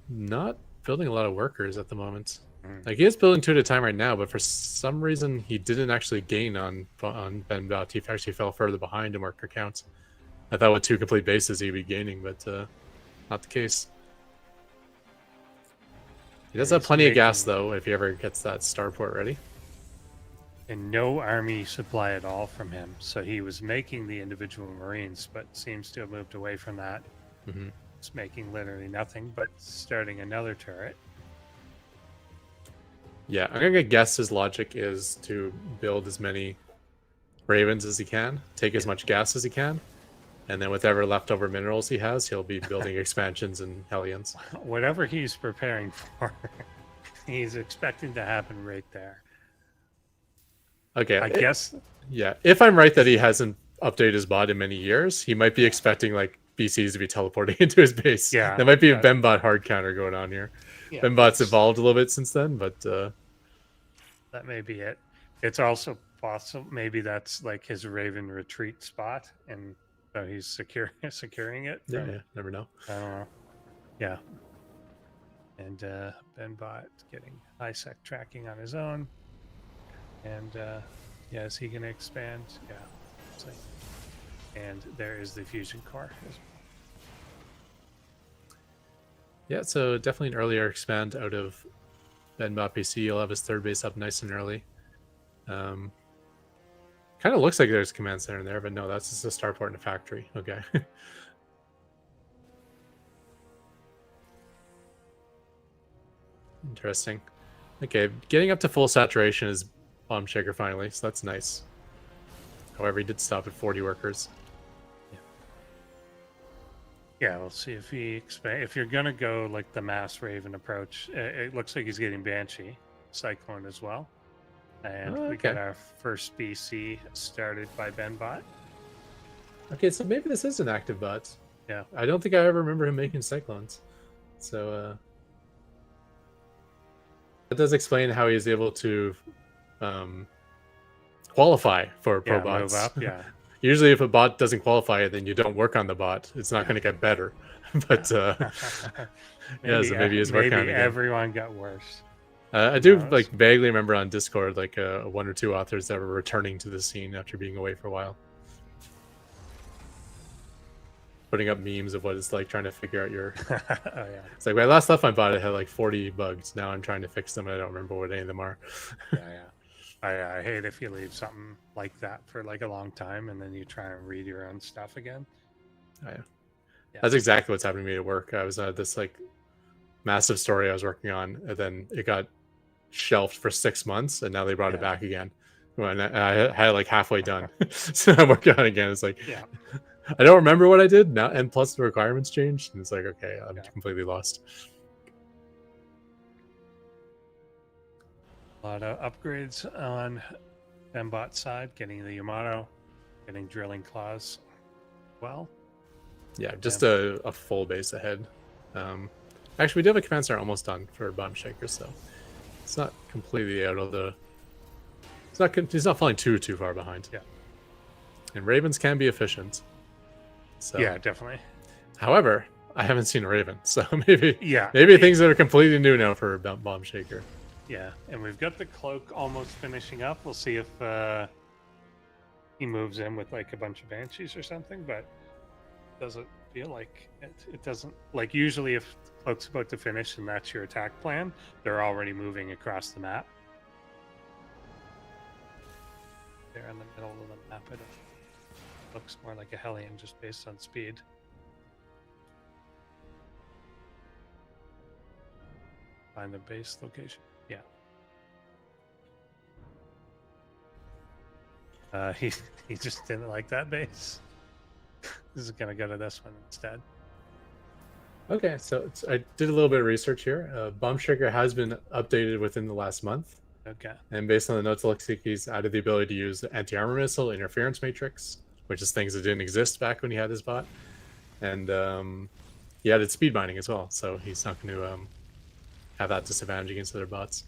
not building a lot of workers at the moment. Like, he is building 2 at a time right now, but for some reason he didn't actually gain on Benbot. He actually fell further behind in worker counts. I thought with 2 complete bases he'd be gaining, but not the case. He does have plenty of gas, though, if he ever gets that starport ready. And no army supply at all from him. So he was making the individual Marines, but seems to have moved away from that. It's making literally nothing, but starting another turret. Yeah, I'm gonna guess his logic is to build as many Ravens as he can, take as much gas as he can, and then whatever leftover minerals he has, he'll be building expansions and Hellions. Whatever he's preparing for, he's expecting to happen right there. Okay, I guess. Yeah, if I'm right that he hasn't updated his bot in many years, he might be expecting like BCs to be teleporting into his base. Yeah, there might be a Benbot hard counter going on here. Yeah, Benbot's evolved a little bit since then, but that may be it. It's also possible maybe that's like his Raven retreat spot, and so he's securing it. Yeah, never know. I don't know. Yeah. And Benbot getting high sec tracking on his own. And is he going to expand? Yeah. So, and there is the fusion core. Yeah, so definitely an earlier expand out of Benbotbc. He'll have his 3rd base up nice and early. Kind of looks like there's command center in there, but no, that's just a starport in a factory. Okay. Interesting. Okay, getting up to full saturation is Bombshaker finally, so that's nice. However, he did stop at 40 workers. Yeah, we'll see if he expand. If you're gonna go like the mass Raven approach, it looks like he's getting Banshee, Cyclone as well, and we got our first BC started by Benbot. Okay, so maybe this is an active bot. Yeah, I don't think I ever remember him making Cyclones, so that does explain how he's able to qualify for ProBots. Move up, yeah. Usually if a bot doesn't qualify, then you don't work on the bot. It's not going to get better. But maybe it's working on it. Maybe everyone got worse. I do like vaguely remember on Discord like 1 or 2 authors that were returning to the scene after being away for a while. Putting up memes of what it's like trying to figure out your... It's like, when I last left my bot, it had like 40 bugs. Now I'm trying to fix them and I don't remember what any of them are. I hate if you leave something like that for like a long time and then you try and read your own stuff again. Oh, yeah. Yeah. That's exactly what's happening to me at work. I was this like massive story I was working on, and then it got shelved for 6 months, and now they brought it back again. When I had it like halfway done, so I'm working on it again. It's like, Yeah. I don't remember what I did now, and plus the requirements changed, and it's like, okay, I'm completely lost. A lot of upgrades on Benbot's side, getting the Yamato, getting drilling claws. Well, yeah, just a full base ahead. Actually, we do have a command center almost done for Bombshaker, so it's not completely out of the. He's not falling too far behind. Yeah, and Ravens can be efficient. So yeah, definitely. However, I haven't seen a Raven, so maybe maybe things that are completely new now for Bombshaker. Yeah, and we've got the cloak almost finishing up. We'll see if he moves in with like a bunch of banshees or something, but it doesn't feel like it. It doesn't, like, usually if the cloak's about to finish and that's your attack plan, they're already moving across the map. They're in the middle of the map. It looks more like a Hellion just based on speed. Find the base location. Yeah. He just didn't like that base. This is gonna go to this one instead. Okay, so I did a little bit of research here. Bombshaker has been updated within the last month. Okay. And based on the notes, it looks like he's added the ability to use the anti-armor missile, interference matrix, which is things that didn't exist back when he had his bot. And he added speed binding as well, so he's not going to have that disadvantage against other bots.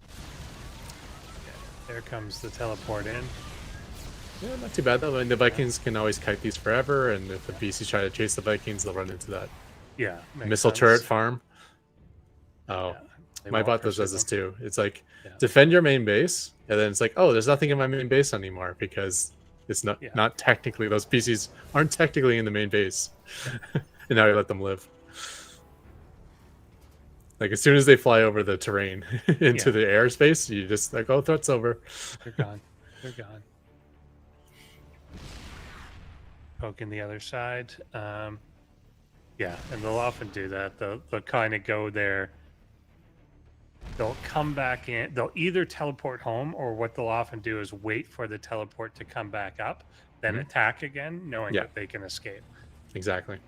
Okay. There comes the teleport in. Yeah, not too bad though. I mean, the Vikings can always kite these forever, and if the BCs try to chase the Vikings, they'll run into that missile turret farm. Oh, my bot does this too. It's like, defend your main base, and then it's like, oh, there's nothing in my main base anymore because it's not technically, those PCs aren't technically in the main base. And now you let them live. Like, as soon as they fly over the terrain into the airspace, you just like, oh, threat's over. They're gone. They're gone. Poking the other side. Yeah, and they'll often do that. They'll kind of go there. They'll come back in. They'll either teleport home, or what they'll often do is wait for the teleport to come back up, then attack again, knowing that they can escape. Exactly.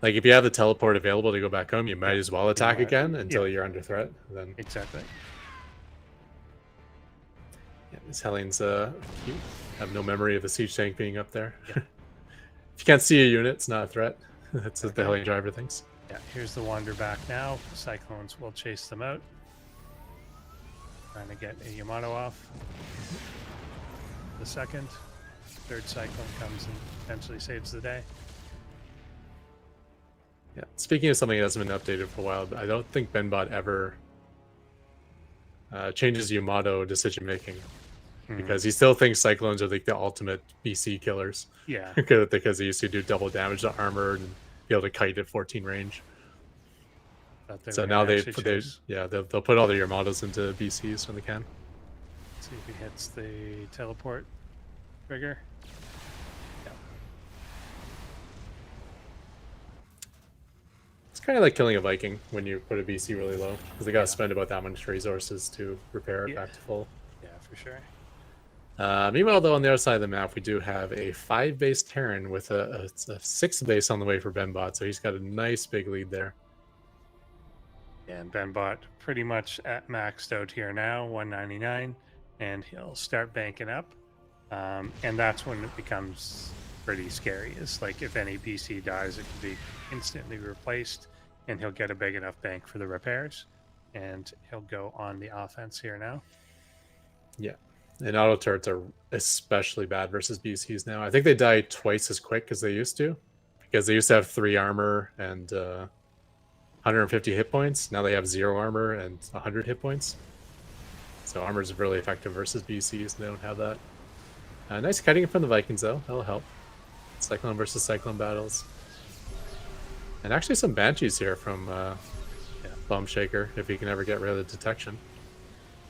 Like, if you have the teleport available to go back home, you might as well attack again until you're under threat. Then exactly. Yeah, these Hellions have no memory of the siege tank being up there. Yeah. If you can't see a unit, it's not a threat. That's what the Hellion driver thinks. Yeah, here's the wander back now. Cyclones will chase them out. Trying to get a Yamato off. The second. Third Cyclone comes and eventually saves the day. Yeah. Speaking of something that hasn't been updated for a while, I don't think Benbot ever changes Yamato decision making. Because he still thinks Cyclones are like the ultimate BC killers. Yeah. Because they used to do double damage to armor and be able to kite at 14 range. So now they'll put all their Yamatos into BCs when they can. See if he hits the teleport trigger. Yeah. It's kind of like killing a Viking when you put a BC really low, because they gotta spend about that much resources to repair it back to full. Yeah, for sure. Meanwhile, though, on the other side of the map, we do have a 5-base Terran with a 6th base on the way for Benbot, so he's got a nice big lead there. Yeah, and Benbot pretty much at maxed out here now, 199, and he'll start banking up. And that's when it becomes pretty scary. It's like, if any BC dies, it can be instantly replaced, and he'll get a big enough bank for the repairs, and he'll go on the offense here now. Yeah. And auto turrets are especially bad versus BCs now. I think they die twice as quick as they used to, because they used to have 3 armor and 150 hit points. Now they have 0 armor and 100 hit points. So armor is really effective versus BCs, and they don't have that. Nice kiting from the Vikings, though. That'll help. Cyclone versus Cyclone battles. And actually some Banshees here from Bombshaker, if he can ever get rid of the detection.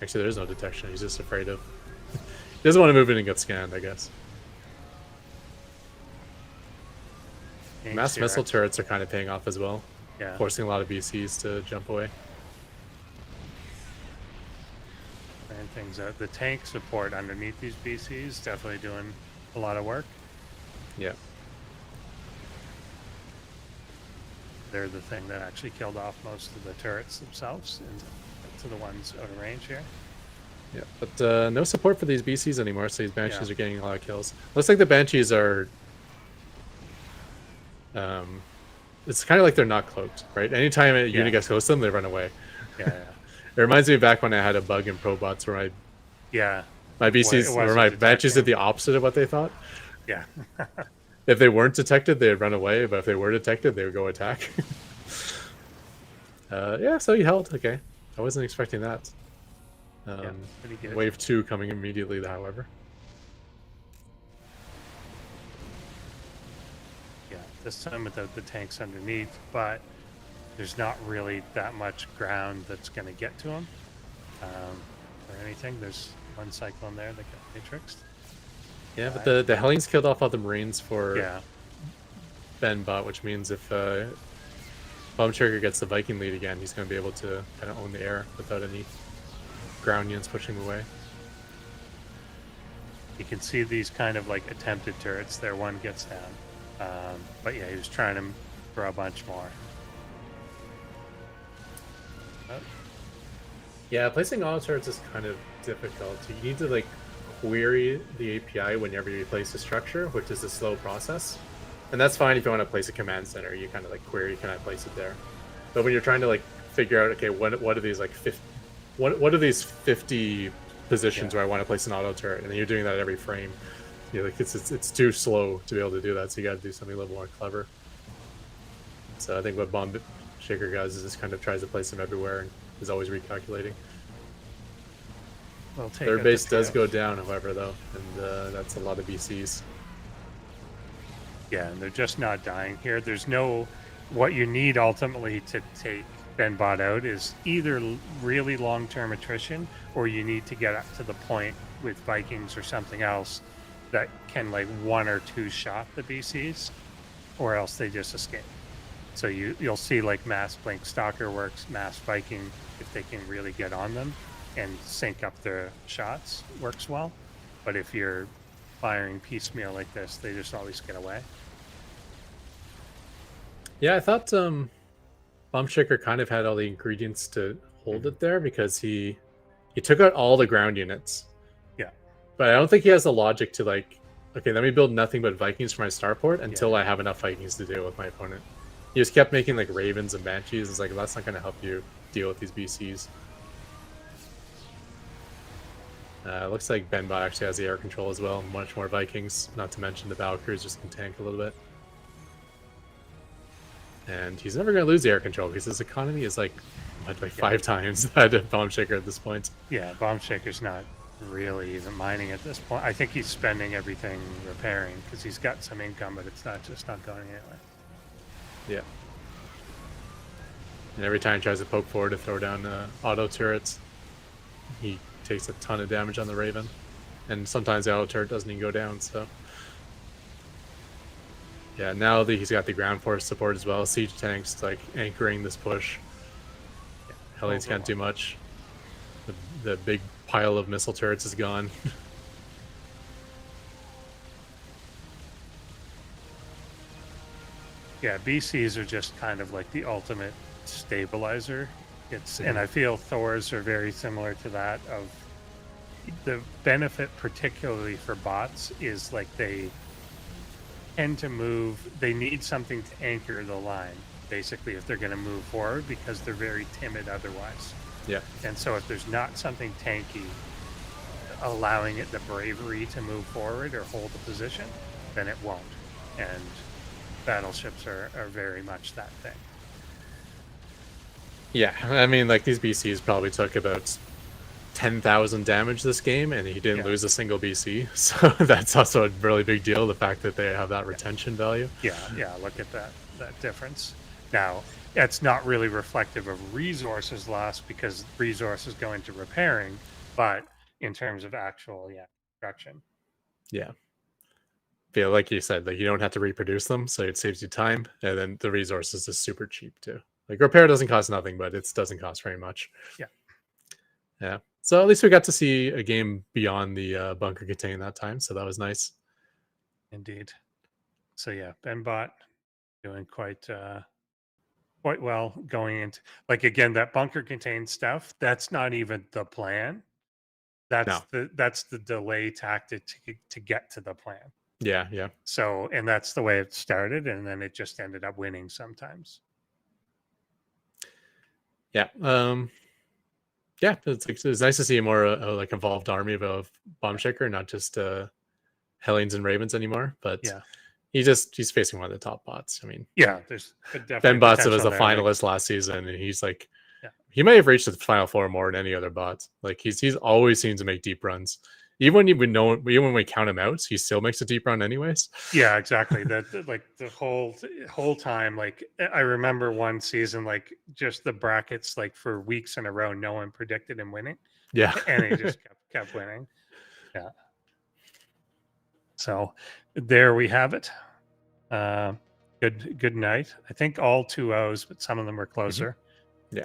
Actually, there is no detection. He's just afraid of. He doesn't want to move in and get scanned, I guess. Mass missile turrets are kind of paying off as well. Yeah. Forcing a lot of BCs to jump away. And things out. The tank support underneath these BCs definitely doing a lot of work. Yeah. They're the thing that actually killed off most of the turrets themselves, and to the ones out of range here. Yeah, but no support for these BCs anymore, so these Banshees are getting a lot of kills. Looks like the Banshees are... it's kind of like they're not cloaked, right? Anytime a unit gets close to them, they run away. Yeah, It reminds me of back when I had a bug in ProBots where my BCs, where my Banshees did the opposite of what they thought. Yeah. If they weren't detected, they'd run away, but if they were detected, they would go attack. Yeah, so he held. Okay. I wasn't expecting that. Pretty good. Wave 2 coming immediately, however. Yeah, this time without the tanks underneath, but there's not really that much ground that's going to get to them or anything. There's one cyclone there that got matrixed. Yeah, but the Hellions killed off all the Marines for Benbot, which means if Bombshaker gets the Viking lead again, he's going to be able to kind of own the air without any ground units pushing him away. You can see these kind of like attempted turrets there. One gets down. But yeah, he was trying to throw a bunch more. Oh. Yeah, placing auto turrets is kind of difficult. You need to like query the API whenever you place a structure, which is a slow process. And that's fine if you want to place a command center. You kind of like query, can I place it there? But when you're trying to like figure out, okay, what are these like 50, what are these 50 positions where I want to place an auto turret, and then you're doing that every frame. You know, like it's too slow to be able to do that. So you got to do something a little more clever. So I think what Bombshaker does is just kind of tries to place them everywhere and is always recalculating. Their base does go down, however, though, and that's a lot of BCs. Yeah, and they're just not dying here. There's no... What you need ultimately to take Benbot out is either really long-term attrition, or you need to get up to the point with Vikings or something else that can like 1 or 2 shot the BCs, or else they just escape. So you'll see like Mass Blink Stalker works, Mass Viking, if they can really get on them and sync up their shots, works well. But if you're firing piecemeal like this, they just always get away. Yeah, I thought Bombshaker kind of had all the ingredients to hold it there, because he took out all the ground units. Yeah. But I don't think he has the logic to like, okay, let me build nothing but Vikings for my starport until I have enough Vikings to deal with my opponent. He just kept making like Ravens and Banshees. It's like, that's not going to help you deal with these BCs. Looks like Benbot actually has the air control as well, much more Vikings, not to mention the Valkyries just can tank a little bit. And he's never going to lose the air control because his economy is like 5 times that of Bombshaker at this point. Yeah, Bombshaker's not really even mining at this point. I think he's spending everything repairing because he's got some income, but it's not going anywhere. Yeah. And every time he tries to poke forward to throw down auto turrets, he takes a ton of damage on the Raven. And sometimes the auto turret doesn't even go down, so... Yeah, now that he's got the ground force support as well, siege tanks like anchoring this push. Yeah, Hellions can't do much. The big pile of missile turrets is gone. Yeah, BCs are just kind of like the ultimate stabilizer. And I feel Thors are very similar to that. Of the benefit, particularly for bots, is like they tend to move. They need something to anchor the line, basically, if they're going to move forward, because they're very timid otherwise. Yeah. And so if there's not something tanky allowing it the bravery to move forward or hold a position, then it won't. And battleships are very much that thing. Yeah, I mean, like, these BCs probably took about 10,000 damage this game, and he didn't lose a single BC. So that's also a really big deal, the fact that they have that retention value. Yeah, look at that difference. Now, it's not really reflective of resources lost because resources go into repairing, but in terms of actual production. Yeah. Yeah, like you said, like you don't have to reproduce them, so it saves you time, and then the resources is super cheap too. Like repair doesn't cost nothing, but it doesn't cost very much. Yeah. Yeah. So at least we got to see a game beyond the bunker contain that time, so that was nice. Indeed. So yeah, Benbot doing quite well going into, like, again, that bunker contained stuff. That's not even the plan. That's the delay tactic to get to the plan. Yeah, yeah. So, and that's the way it started, and then it just ended up winning sometimes. Yeah. Yeah, it's nice to see a more like involved army of Bombshaker, not just Hellions and Ravens anymore. But Yeah, he's facing one of the top bots. I mean, yeah, there's definitely Benbotbc was potential a there, finalist last season, and he's like, Yeah. he might have reached the final four more than any other bot. Like he's always seems to make deep runs. Even when we count him out, he still makes a deep run anyways. Yeah, exactly. Like the whole time, like I remember one season, like just the brackets, like for weeks in a row, no one predicted him winning, Yeah, and he just kept winning. Yeah. So there we have it. Good night. I think all 2-0s, but some of them were closer. Yeah.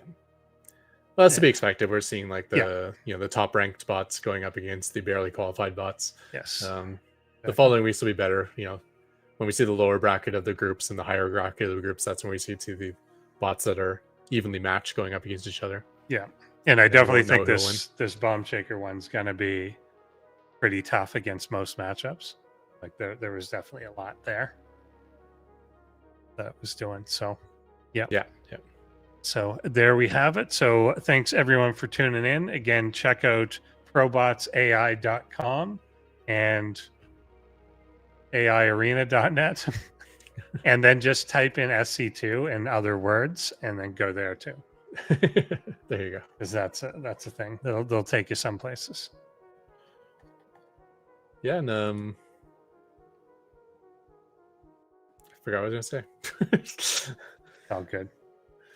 Well, that's to Yeah. be expected. We're seeing like the the top ranked bots going up against the barely qualified bots. Yes. The following weeks will be better. When we see the lower bracket of the groups and the higher bracket of the groups, that's when we see the bots that are evenly matched going up against each other. Yeah, and I definitely think who'll win. this Bombshaker one's gonna be pretty tough against most matchups. Like there was definitely a lot there that it was doing. So yeah. So there we have it. So thanks everyone for tuning in. Again, check out ProBotsAI.com and AIarena.net. And then just type in SC2 and other words and then go there too. There you go. Because that's a thing. They'll take you some places. Yeah, and I forgot what I was gonna say. All good.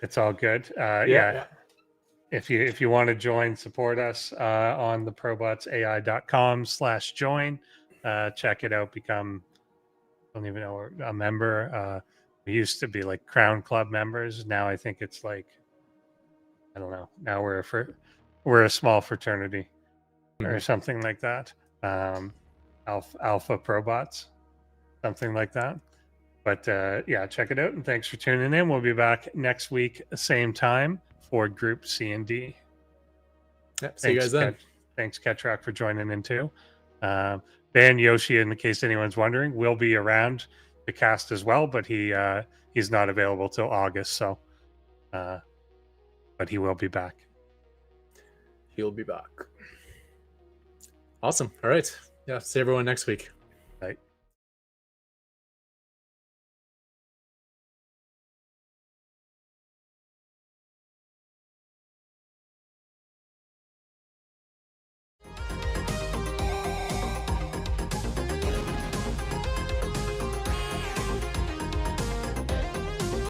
It's all good. Yeah. If you want to join, support us on the ProBotsAI.com/join. Check it out. Become, I don't even know, a member. We used to be like Crown Club members. Now I think it's like, I don't know. Now we're a small fraternity or something like that. Alpha ProBots, something like that. But check it out, and thanks for tuning in. We'll be back next week, same time, for Group C and D. Yep, see you guys then. Thanks, Ketroc, for joining in too. Ben, Yoshi, in case anyone's wondering, will be around the cast as well, but he's not available till August. So, but he will be back. He'll be back. Awesome. All right. Yeah. See everyone next week.